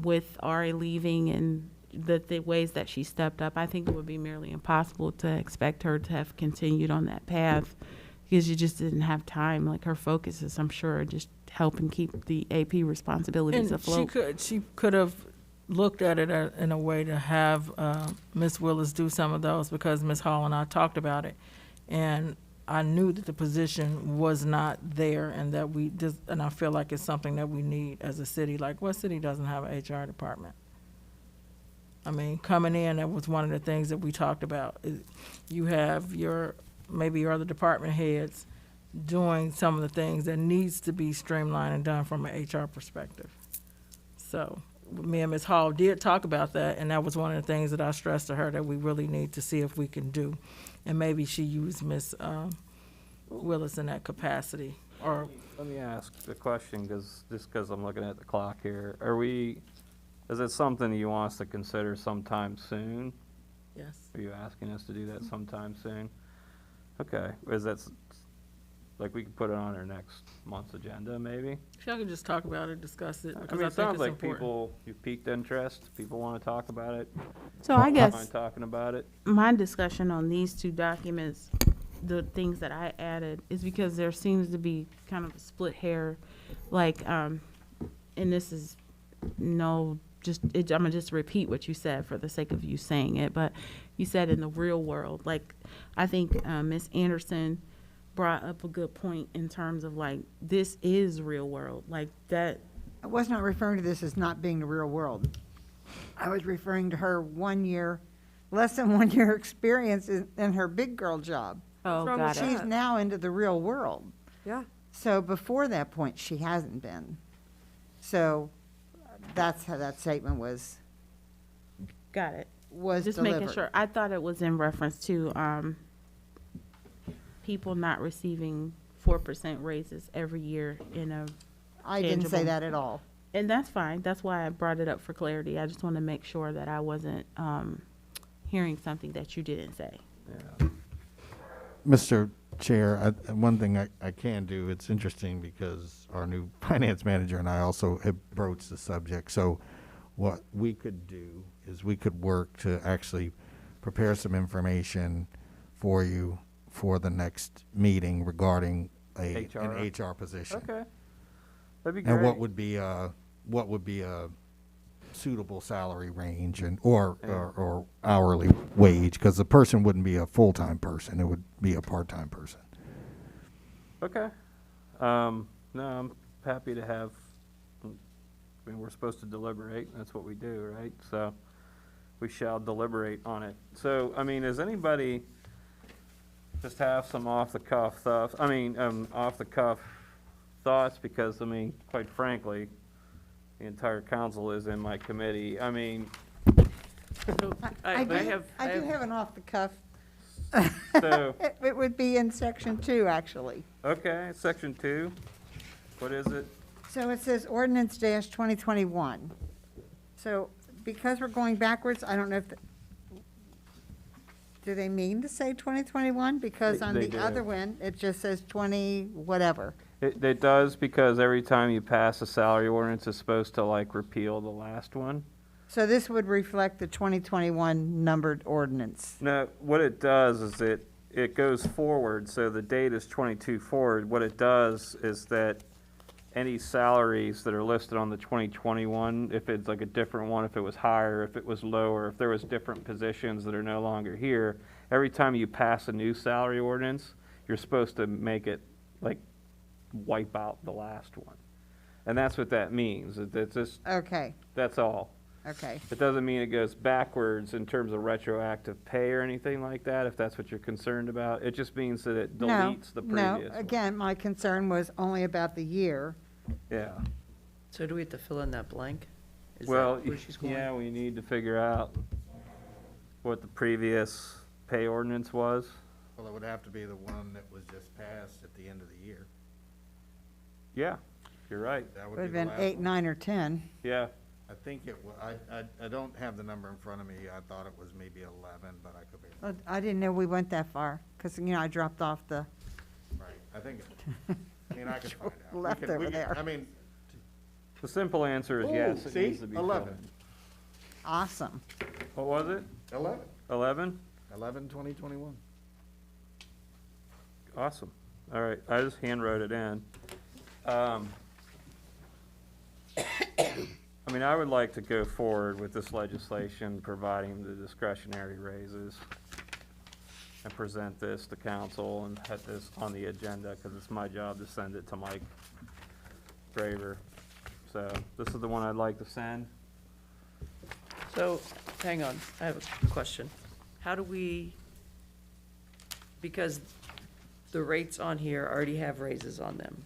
with Ari leaving and the ways that she stepped up, I think it would be merely impossible to expect her to have continued on that path, because you just didn't have time. Like, her focus is, I'm sure, just helping keep the AP responsibilities And afloat. she could have looked at it in a way to have Ms. Willis do some of those, because Ms. Hall and I talked about it. And I knew that the position was not there, and that and I feel like it's something that we need as a city. Like, what city doesn't have an HR department? I mean, coming in, that was one of the things that we talked about. You have maybe your other department heads doing some of the things that needs to be streamlined and done from an HR perspective. So me and Ms. Hall did talk about that, and that was one of the things that I stressed to her that we really need to see if we can do. And maybe she used Ms. Willis in that capacity. Or Let me ask the question, just because I'm looking at the clock here. Is it something you want us to consider sometime soon? yes, Are you asking us to do that sometime soon? Okay, like, we could put it on our next month's agenda, maybe? if y'all could just talk about it, discuss it, I because mean, I it think sounds it's like important. you piqued interest, people want to talk about it. So I Mind guess talking about it? my discussion on these two documents, the things that I added, is because there seems to be kind of a split hair, like, and this is I'm gonna just repeat what you said for the sake of you saying it, but you said in the real world, like, I think Ms. Anderson brought up a good point in terms of, like, this is real world, like that. I was not referring to this as not being the real world. I was referring to her less than 1 year experience in her big girl job. Oh, wrong got with it. that? She's now into the real world. Yeah. So before that point, she hasn't been. So that's how that statement was Got it. Just delivered. making sure. I thought it was in reference to people not receiving 4% raises every year in a, I didn't say tangible. that at all. and that's fine. That's why I brought it up for clarity. I just want to make sure that I wasn't hearing something that you didn't say. Yeah. Mr. Chair, one thing I can do, it's interesting because our new finance manager and I also have broached the subject. So what we could do is we could work to actually prepare some information for you for the next meeting regarding an HR position. Okay. That'd be great. And what would be a suitable salary range or hourly wage, because the person wouldn't be a full-time person, it would be a part-time person. Okay. No, I'm happy to have, I mean, we're supposed to deliberate, that's what we do, right? So, we shall deliberate on it. So, I mean, does anybody just have some off-the-cuff stuff, off-the-cuff thoughts? Because, I mean, quite frankly, the entire council is in my committee. I mean, I do have an off-the-cuff. so, It would be in section 2, actually. okay, section 2, what is it? So it says ordinance dash 2021. So because we're going backwards, I don't know if, do they mean to say 2021? Because on They the do. other one, it just says 20 whatever. It does, because every time you pass a salary ordinance, it's supposed to like repeal the last one. So this would reflect the 2021 numbered ordinance. No, what it does is it goes forward, so the date is 22 forward. What it does is that any salaries that are listed on the 2021, if it's like a different one, if it was higher, if it was lower, if there was different positions that are no longer here, every time you pass a new salary ordinance, you're supposed to make it like wipe out the last one. And that's what that means. It's just, Okay, that's all. okay. It doesn't mean it goes backwards in terms of retroactive pay or anything like that, if that's what you're concerned about. It just means that it No, deletes the no, previous one. again, my concern was only about the year. Yeah. So do we have to fill in that blank? Is Well, that where she's going? yeah, we need to figure out what the previous pay ordinance was. Well, it would have to be the one that was just passed at the end of the year. Yeah, you're right. That Would have be the been last 8, one. 9, or 10. Yeah, I think it wa, I don't have the number in front of me. I thought it was maybe 11, but I could be, I didn't know we went that far, because, I dropped off the, right. I think, I mean, I could find out. We Left can- over we can- there. I mean, the simple answer is yes, Ooh, it see? needs to be 11. filled in. awesome. What was it? 11, 11? 2021. Awesome. All right, I just hand wrote it in. I mean, I would like to go forward with this legislation, providing the discretionary raises, and present this to council and have this on the agenda, because it's my job to send it to Mike Graver. So, this is the one I'd like to send. So, hang on, I have a question. How do we, because the rates on here already have raises on them,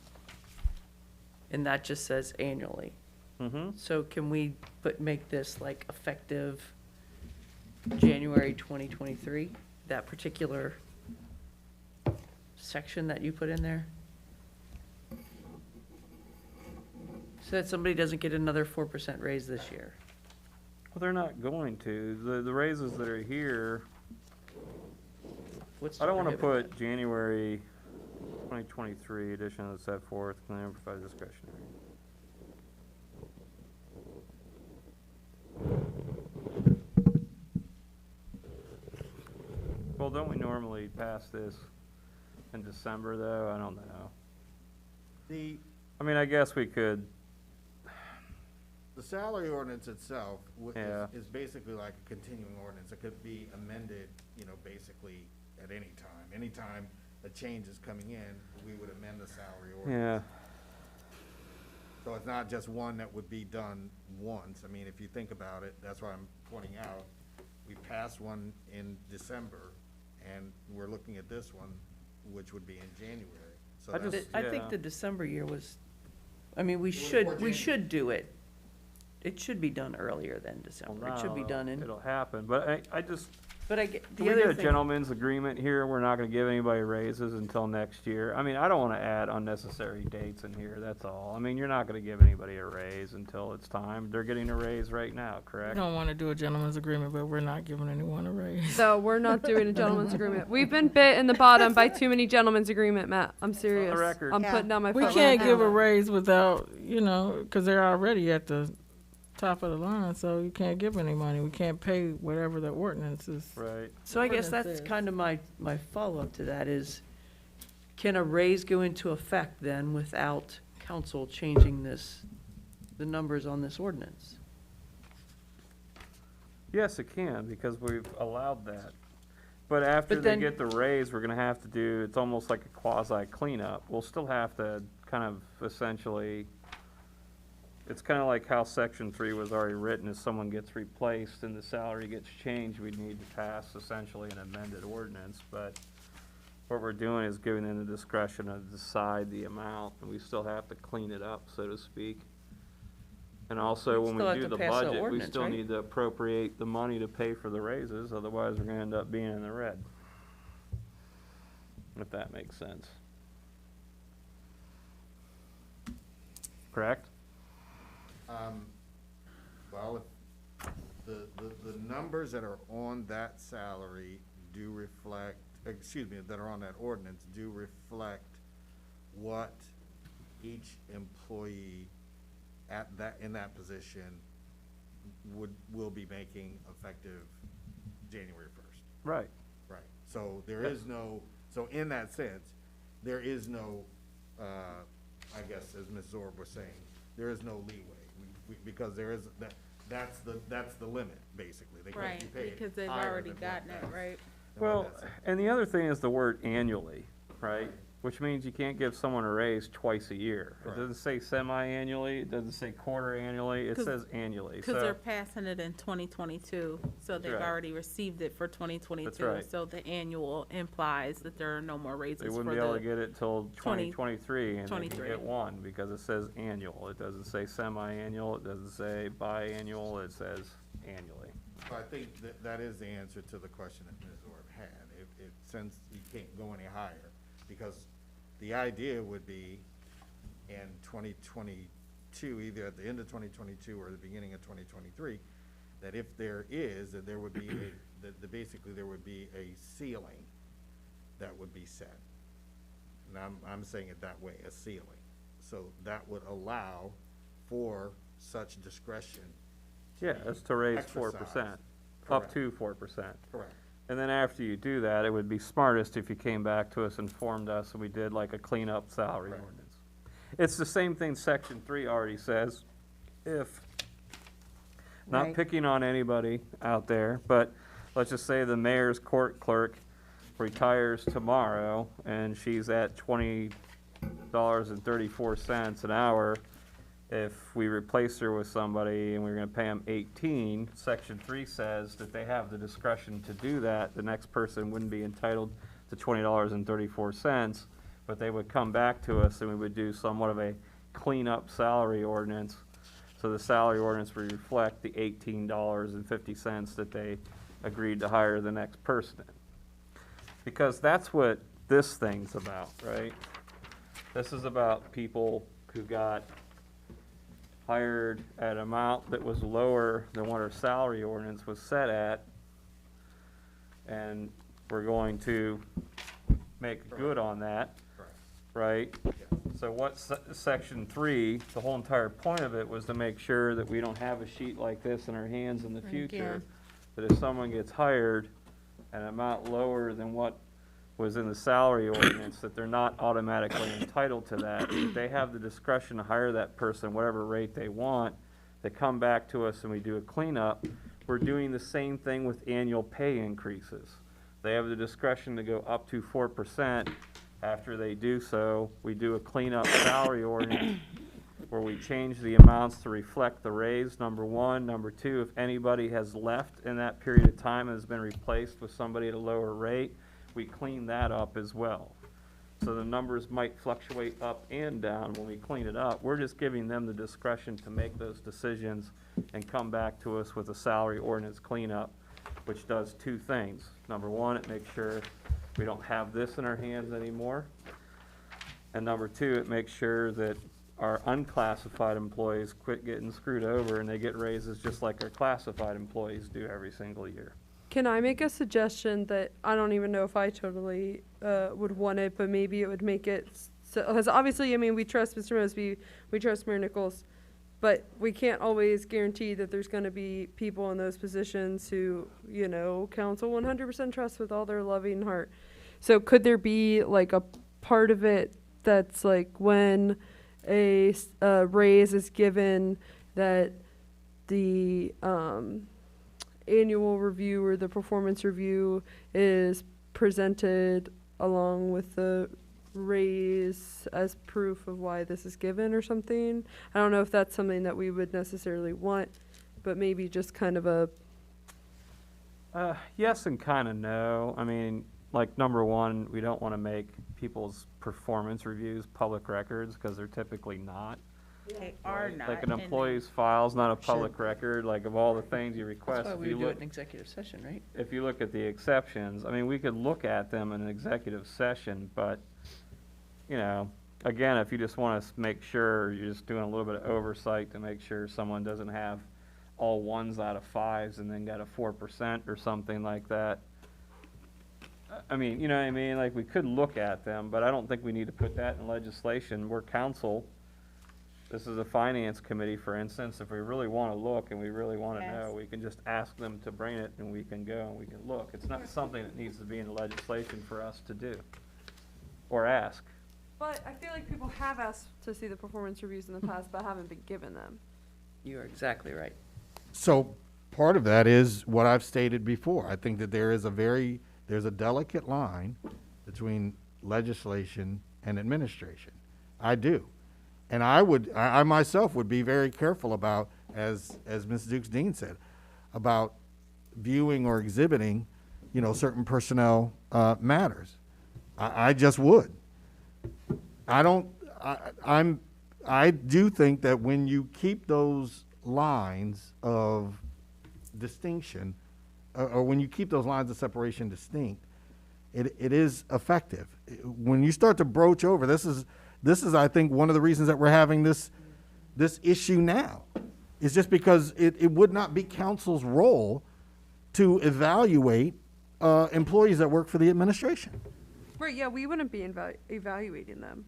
and that just says annually. Mm-hmm. So can we make this like effective January 2023, that particular section that you put in there? So that somebody doesn't get another 4% raise this year? Well, they're not going to. The raises that are here, What's I don't want to prohibit put January 2023 edition of set forth, can they provide discretionary? Well, don't we normally pass this in December, though? I don't know. I mean, I guess we could, The salary ordinance itself Yeah. is basically like a continuing ordinance. It could be amended, basically at any time. Anytime a change is coming in, we would amend the salary ordinance. yeah. So it's not just one that would be done once. I mean, if you think about it, that's why I'm pointing out, we passed one in December, and we're looking at this one, which would be in January. So I just- that's, I think Yeah. the December year was, I mean, we was should, more we January. should do it. It should be done earlier than Well, December. It should be no, done in, It'll happen, but I just, but I get, can the we get other a thing. gentleman's agreement here? We're not gonna give anybody raises until next year. I mean, I don't wanna add unnecessary dates in here, that's all. I mean, you're not gonna give anybody a raise until it's time. They're getting a raise right now, We correct? don't want to do a gentleman's agreement, but we're not giving anyone a raise. So we're not doing a gentleman's agreement. We've been bit in the bottom by too many gentlemen's agreement, Matt. I'm serious. record. I'm Yeah. putting down my We foot can't right give now. a raise without, because they're already at the top of the line, so you can't give any money. We can't pay whatever the ordinance is. Right. So I guess Ordinance that's is. kind of my follow-up to that is, can a raise go into effect then without council changing the numbers on this ordinance? Yes, it can, because we've allowed that. But after But they then- get the raise, we're gonna have to do, it's almost like a quasi cleanup. We'll still have to kind of essentially, it's kind of like how section 3 was already written. If someone gets replaced and the salary gets changed, we'd need to pass essentially an amended ordinance. But what we're doing is giving them the discretion to decide the amount, and we still have to clean it up, so to speak. And also, We'd when still we have do to the pass that budget, we ordinance, still right? need to appropriate the money to pay for the raises, otherwise we're gonna end up being in the red. If that makes sense. Correct? Well, if the numbers that are on that salary do reflect, excuse me, that are on that ordinance do reflect what each employee in that position will be making effective January 1st. Right. Right. So there is no, so in that sense, there is no, I guess, as Ms. Zorb was saying, there is no leeway. Because there is, that's the limit, basically. They can't be paid Because they've higher already than gotten what it, that's- right? than what Well, that's- and the other thing is the word annually, right? Which means you can't give someone a raise twice a year. It Correct. doesn't say semi-annually, it doesn't say quarter annually, it 'Cause- says annually, Because they're so. passing it in 2022, so they've right. already received it for 2022. right. So the annual implies that there are no more raises They for wouldn't be able to the, get it till 20 2023, and they can 23. get one, because it says annual. It doesn't say semi-annual, it doesn't say biannual, it says annually. So I think that is the answer to the question that Ms. Orb had. Since you can't go any higher, because the idea would be in 2022, either at the end of 2022 or the beginning of 2023, that if there is, that there would be basically there would be a ceiling that would be set. And I'm saying it that way, a ceiling. So that would allow for such discretion. Yeah, that's to raise 4%, exercised. up Correct. to 4%. Correct. And then after you do that, it would be smartest if you came back to us, informed us, and we did like a cleanup salary Right. ordinance. It's the same thing section 3 already says. If, not Right. picking on anybody out there, but let's just say the mayor's court clerk retires tomorrow, and she's at $20.34 an hour. If we replace her with somebody and we're gonna pay them 18, section 3 says that they have the discretion to do that. The next person wouldn't be entitled to $20.34, but they would come back to us and we would do somewhat of a cleanup salary ordinance. So the salary ordinance would reflect the $18.50 that they agreed to hire the next person in. Because that's what this thing's about, right? This is about people who got hired at an amount that was lower than what our salary ordinance was set at. And we're going to make good on that, Correct. right? So what section 3, the whole entire point of it was to make sure that we don't have a sheet like this in our hands in the future. That if someone gets hired at an amount lower than what was in the salary ordinance, that they're not automatically entitled to that. That they have the discretion to hire that person whatever rate they want. They come back to us and we do a cleanup. We're doing the same thing with annual pay increases. They have the discretion to go up to 4%. After they do so, we do a cleanup salary ordinance where we change the amounts to reflect the raise, number one. Number two, if anybody has left in that period of time and has been replaced with somebody at a lower rate, we clean that up as well. So the numbers might fluctuate up and down when we clean it up. We're just giving them the discretion to make those decisions and come back to us with a salary ordinance cleanup, which does two things. Number one, it makes sure we don't have this in our hands anymore. And number two, it makes sure that our unclassified employees quit getting screwed over and they get raises just like our classified employees do every single year. Can I make a suggestion that I don't even know if I totally would want it, but maybe it would make it, because obviously, I mean, we trust Mr. Mosby, we trust Mayor Nichols. but we can't always guarantee that there's gonna be people in those positions who, council 100% trust with all their loving heart. So could there be like a part of it that's like when a raise is given, that the annual review or the performance review is presented along with the raise as proof of why this is given or something? I don't know if that's something that we would necessarily want, but maybe just kind of a, Yes and kind of no. I mean, like, number one, we don't want to make people's performance reviews public records, because they're typically not. They are not. Like, an employee's file's not a public record, like, of all the things you request. That's why if we you would do look- it in executive session, right? If you look at the exceptions, I mean, we could look at them in an executive session, but, again, if you just want to make sure, you're just doing a little bit of oversight to make sure someone doesn't have all 1s out of 5s and then got a 4% or something like that. I mean, you know what I mean? Like, we could look at them, but I don't think we need to put that in legislation. We're council. This is a finance committee, for instance. If we really want to look and we really want to know, we can just ask them to bring it and we can go and we can look. It's not something that needs to be in the legislation for us to do or ask. but I feel like people have asked to see the performance reviews in the past, but haven't been given them. You are exactly right. So part of that is what I've stated before. I think that there's a delicate line between legislation and administration. I do. And I myself would be very careful about, as Ms. Dukes Dean said, about viewing or exhibiting, certain personnel matters. I just would. I do think that when you keep those lines of distinction, or when you keep those lines of separation distinct, it is effective. When you start to broach over, this is, I think, one of the reasons that we're having this issue now, is just because it would not be council's role to evaluate employees that work for the administration. Right, yeah, we wouldn't be evaluating them.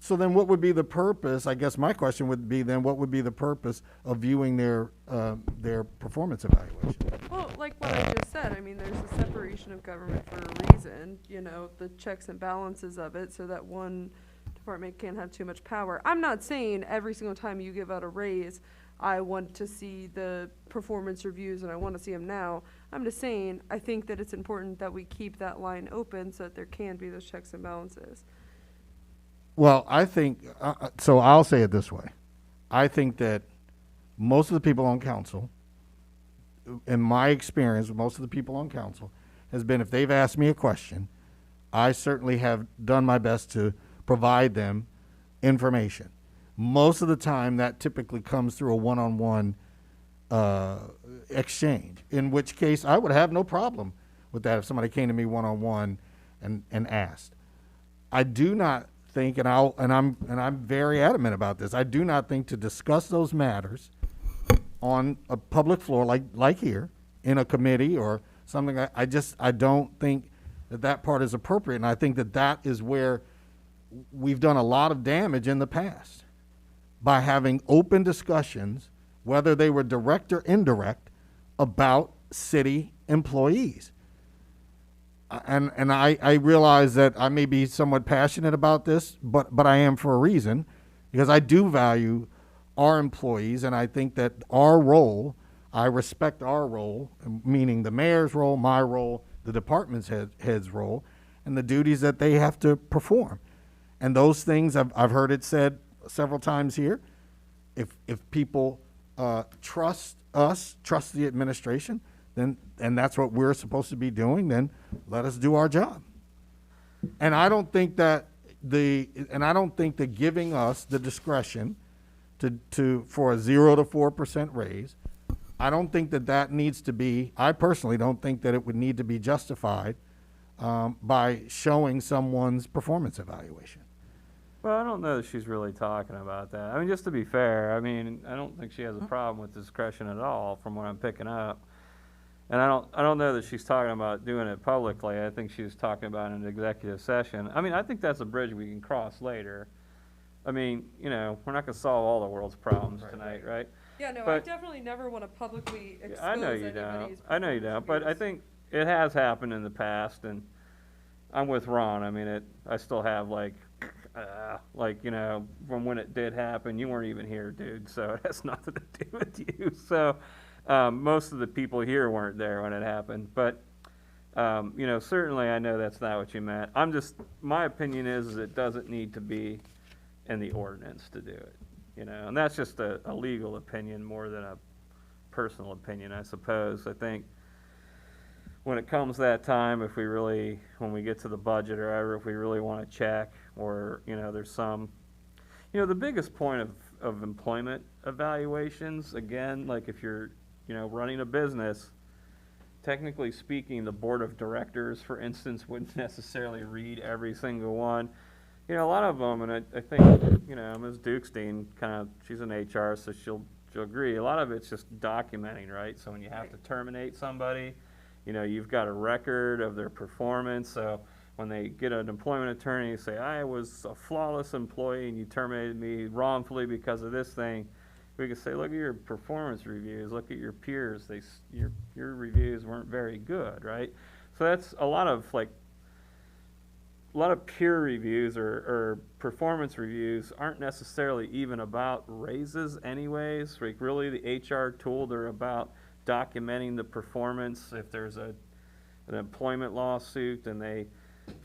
So then what would be the purpose? I guess my question would be then, what would be the purpose of viewing their performance evaluation? Well, like what I just said, I mean, there's a separation of government for a reason, the checks and balances of it, so that one department can't have too much power. I'm not saying every single time you give out a raise, I want to see the performance reviews and I want to see them now. I'm just saying, I think that it's important that we keep that line open so that there can be those checks and balances. Well, I think, so I'll say it this way. I think that most of the people on council, in my experience, most of the people on council, has been, if they've asked me a question, I certainly have done my best to provide them information. Most of the time, that typically comes through a one-on-one exchange, in which case I would have no problem with that if somebody came to me one-on-one and asked. I do not think, and I'm very adamant about this, I do not think to discuss those matters on a public floor like here, in a committee or something, I don't think that part is appropriate, and I think that is where we've done a lot of damage in the past by having open discussions, whether they were direct or indirect, about city employees. And I realize that I may be somewhat passionate about this, but I am for a reason, because I do value our employees, and I think that our role, I respect our role, meaning the mayor's role, my role, the department's head's role, and the duties that they have to perform. And those things, I've heard it said several times here, if people trust us, trust the administration, then, and that's what we're supposed to be doing, then let us do our job. And I don't think that giving us the discretion for a 0 to 4% raise, I don't think that needs to be, I personally don't think that it would need to be justified by showing someone's performance evaluation. Well, I don't know that she's really talking about that. I mean, just to be fair, I mean, I don't think she has a problem with discretion at all, from what I'm picking up. And I don't know that she's talking about doing it publicly. I think she's talking about an executive session. I mean, I think that's a bridge we can cross later. I mean, you know, we're not gonna solve all the world's problems Right, tonight, right. right? Yeah, no, I But- definitely never want to publicly expose I know you anybody's don't, I know you performance don't, but I reviews. think it has happened in the past, and I'm with Ron, I mean, I still have like, you know, from when it did happen, you weren't even here, dude, so it has nothing to do with you, so, most of the people here weren't there when it happened, but, you know, certainly I know that's not what you meant. My opinion is it doesn't need to be in the ordinance to do it, you know, and that's just a legal opinion more than a personal opinion, I suppose. I think when it comes that time, when we get to the budget or ever, if we really want to check, or, you know, there's some, you know, the biggest point of employment evaluations, again, like if you're, you know, running a business, technically speaking, the board of directors, for instance, wouldn't necessarily read every single one. You know, a lot of them, and I think, you know, Ms. Dukestein she's in HR, so she'll agree. A lot of it's just documenting, right? So when you have to terminate somebody, you know, you've got a record of their performance. So when they get an employment attorney, say, I was a flawless employee and you terminated me wrongfully because of this thing, we can say, look at your performance reviews, look at your peers, your reviews weren't very good, right? So that's a lot of peer reviews or performance reviews aren't necessarily even about raises anyways. Like really the HR tool, they're about documenting the performance. If there's an employment lawsuit and they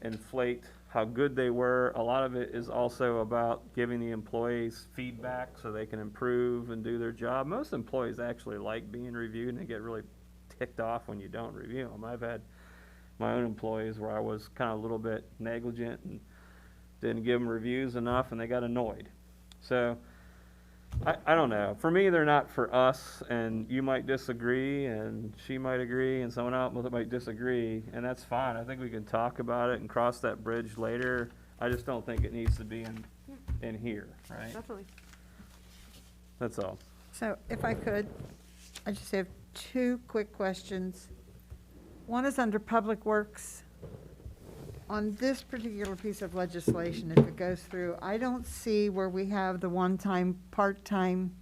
inflate how good they were, a lot of it is also about giving the employees feedback so they can improve and do their job. Most employees actually like being reviewed, and they get really ticked off when you don't review them. I've had my own employees where I was kind of a little bit negligent and didn't give them reviews enough, and they got annoyed. So I don't know. For me, they're not for us, and you might disagree, and she might agree, and someone else might disagree, and that's fine. I think we can talk about it and cross that bridge later. I just don't think it needs to be in here, right? Definitely. That's all. So if I could, I just have two quick questions. One is under Public Works. On this particular piece of legislation, if it goes through, I don't see where we have the one-time, part-time.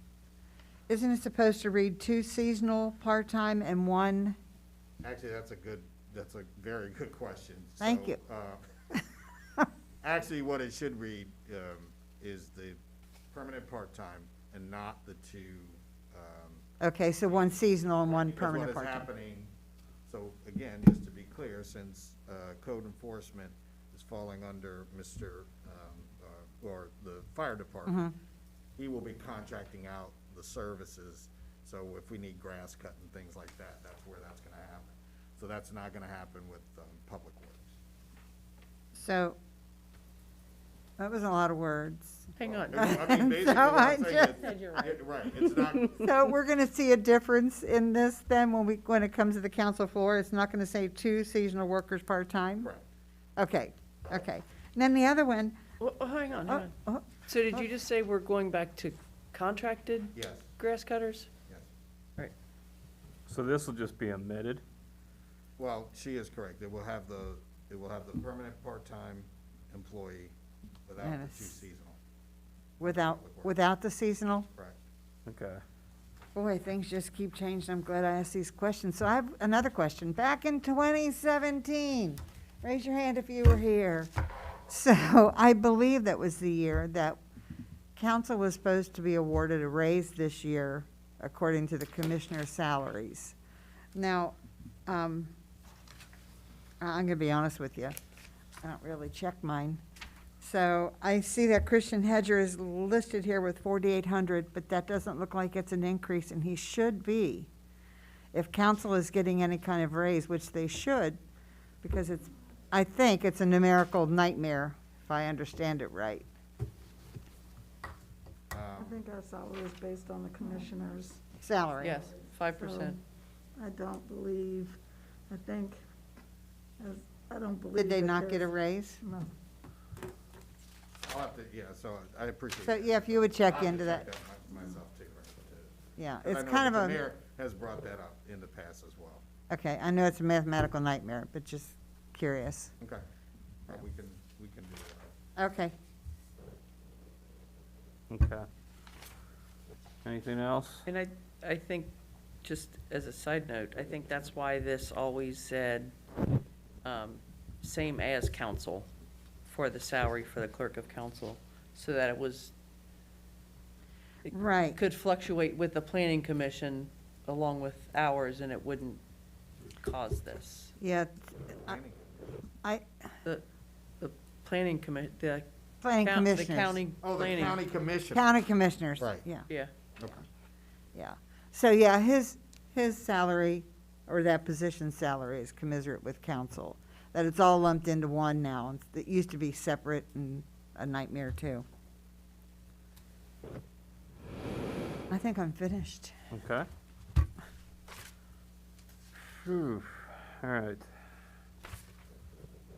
Isn't it supposed to read 2 seasonal, part-time, and 1? Actually, that's a very good question. Thank you. Actually, what it should read is the permanent part-time and not the 2. Okay, so 1 seasonal and 1 Because permanent what is part-time. happening, so again, just to be clear, since code enforcement is falling under or the fire department, he will be contracting out the services. So if we need grass cut and things like that, that's where that's gonna happen. So that's not gonna happen with Public Works. So, that was a lot of words. Hang on. I mean, basically, what I'm saying is, You're right. right, it's not, So we're gonna see a difference in this then when it comes to the council floor? It's not gonna say 2 seasonal workers part-time? correct. Okay, okay. And then the other one, Well, hang on, hang on. oh, So did you just say we're going back to contracted Yes, grass cutters? yes. So this will just be omitted? Well, she is correct. It will have the permanent part-time employee without And the it's- 2 seasonal. without the seasonal? Correct. Okay. Boy, things just keep changing. I'm glad I asked these questions. So I have another question. Back in 2017, raise your hand if you were here. So I believe that was the year that council was supposed to be awarded a raise this year, according to the commissioner's salaries. Now, I'm going to be honest with you. I don't really check mine. So I see that Christian Hedger is listed here with 4,800, but that doesn't look like it's an increase, and he should be. If council is getting any kind of raise, which they should, because I think it's a numerical nightmare, if I understand it right. I think our salary is based on the commissioner's. Salary. Yes, 5%. I don't believe, I don't believe. Did they that not get a there's- raise? No. I'll have to, yeah, so I appreciate So, that. yeah, if you would check I'll have into to check that. Myself too, right? Yeah, 'Cause I it's know kind that of the a, mayor has brought that up in the past as well. okay, I know it's a mathematical nightmare, but just curious. Okay. We can do that. Okay. Okay. Anything else? And I think, just as a side note, I think that's why this always said, same as council for the salary for the clerk of council, so that it was, Right. could fluctuate with the planning commission along with ours, and it wouldn't cause this. Yeah, I, The planning the planning the commissioners. county Oh, the planning. county commission. County commissioners. Right. Yeah, Yeah, yeah. So, yeah, his salary, or that position's salary is commensurate with council. That it's all lumped into one now. It used to be separate and a nightmare, too. I think I'm finished. Okay. Phew. All right.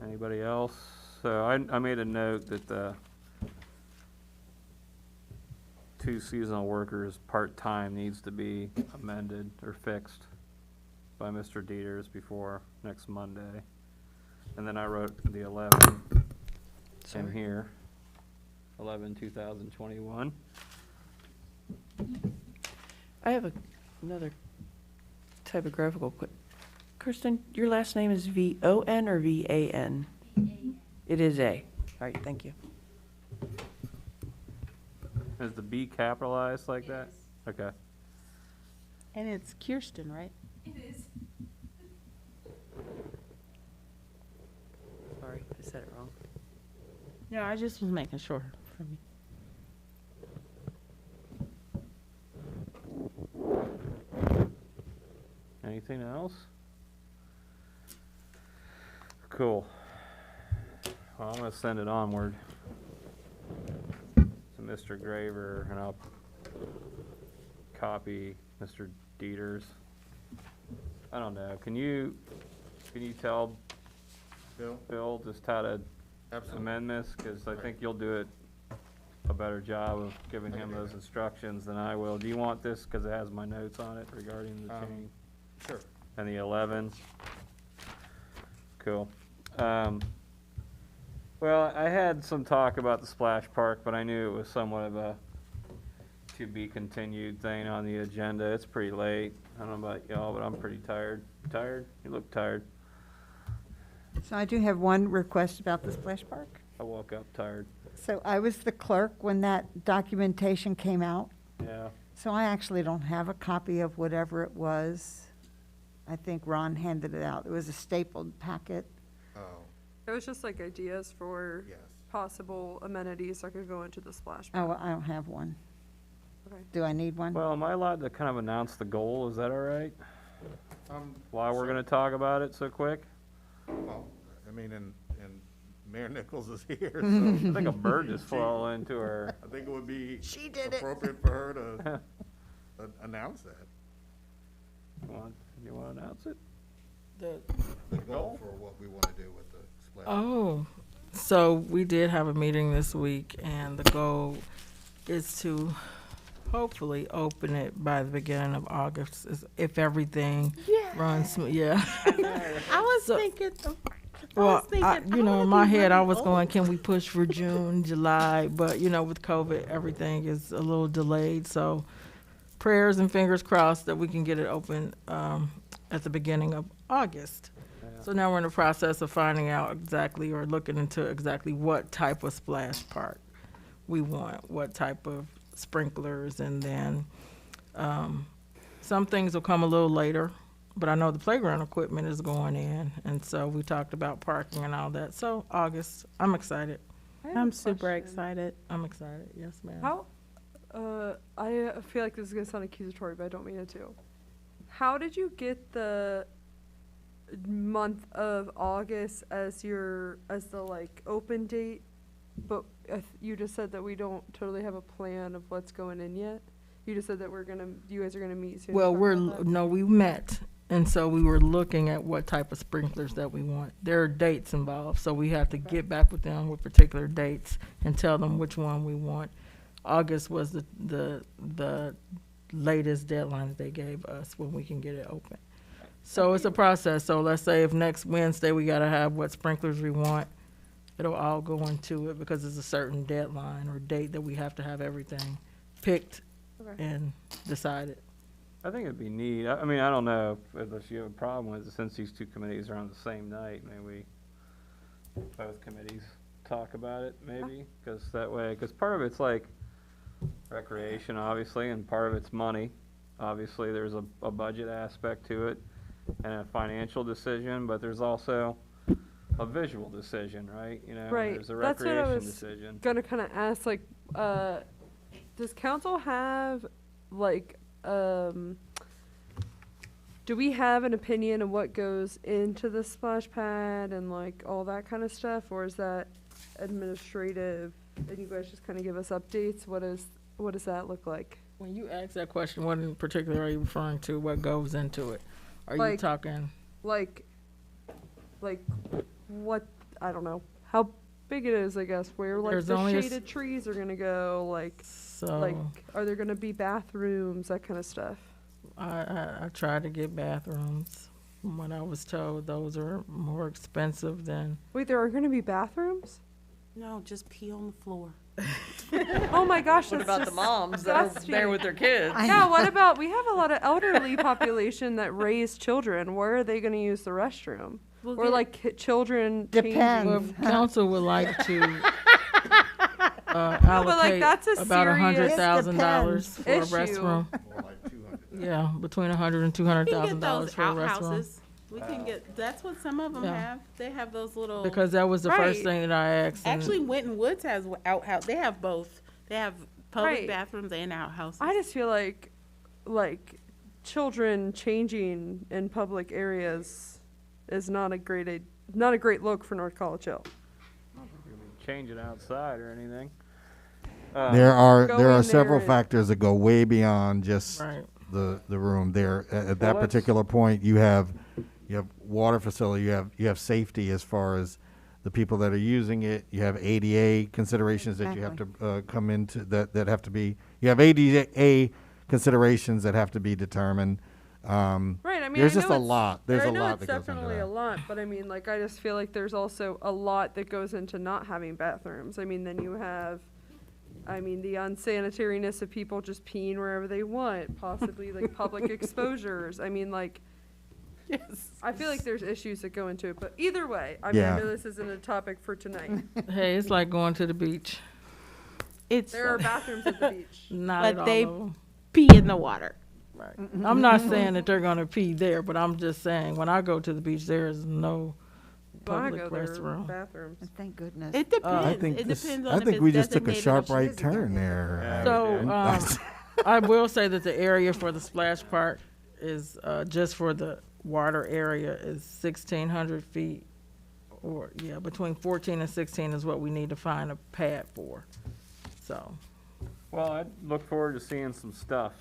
Anybody else? So I made a note that the 2 seasonal workers part-time needs to be amended or fixed by Mr. Dieters before next Monday. And then I wrote the 11 in here, 11/2021. I have another typographical Kirsten, your last name is V-O-N or V-A-N? It is A. All right, thank you. Is the B capitalized like that? Okay. And it's Kirsten, right? Sorry, I said it wrong. No, I just was making sure for me. Anything else? Cool. Well, I'm gonna send it onward to Mr. Graver, and I'll copy Mr. Dieters. I don't know, can you tell Bill just how to amend this? Because I think you'll do it a better job of giving him those instructions than I will. Do you want this, because it has my notes on it regarding the change? Sure. And the 11? Cool. Well, I had some talk about the splash park, but I knew it was somewhat of a to-be-continued thing on the agenda. It's pretty late. I don't know about y'all, but I'm pretty tired. Tired? You look tired. So I do have one request about the splash park. I woke up tired. So I was the clerk when that documentation came out. Yeah. So I actually don't have a copy of whatever it was. I think Ron handed it out. It was a stapled packet. Oh, It was just like ideas for yes. possible amenities that could go into the splash Oh, pad. well, I don't have one. Okay. Do I need one? Well, am I allowed to kind of announce the goal? Is that all right? While we're So- going to talk about it so quick? Well, I mean, and Mayor Nichols is here, so I think a bird just flew into her. I think it would be She did it. appropriate for her to announce that. You want to announce it? The goal for what we want to do with the splash. Oh, so we did have a meeting this week, and the goal is to hopefully open it by the beginning of August, if everything runs smooth. Yeah. I was So- thinking, Well, thinking, you know, wanna in my be head, I really was going, old. can we push for June, July? But, you know, with COVID, everything is a little delayed, so prayers and fingers crossed that we can get it open at the beginning of August. Yeah. So now we're in the process of finding out exactly, or looking into exactly what type of splash park we want, what type of sprinklers, and then some things will come a little later, but I know the playground equipment is going in, and so we talked about parking and all that. So August, I'm excited. I have a I'm super question. excited. I'm excited, yes, ma'am. How, I feel like this is gonna sound accusatory, but I don't mean it to. How did you get the month of August as the like open date? But you just said that we don't totally have a plan of what's going in yet. You just said that you guys are gonna meet soon. to Well, talk about that? we met, and so we were looking at what type of sprinklers that we want. There are dates involved, so we have to get back with them with particular dates and tell them which one we want. August was the latest deadline that they gave us when we can get it open. So it's a process. So let's say if next Wednesday we gotta have what sprinklers we want, it'll all go into it because it's a certain deadline or date that we have to have everything picked Okay. and decided. I think it'd be neat. I mean, I don't know if you have a problem with it, since these two committees are on the same night, maybe both committees talk about it, maybe, because that way, because part of it's like recreation, obviously, and part of it's money. Obviously, there's a budget aspect to it and a financial decision, but there's also a visual decision, right? You know, Right. there's a That's what I recreation was decision. Gonna kind of ask, like, does council have, like, do we have an opinion of what goes into the splash pad and like all that kind of stuff, or is that administrative? And you guys just kind of give us updates. What does that look like? When you ask that question, what in particular are you referring to? What goes into it? Are you Like- talking? Like what? I don't know how big it is. I guess where like There's the only shaded trees are gonna go. Like So are there gonna be bathrooms? That kind of stuff. I tried to get bathrooms. From what I was told, those are more expensive than. Wait, there are gonna be bathrooms? No, just pee on the floor. Oh my gosh, What that's about the just moms that are disgusting. there with their kids? Yeah, what about, we have a lot of elderly population that raise children. Where are they gonna use the restroom? We'll Or get- like children Depends. Well, changing? if council would like to like, allocate that's a about serious $100,000 for a issue. restroom. More like 200. Yeah, between $100,000 and We can get $200,000 those for a restroom. outhouses. We can get, that's what some of them Yeah. have. They have those little. Because that was the first Right. thing that I asked. and- Actually, Winton Woods has outhouse. They have both. They have public Right. bathrooms and outhouses. I just feel like children changing in public areas is not a great look for North College Hill. Change it outside or anything. There are Going several there- factors that go way beyond just Right. the room. There at that let's- particular point, you have water facility, you have safety as far as the people that are using it. You have ADA considerations that you have to come into that have to be. You have ADA considerations that have to be determined. Right, I mean, There's I just know a it's- lot. There's I a know lot it's that goes into definitely that. a lot, but I mean, like, I just feel like there's also a lot that goes into not having bathrooms. I mean, then you have, the unsanitariness of people just peeing wherever they want, possibly like public exposures. I mean, like, Yes. I feel like there's issues that go into it, but either way, I Yeah. know this isn't a topic for tonight. Hey, it's like going to the beach. It's There are bathrooms at the beach. Not But at all they- of 'em. pee in the water. Right. I'm not saying that they're gonna pee there, but I'm just saying, when I go to the beach, there is no When I public go there, restroom. bathrooms. Thank goodness. It depends. think It this- depends I on if think it's we just took a designated sharp or- right turn there. Yeah. So, Okay. I will say that the area for the splash park is, just for the water area is 1,600 feet. Or, yeah, between 14 and 16 is what we need to find a pad for, so. Well, I look forward to seeing some stuff.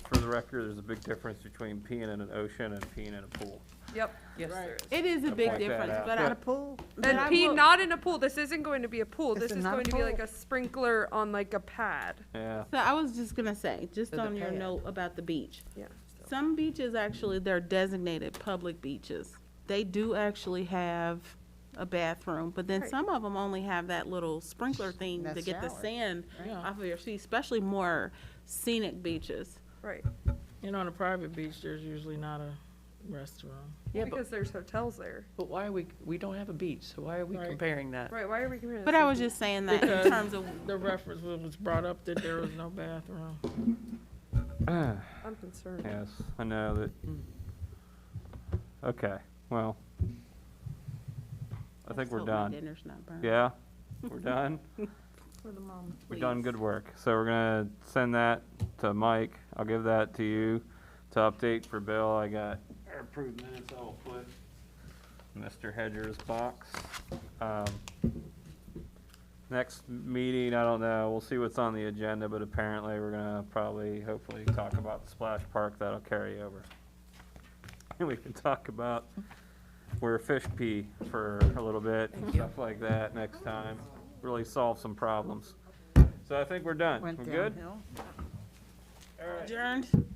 For the record, there's a big difference between peeing in an ocean and peeing in a pool. Yep. Yes, there is. It is a big point that difference, out. but Not I, a pool? but And I pee will- not in a pool. This isn't going to be a pool. This This is is not a going to be like pool. a sprinkler on like a pad. Yeah. So I was just gonna say, just To the on your pad. note about the beach. Yeah. Some beaches actually, they're designated public beaches. They do actually have a bathroom, but then Right. some of them only have that little sprinkler thing to That get the shower. sand Yeah. off of your feet, especially more scenic beaches. Right. You know, on a private beach, there's usually not a restroom. Yeah, but, Because there's hotels there. but why are we don't have a beach, so why are we Right. comparing that? Right. Why are we comparing? But I was just saying that Because in terms of, the reference was brought up that there was no bathroom. I'm concerned. Yes, I know that. Okay, well, I think let's we're hope my done. dinner's not burned. Yeah, we're done. For the moment. We've done good work. So we're gonna send that to Mike. I'll give that to you to update for Bill. I got our approved minutes I'll put in Mr. Hedger's box. Next meeting, I don't know. We'll see what's on the agenda, but apparently we're gonna probably, hopefully, talk about the splash park. That'll carry over. And we can talk about where fish pee for a little bit and stuff like that next time. Really solve some problems. So I think we're done. Went We're good? downhill. All right. Adjourned?